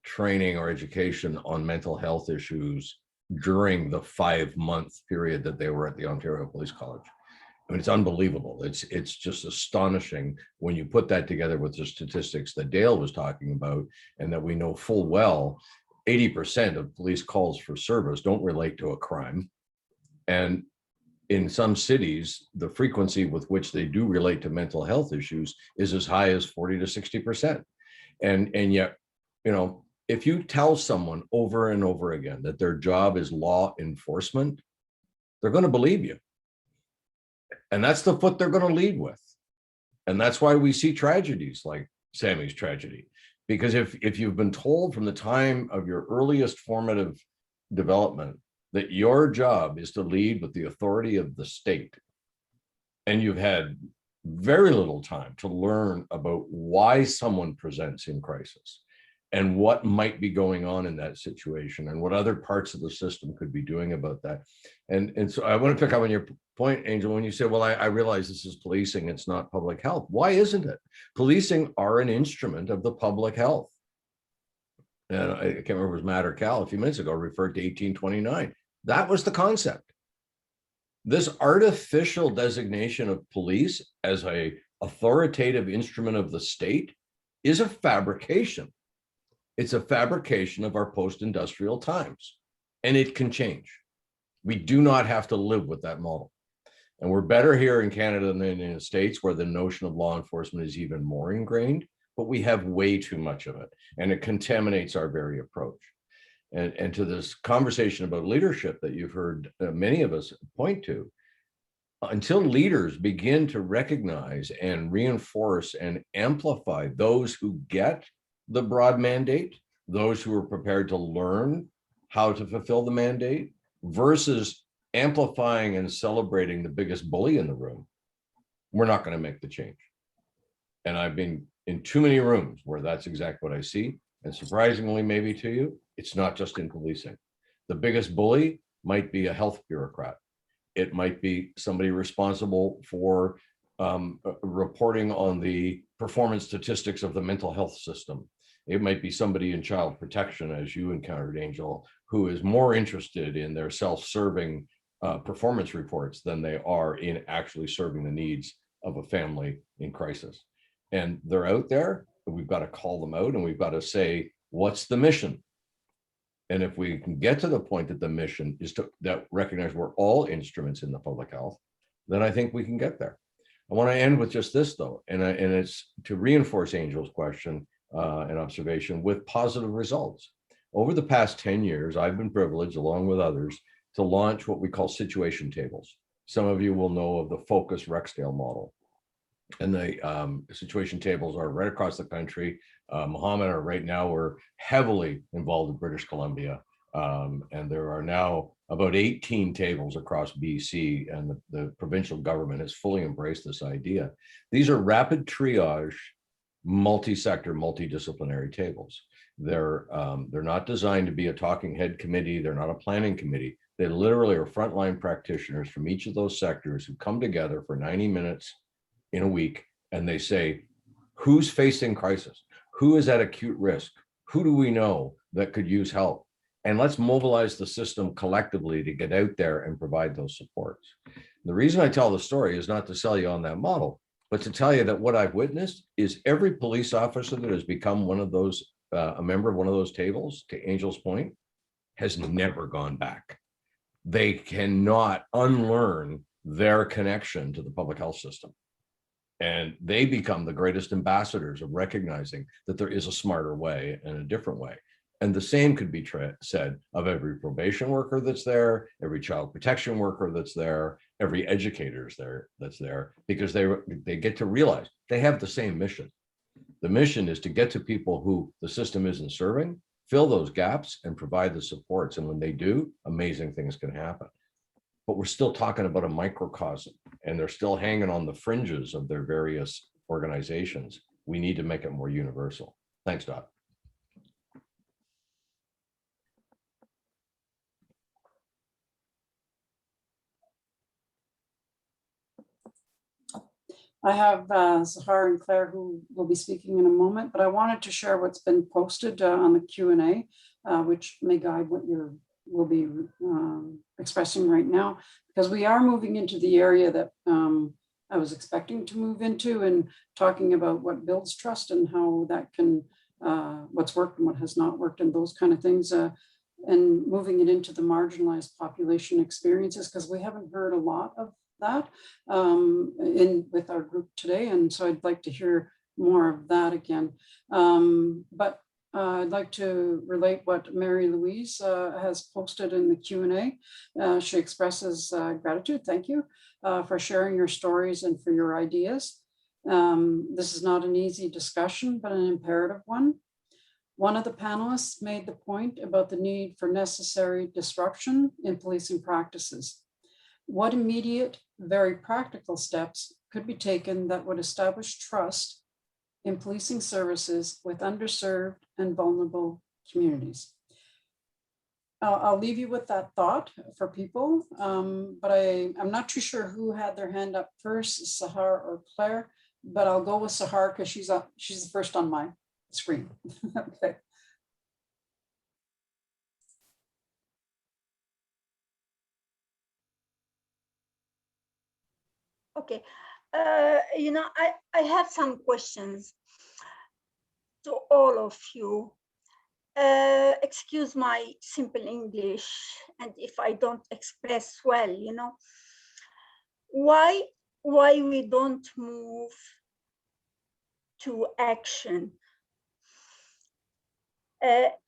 training or education on mental health issues during the 5-month period that they were at the Ontario Police College. I mean, it's unbelievable. It's just astonishing when you put that together with the statistics that Dale was talking about, and that we know full well 80% of police calls for service don't relate to a crime. And in some cities, the frequency with which they do relate to mental health issues is as high as 40 to 60%. And yet, if you tell someone over and over again that their job is law enforcement, they're going to believe you. And that's the foot they're going to lead with. And that's why we see tragedies like Sammy's tragedy. Because if you've been told from the time of your earliest formative development that your job is to lead with the authority of the state, and you've had very little time to learn about why someone presents in crisis and what might be going on in that situation and what other parts of the system could be doing about that. And so I want to pick up on your point, Angel, when you said, well, I realize this is policing, it's not public health. Why isn't it? Policing are an instrument of the public health. And I can't remember if it was Matt or Cal a few minutes ago referred to 1829. That was the concept. This artificial designation of police as a authoritative instrument of the state is a fabrication. It's a fabrication of our post-industrial times, and it can change. We do not have to live with that model. And we're better here in Canada than in the States, where the notion of law enforcement is even more ingrained, but we have way too much of it, and it contaminates our very approach. And to this conversation about leadership that you've heard many of us point to, until leaders begin to recognize and reinforce and amplify those who get the broad mandate those who are prepared to learn how to fulfill the mandate versus amplifying and celebrating the biggest bully in the room, we're not going to make the change. And I've been in too many rooms where that's exactly what I see. And surprisingly, maybe to you, it's not just in policing. The biggest bully might be a health bureaucrat. It might be somebody responsible for reporting on the performance statistics of the mental health system. It might be somebody in child protection, as you encountered, Angel, who is more interested in their self-serving performance reports than they are in actually serving the needs of a family in crisis. And they're out there, and we've got to call them out, and we've got to say, what's the mission? And if we can get to the point that the mission is to that recognize we're all instruments in the public health, then I think we can get there. I want to end with just this, though, and it's to reinforce Angel's question and observation with positive results. Over the past 10 years, I've been privileged, along with others, to launch what we call situation tables. Some of you will know of the Focus Rexdale model. And the situation tables are right across the country. Mohammed, right now, we're heavily involved in British Columbia. And there are now about 18 tables across BC, and the provincial government has fully embraced this idea. These are rapid triage, multi-sector, multidisciplinary tables. They're not designed to be a talking head committee. They're not a planning committee. They literally are frontline practitioners from each of those sectors who come together for 90 minutes in a week, and they say, who's facing crisis? Who is at acute risk? Who do we know that could use help? And let's mobilize the system collectively to get out there and provide those supports. The reason I tell the story is not to sell you on that model, but to tell you that what I've witnessed is every police officer that has become one of those, a member of one of those tables, to Angel's point, has never gone back. They cannot unlearn their connection to the public health system. And they become the greatest ambassadors of recognizing that there is a smarter way and a different way. And the same could be said of every probation worker that's there, every child protection worker that's there, every educator's there that's there, because they get to realize they have the same mission. The mission is to get to people who the system isn't serving, fill those gaps, and provide the supports. And when they do, amazing things can happen. But we're still talking about a microcosm, and they're still hanging on the fringes of their various organizations. We need to make it more universal. Thanks, Dot. I have Zahar and Claire who will be speaking in a moment, but I wanted to share what's been posted on the Q&A, which may guide what we'll be expressing right now, because we are moving into the area that I was expecting to move into, and talking about what builds trust and how that can, what's worked and what has not worked, and those kind of things, and moving it into the marginalized population experiences, because we haven't heard a lot of that with our group today. And so I'd like to hear more of that again. But I'd like to relate what Mary Louise has posted in the Q&A. She expresses gratitude. Thank you for sharing your stories and for your ideas. This is not an easy discussion, but an imperative one. One of the panelists made the point about the need for necessary disruption in policing practices. What immediate, very practical steps could be taken that would establish trust in policing services with underserved and vulnerable communities? I'll leave you with that thought for people, but I'm not too sure who had their hand up first, Sahar or Claire, but I'll go with Sahar because she's the first on my screen. Okay. Okay, I have some questions to all of you. Excuse my simple English, and if I don't express well, why we don't move to action,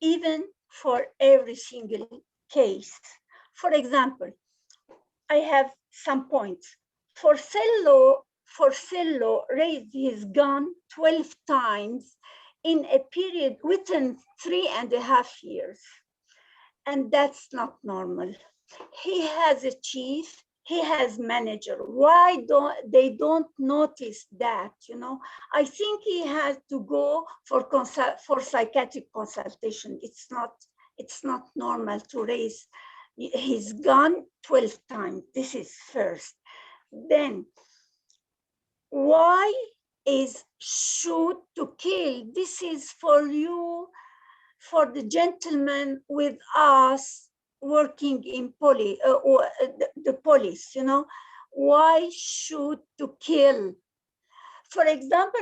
even for every single case. For example, I have some points. Forcello raised his gun 12 times in a period within 3.5 years. And that's not normal. He has a chief, he has manager. Why don't they notice that? You know, I think he has to go for psychiatric consultation. It's not normal to raise his gun 12 times. This is first. Then why is shoot to kill? This is for you, for the gentleman with us working in the police, you know. Why shoot to kill? For example,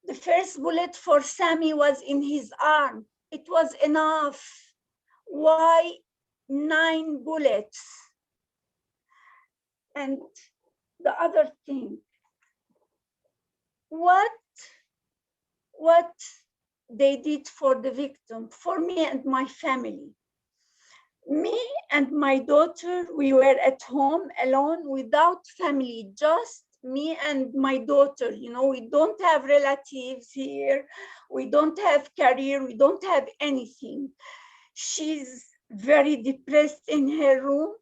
the first bullet for Sammy was in his arm. It was enough. Why 9 bullets? And the other thing, what they did for the victim, for me and my family. Me and my daughter, we were at home alone without family, just me and my daughter. You know, we don't have relatives here. We don't have career. We don't have anything. She's very depressed in her room.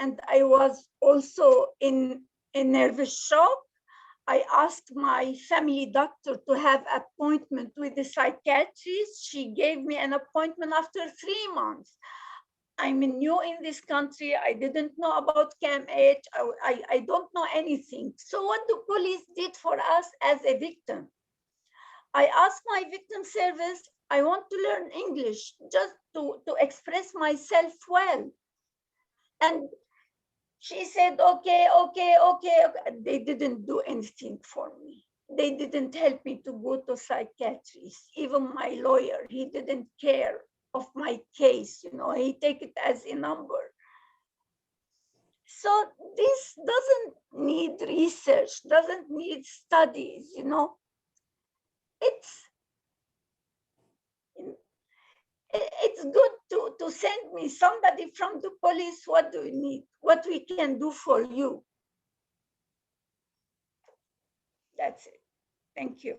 And I was also in a nervous shock. I asked my family doctor to have appointment with the psychiatrist. She gave me an appointment after 3 months. I'm new in this country. I didn't know about CAMH. I don't know anything. So what the police did for us as a victim? I asked my victim service, I want to learn English just to express myself well. And she said, okay. They didn't do anything for me. They didn't help me to go to psychiatrist. Even my lawyer, he didn't care of my case, you know, he take it as a number. So this doesn't need research, doesn't need studies, you know. It's good to send me somebody from the police. What do you need? What we can do for you? That's it. Thank you.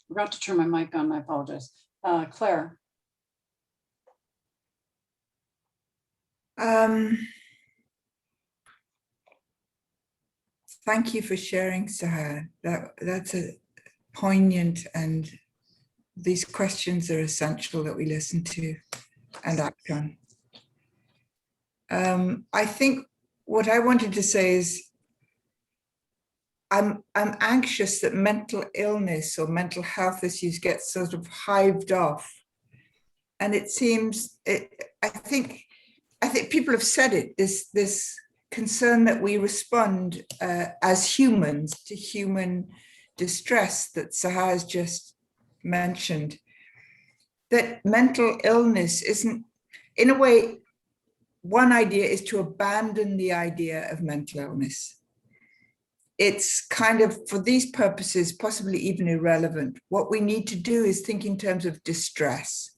I forgot to turn my mic on, I apologize. Claire. Thank you for sharing, Sahar. That's a poignant, and these questions are essential that we listen to and act on. I think what I wanted to say is I'm anxious that mental illness or mental health issues get sort of hived off. And it seems, I think people have said it, this concern that we respond as humans to human distress that Sahar has just mentioned, that mental illness isn't, in a way, one idea is to abandon the idea of mental illness. It's kind of, for these purposes, possibly even irrelevant. What we need to do is think in terms of distress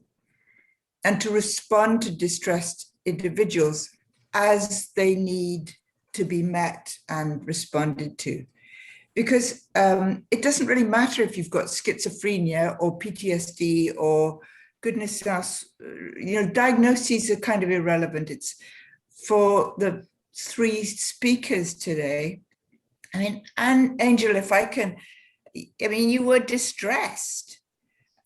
and to respond to distressed individuals as they need to be met and responded to. Because it doesn't really matter if you've got schizophrenia or PTSD or goodness knows, you know, diagnoses are kind of irrelevant. It's for the 3 speakers today. I mean, and Angel, if I can, I mean, you were distressed.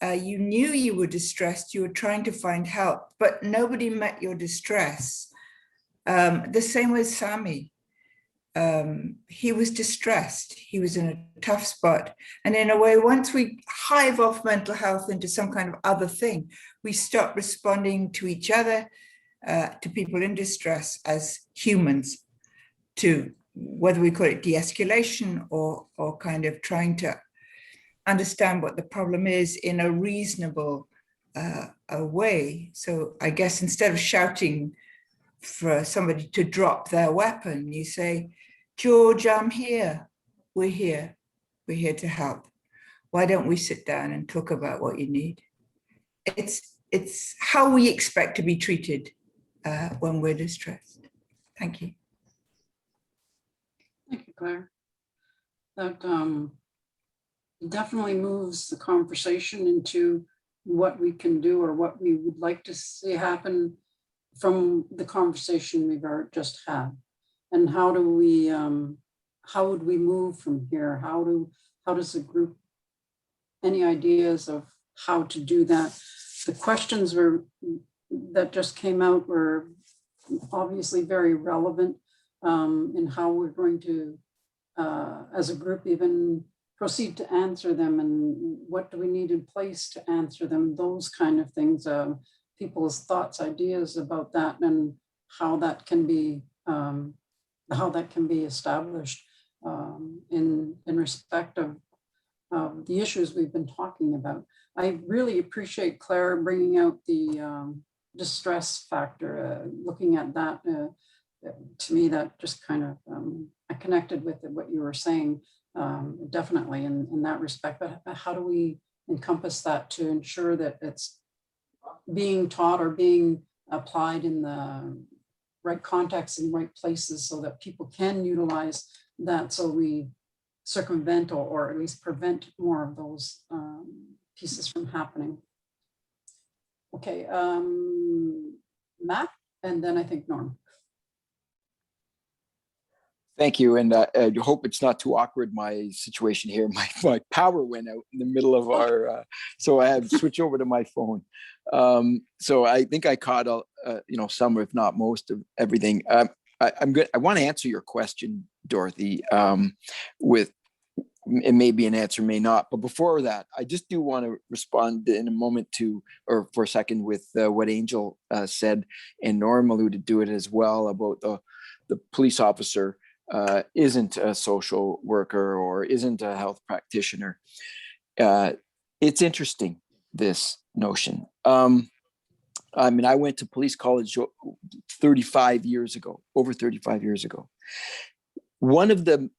You knew you were distressed. You were trying to find help, but nobody met your distress. The same with Sami. He was distressed. He was in a tough spot. And in a way, once we hive off mental health into some kind of other thing, we stop responding to each other, to people in distress as humans, to whether we call it de-escalation or kind of trying to understand what the problem is in a reasonable way. So I guess instead of shouting for somebody to drop their weapon, you say, George, I'm here. We're here. We're here to help. Why don't we sit down and talk about what you need? It's how we expect to be treated when we're distressed. Thank you. Thank you, Claire. That definitely moves the conversation into what we can do or what we would like to see happen from the conversation we've just had. And how do we, how would we move from here? How does the group, any ideas of how to do that? The questions that just came out were obviously very relevant in how we're going to, as a group, even proceed to answer them, and what do we need in place to answer them, those kind of things, people's thoughts, ideas about that, and how that can be established in respect of the issues we've been talking about. I really appreciate Claire bringing out the distress factor, looking at that. To me, that just kind of, I connected with what you were saying, definitely in that respect. But how do we encompass that to ensure that it's being taught or being applied in the right context and right places so that people can utilize that, so we circumvent or at least prevent more of those pieces from happening. Okay, Matt, and then I think Norm. Thank you, and I hope it's not too awkward, my situation here. My power went out in the middle of our, so I had to switch over to my phone. So I think I caught, some, if not most of everything. I'm good. I want to answer your question, Dorothy, with, it may be an answer, may not. But before that, I just do want to respond in a moment to, or for a second, with what Angel said, and Norm alluded to it as well, about the police officer isn't a social worker or isn't a health practitioner. It's interesting, this notion. I mean, I went to police college 35 years ago, over 35 years ago. One of the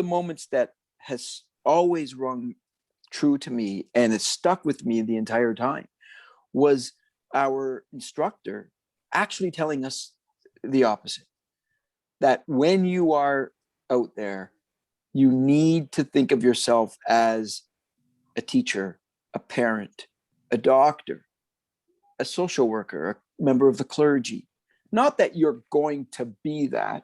moments that has always rung true to me, and it stuck with me the entire time, was our instructor actually telling us the opposite. That when you are out there, you need to think of yourself as a teacher, a parent, a doctor, a social worker, a member of the clergy. Not that you're going to be that,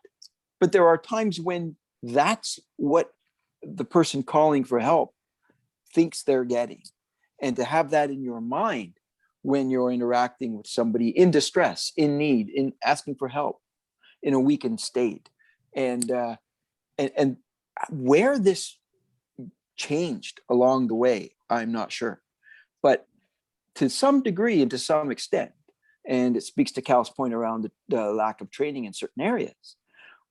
but there are times when that's what the person calling for help thinks they're getting. And to have that in your mind when you're interacting with somebody in distress, in need, in asking for help, in a weakened state. And where this changed along the way, I'm not sure. But to some degree and to some extent, and it speaks to Cal's point around the lack of training in certain areas,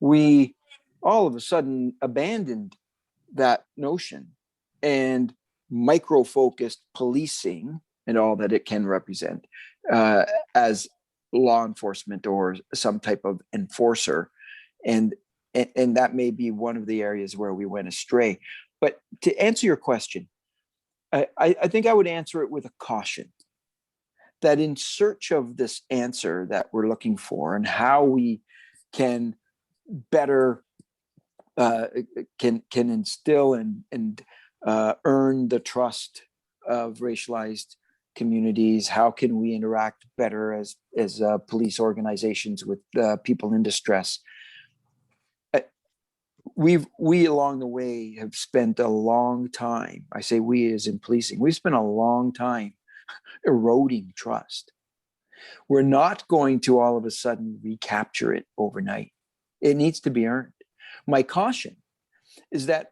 we all of a sudden abandoned that notion and micro-focused policing and all that it can represent as law enforcement or some type of enforcer. And that may be one of the areas where we went astray. But to answer your question, I think I would answer it with a caution that in search of this answer that we're looking for and how we can better can instill and earn the trust of racialized communities, how can we interact better as police organizations with people in distress? We along the way have spent a long time, I say we as in policing, we've spent a long time eroding trust. We're not going to all of a sudden recapture it overnight. It needs to be earned. My caution is that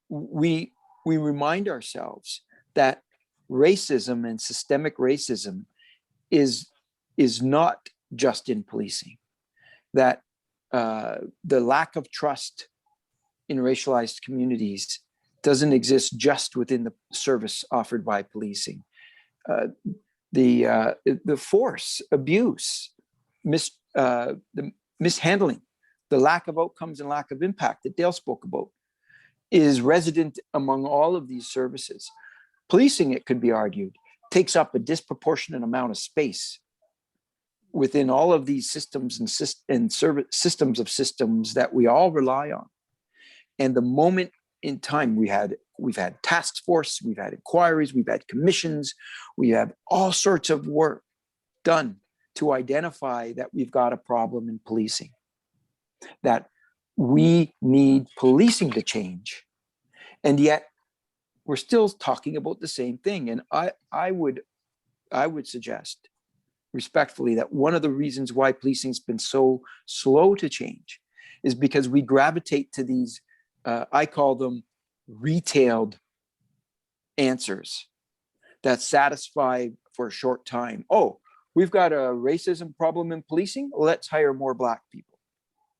we remind ourselves that racism and systemic racism is not just in policing, that the lack of trust in racialized communities doesn't exist just within the service offered by policing. The force, abuse, the mishandling, the lack of outcomes and lack of impact that Dale spoke about is resident among all of these services. Policing, it could be argued, takes up a disproportionate amount of space within all of these systems and service systems of systems that we all rely on. And the moment in time we've had task force, we've had inquiries, we've had commissions, we have all sorts of work done to identify that we've got a problem in policing, that we need policing to change. And yet we're still talking about the same thing. And I would suggest respectfully that one of the reasons why policing's been so slow to change is because we gravitate to these, I call them retailed answers that satisfy for a short time. Oh, we've got a racism problem in policing. Let's hire more Black people.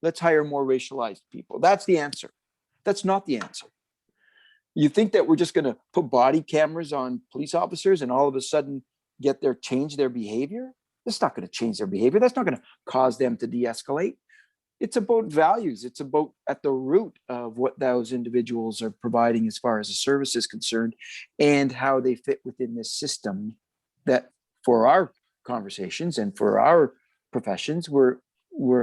Let's hire more racialized people. That's the answer. That's not the answer. You think that we're just going to put body cameras on police officers and all of a sudden change their behavior? That's not going to change their behavior. That's not going to cause them to de-escalate. It's about values. It's about at the root of what those individuals are providing as far as the service is concerned and how they fit within this system that for our conversations and for our professions, we're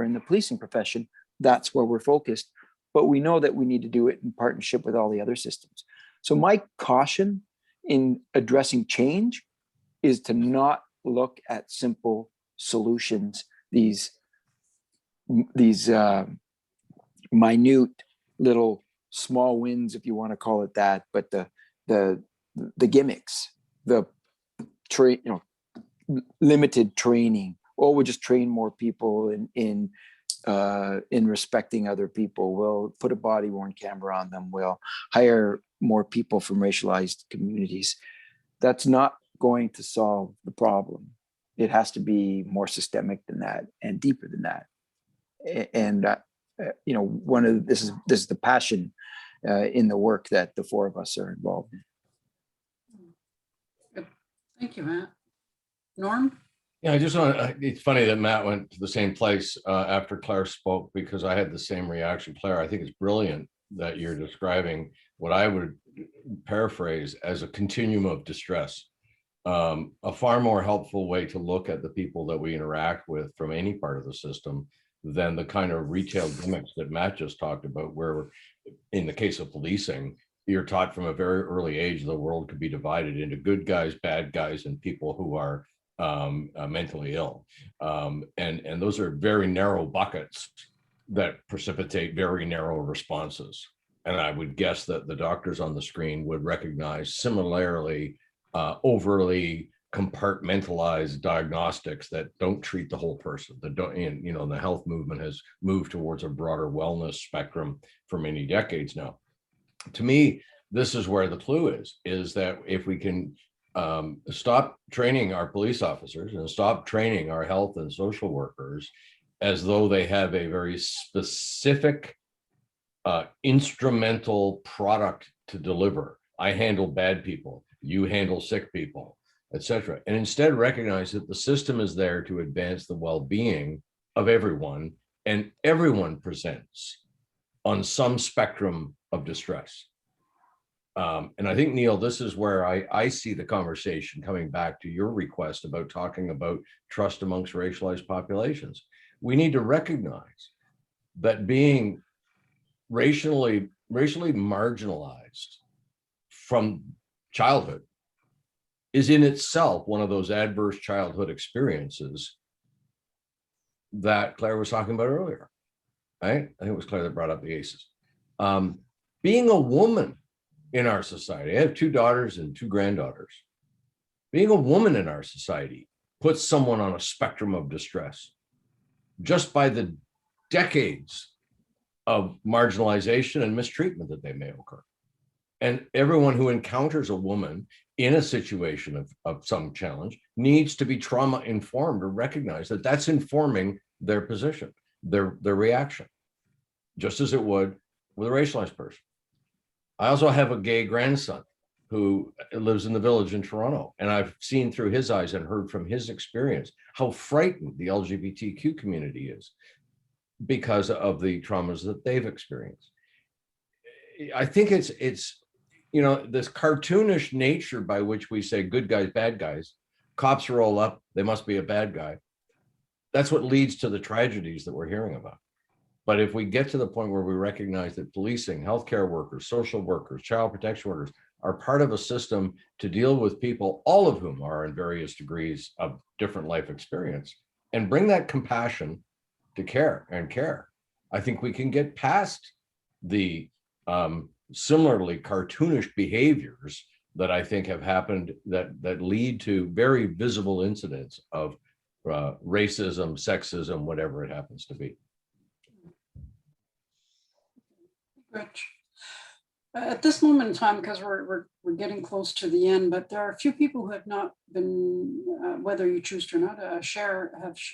in the policing profession. That's where we're focused. But we know that we need to do it in partnership with all the other systems. So my caution in addressing change is to not look at simple solutions, these minute little small wins, if you want to call it that, but the gimmicks, the limited training. Oh, we'll just train more people in respecting other people. We'll put a body-worn camera on them. We'll hire more people from racialized communities. That's not going to solve the problem. It has to be more systemic than that and deeper than that. And this is the passion in the work that the four of us are involved in. Good. Thank you, Matt. Norm? Yeah, I just want it's funny that Matt went to the same place after Claire spoke, because I had the same reaction. Claire, I think it's brilliant that you're describing what I would paraphrase as a continuum of distress. A far more helpful way to look at the people that we interact with from any part of the system than the kind of retail gimmicks that Matt just talked about, where in the case of policing, you're taught from a very early age the world could be divided into good guys, bad guys, and people who are mentally ill. And those are very narrow buckets that precipitate very narrow responses. And I would guess that the doctors on the screen would recognize similarly overly compartmentalized diagnostics that don't treat the whole person, that don't, the health movement has moved towards a broader wellness spectrum for many decades now. To me, this is where the clue is that if we can stop training our police officers and stop training our health and social workers as though they have a very specific instrumental product to deliver. I handle bad people, you handle sick people, etc. And instead recognize that the system is there to advance the well-being of everyone, and everyone presents on some spectrum of distress. And I think, Neil, this is where I see the conversation coming back to your request about talking about trust amongst racialized populations. We need to recognize that being racially marginalized from childhood is in itself one of those adverse childhood experiences that Claire was talking about earlier, right? I think it was Claire that brought up the ACEs. Being a woman in our society, I have 2 daughters and 2 granddaughters. Being a woman in our society puts someone on a spectrum of distress just by the decades of marginalization and mistreatment that they may occur. And everyone who encounters a woman in a situation of some challenge needs to be trauma informed or recognize that that's informing their position, their reaction, just as it would with a racialized person. I also have a gay grandson who lives in the village in Toronto, and I've seen through his eyes and heard from his experience how frightened the LGBTQ community is because of the traumas that they've experienced. I think it's this cartoonish nature by which we say good guys, bad guys, cops roll up, they must be a bad guy. That's what leads to the tragedies that we're hearing about. But if we get to the point where we recognize that policing, healthcare workers, social workers, child protection workers are part of a system to deal with people, all of whom are in various degrees of different life experience, and bring that compassion to care, I think we can get past the similarly cartoonish behaviors that I think have happened that lead to very visible incidents of racism, sexism, whatever it happens to be. Rich. At this moment in time, because we're getting close to the end, but there are a few people who have not been, whether you choose to or not,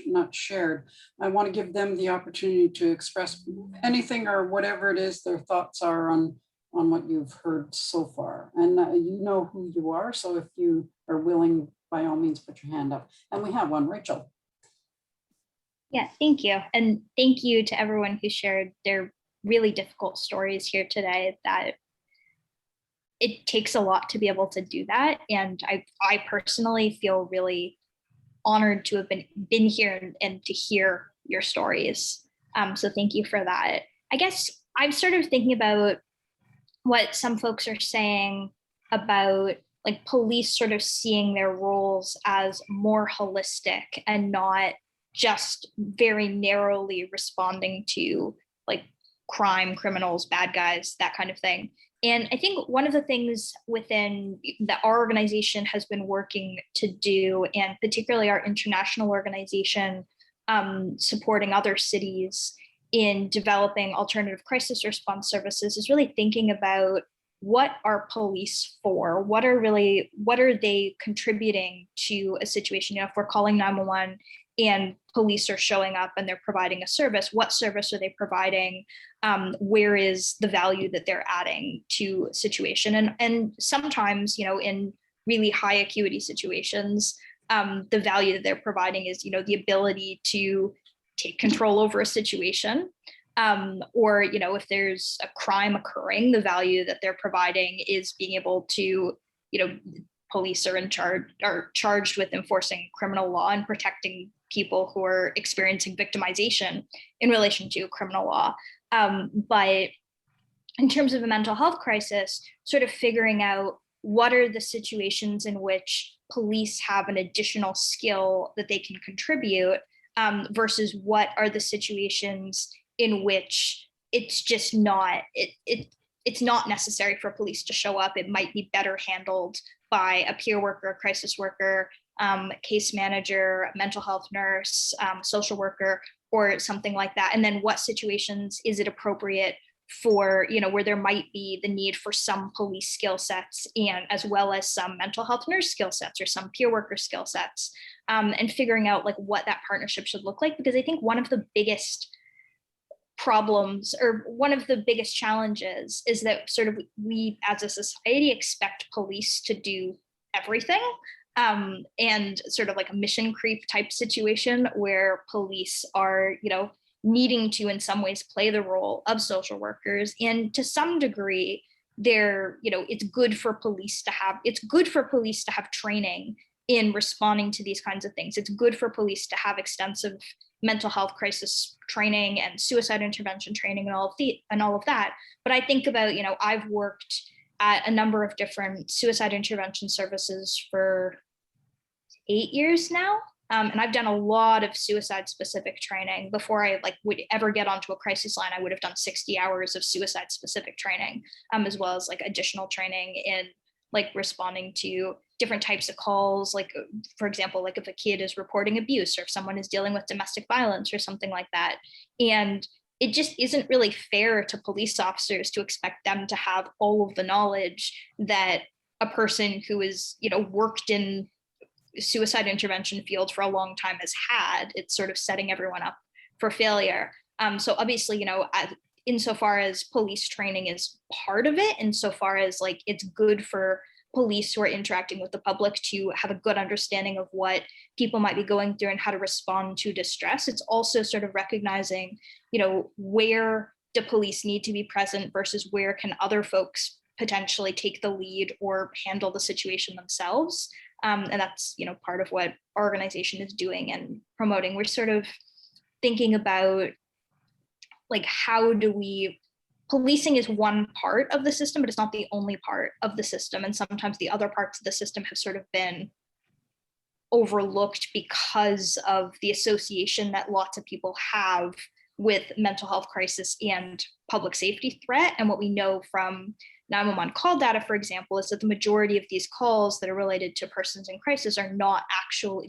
not shared. I want to give them the opportunity to express anything or whatever it is their thoughts are on what you've heard so far. And you know who you are, so if you are willing, by all means, put your hand up. And we have one, Rachel. Yeah, thank you. And thank you to everyone who shared their really difficult stories here today. That it takes a lot to be able to do that. And I personally feel really honored to have been here and to hear your stories. So thank you for that. I guess I'm sort of thinking about what some folks are saying about like police sort of seeing their roles as more holistic and not just very narrowly responding to like crime, criminals, bad guys, that kind of thing. And I think one of the things within that our organization has been working to do, and particularly our international organization supporting other cities in developing alternative crisis response services, is really thinking about what are police for? What are they contributing to a situation? You know, if we're calling 911 and police are showing up and they're providing a service, what service are they providing? Where is the value that they're adding to a situation? And sometimes, you know, in really high acuity situations, the value that they're providing is, you know, the ability to take control over a situation. Or, you know, if there's a crime occurring, the value that they're providing is being able to, you know, police are charged with enforcing criminal law and protecting people who are experiencing victimization in relation to criminal law. But in terms of a mental health crisis, sort of figuring out what are the situations in which police have an additional skill that they can contribute, versus what are the situations in which it's just not, it's not necessary for police to show up. It might be better handled by a peer worker, a crisis worker, case manager, mental health nurse, social worker, or something like that. And then what situations is it appropriate for, you know, where there might be the need for some police skill sets and as well as some mental health nurse skill sets or some peer worker skill sets, and figuring out like what that partnership should look like. Because I think one of the biggest problems or one of the biggest challenges is that sort of we as a society expect police to do everything, and sort of like a mission creep type situation where police are, you know, needing to in some ways play the role of social workers. And to some degree, they're, you know, it's good for police to have training in responding to these kinds of things. It's good for police to have extensive mental health crisis training and suicide intervention training and all of that. But I think about, you know, I've worked at a number of different suicide intervention services for 8 years now. And I've done a lot of suicide specific training. Before I would ever get onto a crisis line, I would have done 60 hours of suicide specific training, as well as like additional training in like responding to different types of calls. Like, for example, like if a kid is reporting abuse or if someone is dealing with domestic violence or something like that. And it just isn't really fair to police officers to expect them to have all of the knowledge that a person who is, you know, worked in suicide intervention field for a long time has had. It's sort of setting everyone up for failure. So obviously, you know, insofar as police training is part of it, insofar as like it's good for police who are interacting with the public to have a good understanding of what people might be going through and how to respond to distress. It's also sort of recognizing, you know, where do police need to be present versus where can other folks potentially take the lead or handle the situation themselves. And that's, part of what our organization is doing and promoting. We're sort of thinking about like, policing is one part of the system, but it's not the only part of the system. And sometimes the other parts of the system have sort of been overlooked because of the association that lots of people have with mental health crisis and public safety threat. And what we know from 911 call data, for example, is that the majority of these calls that are related to persons in crisis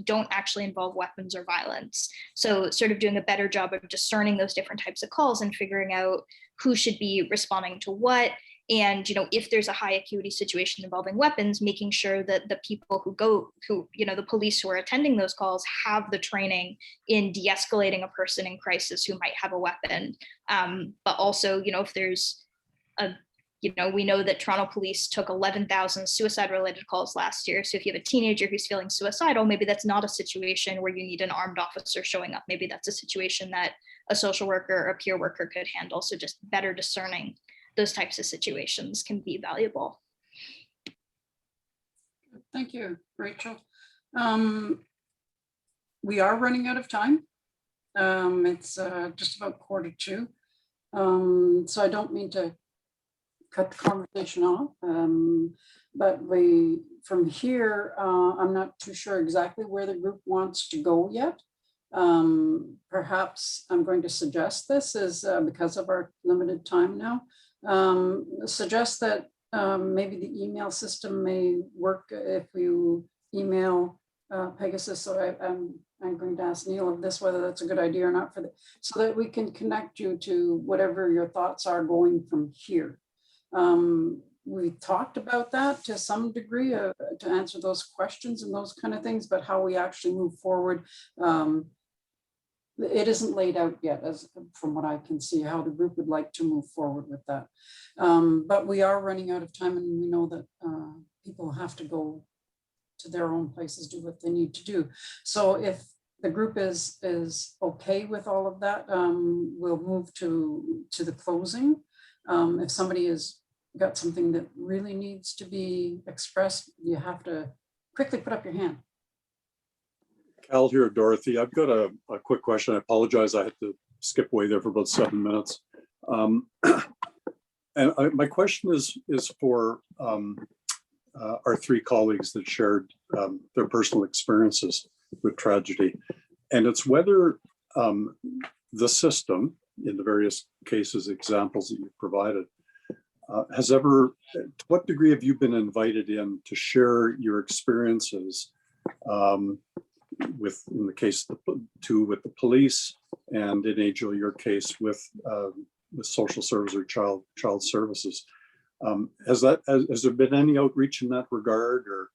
don't actually involve weapons or violence. So sort of doing a better job of discerning those different types of calls and figuring out who should be responding to what. And, if there's a high acuity situation involving weapons, making sure that the people the police who are attending those calls have the training in de-escalating a person in crisis who might have a weapon. But also, if there's we know that Toronto police took 11,000 suicide-related calls last year. So if you have a teenager who's feeling suicidal, maybe that's not a situation where you need an armed officer showing up. Maybe that's a situation that a social worker or a peer worker could handle. So just better discerning those types of situations can be valuable. Thank you, Rachel. We are running out of time. It's just about 1:45. So I don't mean to cut the conversation off, but from here, I'm not too sure exactly where the group wants to go yet. Perhaps I'm going to suggest this is because of our limited time now, suggest that maybe the email system may work if you email Pegasus. So I'm going to ask Neil of this, whether that's a good idea or not, so that we can connect you to whatever your thoughts are going from here. We talked about that to some degree to answer those questions and those kind of things, but how we actually move forward, it isn't laid out yet, as from what I can see, how the group would like to move forward with that. But we are running out of time, and we know that people have to go to their own places, do what they need to do. So if the group is okay with all of that, we'll move to the closing. If somebody has got something that really needs to be expressed, you have to quickly put up your hand. Cal here, Dorothy. I've got a quick question. I apologize. I had to skip away there for about 7 minutes. My question is for our three colleagues that shared their personal experiences with tragedy. And it's whether the system, in the various cases, examples that you've provided, to what degree have you been invited in to share your experiences in the case with the police, and in Angel, your case with social service or child services? Has there been any outreach in that regard, or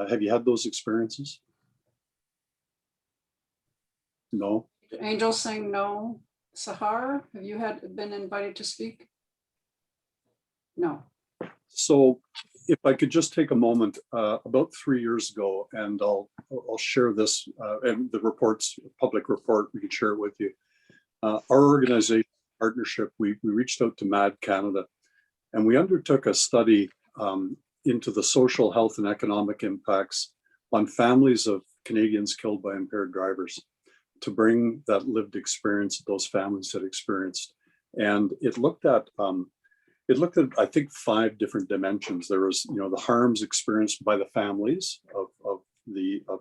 have you had those experiences? No. Angel saying no. Sahar, have you been invited to speak? No. So if I could just take a moment, about 3 years ago, and I'll share this, and the public report, we can share it with you. Our organization partnership, we reached out to MAD Canada, and we undertook a study into the social, health, and economic impacts on families of Canadians killed by impaired drivers, to bring that lived experience that those families had experienced. And it looked at, I think, 5 different dimensions. There was, the harms experienced by the families of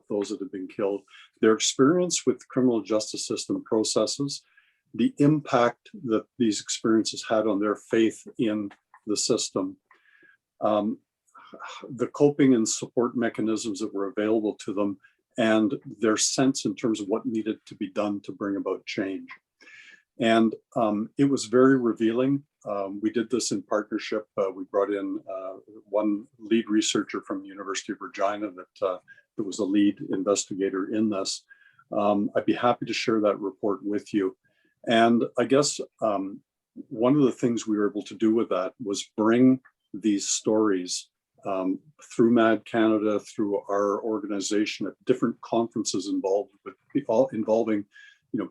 those that have been killed, their experience with criminal justice system processes, the impact that these experiences had on their faith in the system, the coping and support mechanisms that were available to them, and their sense in terms of what needed to be done to bring about change. And it was very revealing. We did this in partnership. We brought in one lead researcher from the University of Regina that was a lead investigator in this. I'd be happy to share that report with you. And I guess one of the things we were able to do with that was bring these stories through MAD Canada, through our organization, at different conferences involving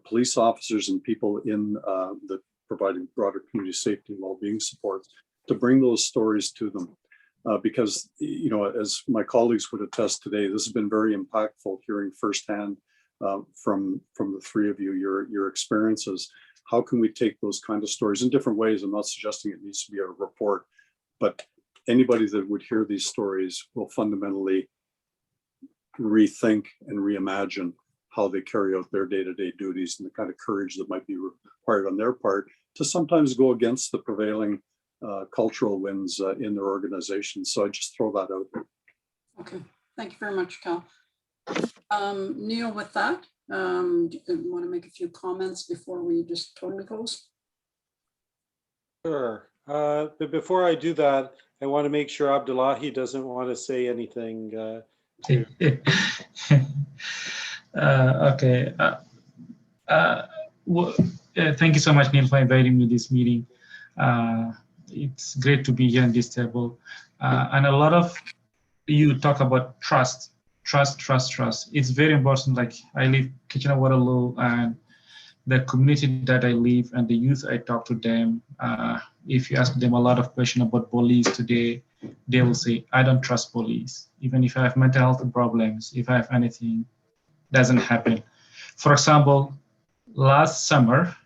police officers and people in the providing broader community safety and well-being supports, to bring those stories to them. because, you know, as my colleagues would attest today, this has been very impactful hearing firsthand from the three of you, your experiences. How can we take those kind of stories in different ways? I'm not suggesting it needs to be a report, but anybody that would hear these stories will fundamentally rethink and reimagine how they carry out their day-to-day duties and the kind of courage that might be required on their part to sometimes go against the prevailing cultural winds in their organization. So I just throw that out there. Okay, thank you very much, Cal. Neil, with that, do you want to make a few comments before we just totally close? Sure. But before I do that, I want to make sure Abdullahi doesn't want to say anything too. Okay. Thank you so much, Neil, for inviting me to this meeting. It's great to be here on this table. And a lot of you talk about trust. It's very important. Like I live Kitchener-Waterloo, and the community that I live and the youth I talk to them, if you ask them a lot of questions about police today, they will say, I don't trust police. Even if I have mental health problems, if I have anything, doesn't happen. For example, last summer,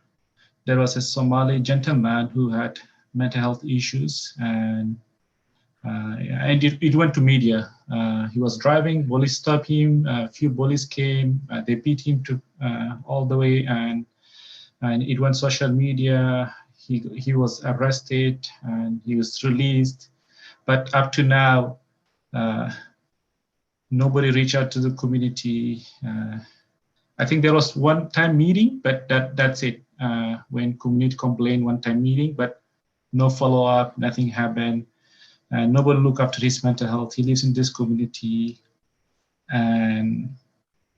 there was a Somali gentleman who had mental health issues, and it went to media. He was driving, police stopped him, a few police came, they beat him to all the way, and it went social media. He was arrested and he was released. But up to now, nobody reached out to the community. I think there was one-time meeting, but that's it. When community complained, one-time meeting, but no follow-up, nothing happened. And nobody look after his mental health. He lives in this community. And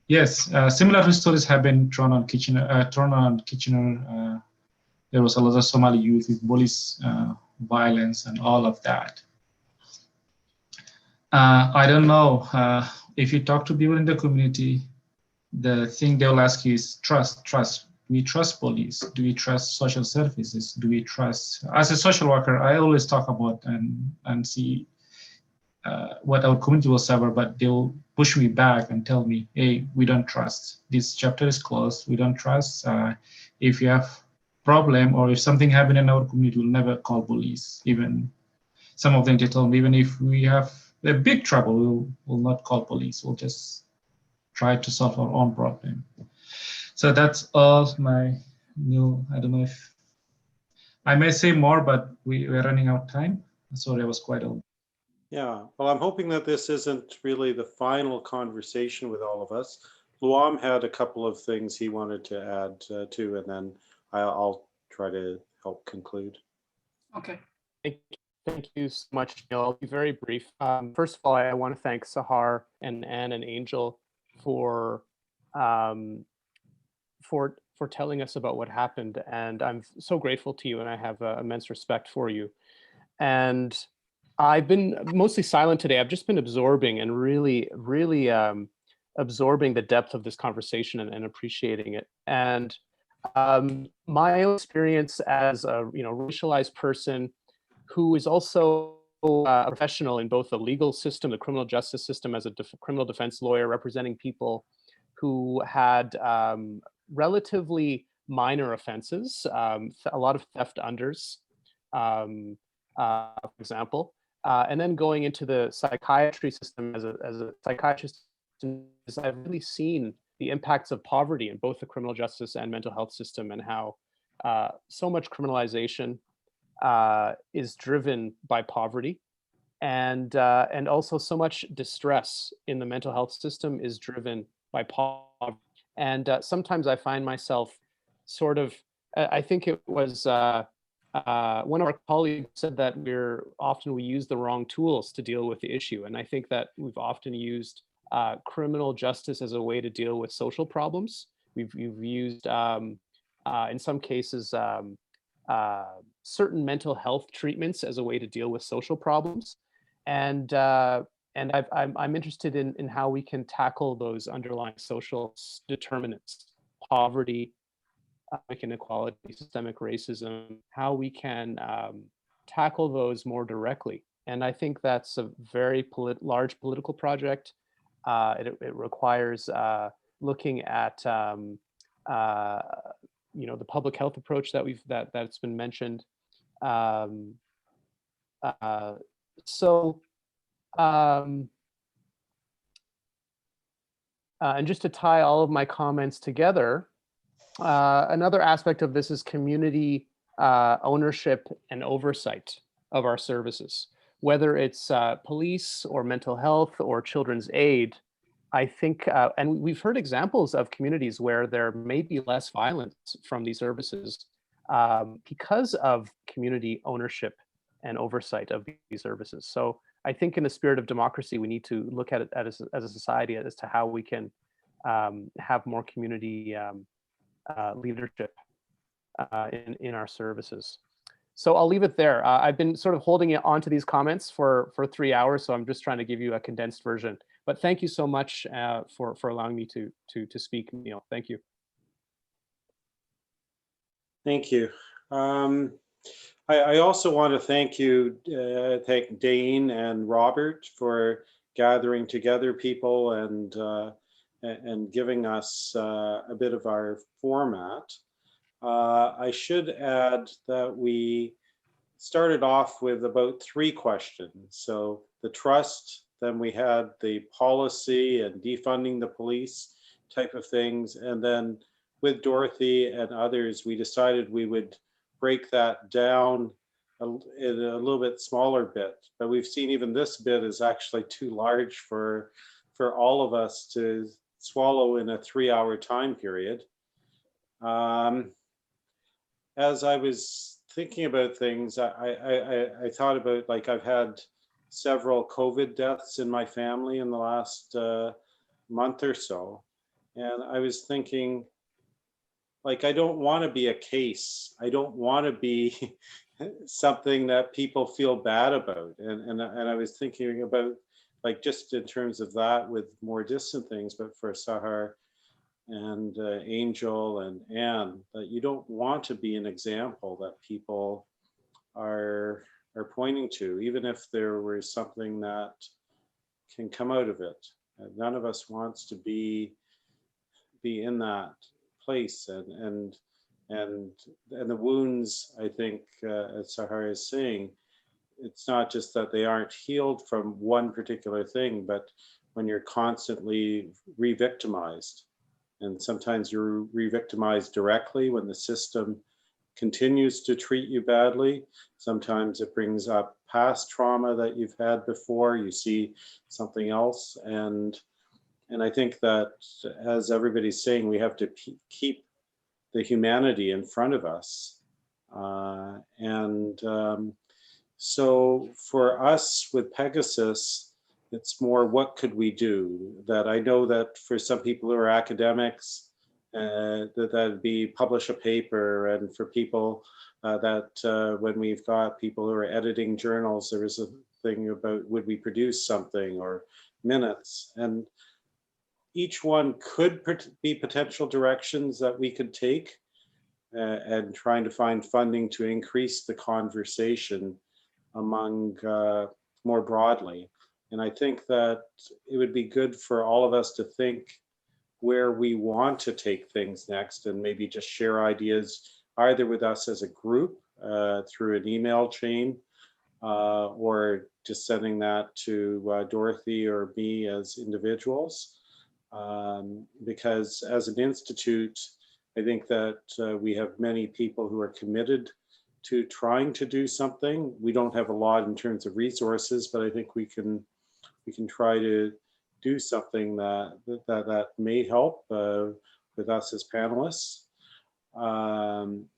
yes, similar stories have been thrown on Kitchener. There was a lot of Somali youth with police violence and all of that. I don't know if you talk to people in the community, the thing they'll ask you is trust. Do we trust police? Do we trust social services? Do we trust? As a social worker, I always talk about and see what our community will suffer, but they'll push me back and tell me, hey, we don't trust. This chapter is closed. We don't trust. If you have problem or if something happened in our community, we'll never call police. Even some of them, they told me, even if we have a big trouble, we'll not call police. We'll just try to solve our own problem. So that's all my new, I don't know if I may say more, but we're running out of time. Sorry, I was quite old. Yeah, well, I'm hoping that this isn't really the final conversation with all of us. Luam had a couple of things he wanted to add too, and then I'll try to help conclude. Okay. Thank you so much, Neil. I'll be very brief. First of all, I want to thank Sahar and Anne and Angel for telling us about what happened, and I'm so grateful to you, and I have immense respect for you. And I've been mostly silent today. I've just been absorbing and really absorbing the depth of this conversation and appreciating it. And my own experience as a racialized person who is also a professional in both the legal system, the criminal justice system, as a criminal defense lawyer representing people who had relatively minor offenses, a lot of theft unders, for example, and then going into the psychiatry system as a psychiatrist, I've really seen the impacts of poverty in both the criminal justice and mental health system, and how so much criminalization is driven by poverty, and also so much distress in the mental health system is driven by poverty. And sometimes I find myself sort of, I think it was one of our colleagues said that we use the wrong tools to deal with the issue. And I think that we've often used criminal justice as a way to deal with social problems. We've used, in some cases, certain mental health treatments as a way to deal with social problems. And I'm interested in how we can tackle those underlying social determinants, poverty, economic inequality, systemic racism, how we can tackle those more directly And I think that's a very large political project. It requires looking at the public health approach that's been mentioned. Um, so and just to tie all of my comments together, another aspect of this is community ownership and oversight of our services, whether it's police or mental health or children's aid. I think, and we've heard examples of communities where there may be less violence from these services because of community ownership and oversight of these services. So I think in the spirit of democracy, we need to look at it as a society as to how we can have more community leadership in our services. So I'll leave it there. I've been sort of holding it onto these comments for 3 hours, so I'm just trying to give you a condensed version. But thank you so much for allowing me to speak, Neil. Thank you. Thank you. I also want to thank you, thank Dane and Robert for gathering together people and giving us a bit of our format. I should add that we started off with about 3 questions. So the trust, then we had the policy and defunding the police type of things. And then with Dorothy and others, we decided we would break that down in a little bit smaller bit. But we've seen even this bit is actually too large for all of us to swallow in a 3-hour time period. As I was thinking about things, I thought about, like, I've had several COVID deaths in my family in the last month or so. And I was thinking, like, I don't want to be a case. I don't want to be something that people feel bad about. And I was thinking about, like, just in terms of that with more distant things, but for Sahar and Angel and Anne, that you don't want to be an example that people are pointing to, even if there was something that can come out of it. None of us wants to be in that place, and the wounds, I think, as Sahar is saying, it's not just that they aren't healed from one particular thing, but when you're constantly re-victimized. And sometimes you're re-victimized directly when the system continues to treat you badly. Sometimes it brings up past trauma that you've had before. You see something else. And I think that, as everybody's saying, we have to keep the humanity in front of us. So for us with Pegasus, it's more, what could we do? That I know that for some people who are academics, that'd be publish a paper, and for people that when we've got people who are editing journals, there was a thing about, would we produce something, or minutes, and each one could be potential directions that we could take, and trying to find funding to increase the conversation among more broadly. And I think that it would be good for all of us to think where we want to take things next, and maybe just share ideas either with us as a group through an email chain, or just sending that to Dorothy or me as individuals. Because as an institute, I think that we have many people who are committed to trying to do something. We don't have a lot in terms of resources, but I think we can try to do something that may help with us as panelists,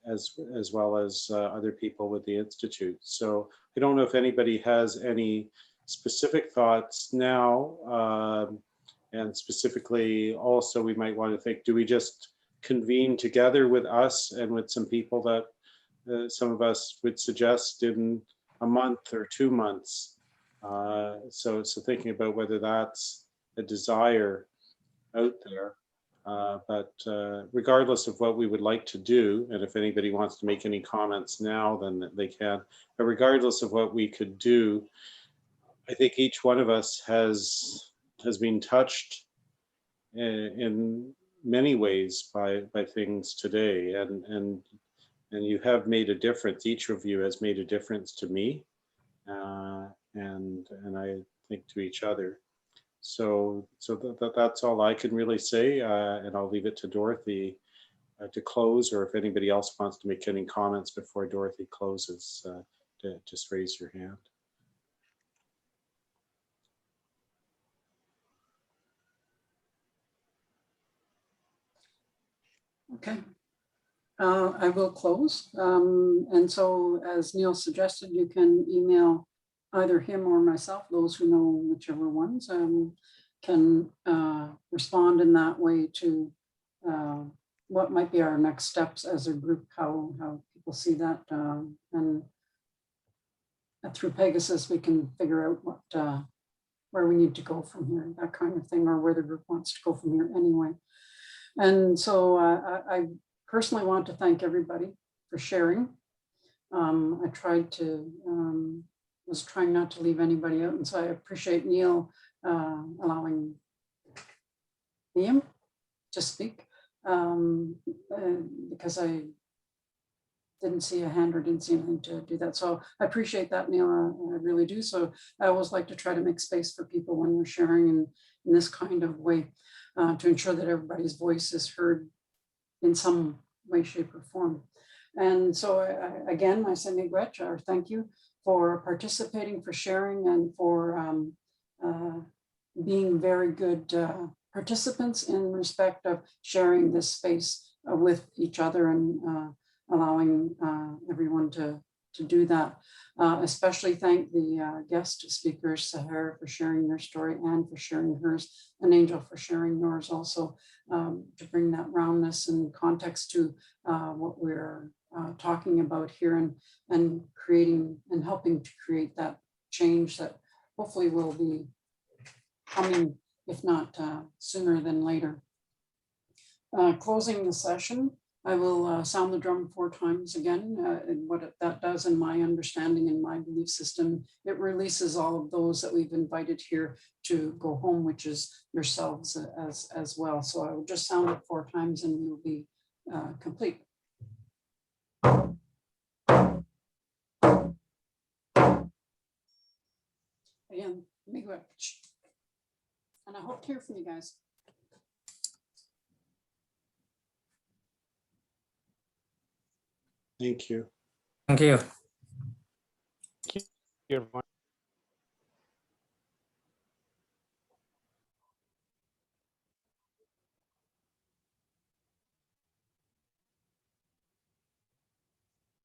as well as other people with the Institute. So I don't know if anybody has any specific thoughts now, and specifically also we might want to think, do we just convene together with us and with some people that some of us would suggest in a month or 2 months? So thinking about whether that's a desire out there, but regardless of what we would like to do, and if anybody wants to make any comments now, then they can, but regardless of what we could do, I think each one of us has been touched in many ways by things today, and you have made a difference. Each of you has made a difference to me, and I think to each other. So that's all I can really say, and I'll leave it to Dorothy to close, or if anybody else wants to make any comments before Dorothy closes, to just raise your hand. Okay. I will close. And so as Neil suggested, you can email either him or myself, those who know whichever ones can respond in that way to what might be our next steps as a group, how people see that. And through Pegasus, we can figure out what where we need to go from here, that kind of thing, or where the group wants to go from here anyway. And so I personally want to thank everybody for sharing. I tried to, was trying not to leave anybody out. And so I appreciate Neil allowing Liam to speak because I didn't see a hand or didn't see anything to do that. So I appreciate that, Neil, I really do. So I always like to try to make space for people when we're sharing in this kind of way to ensure that everybody's voice is heard in some way, shape, or form. And so again, I say miigwech, or thank you for participating, for sharing, and for being very good participants in respect of sharing this space with each other and allowing everyone to do that. Especially thank the guest speakers, Sahara, for sharing their story, and for sharing hers, and Angel for sharing yours also, to bring that roundness and context to what we're talking about here, and creating and helping to create that change that hopefully will be coming, if not sooner than later. Closing the session, I will sound the drum 4 times again. And what that does, in my understanding and my belief system, it releases all of those that we've invited here to go home, which is yourselves as well. So I will just sound it 4 times and we will be complete. Again, miigwech. And I hope to hear from you guys. Thank you. Thank you. Thank you, everyone.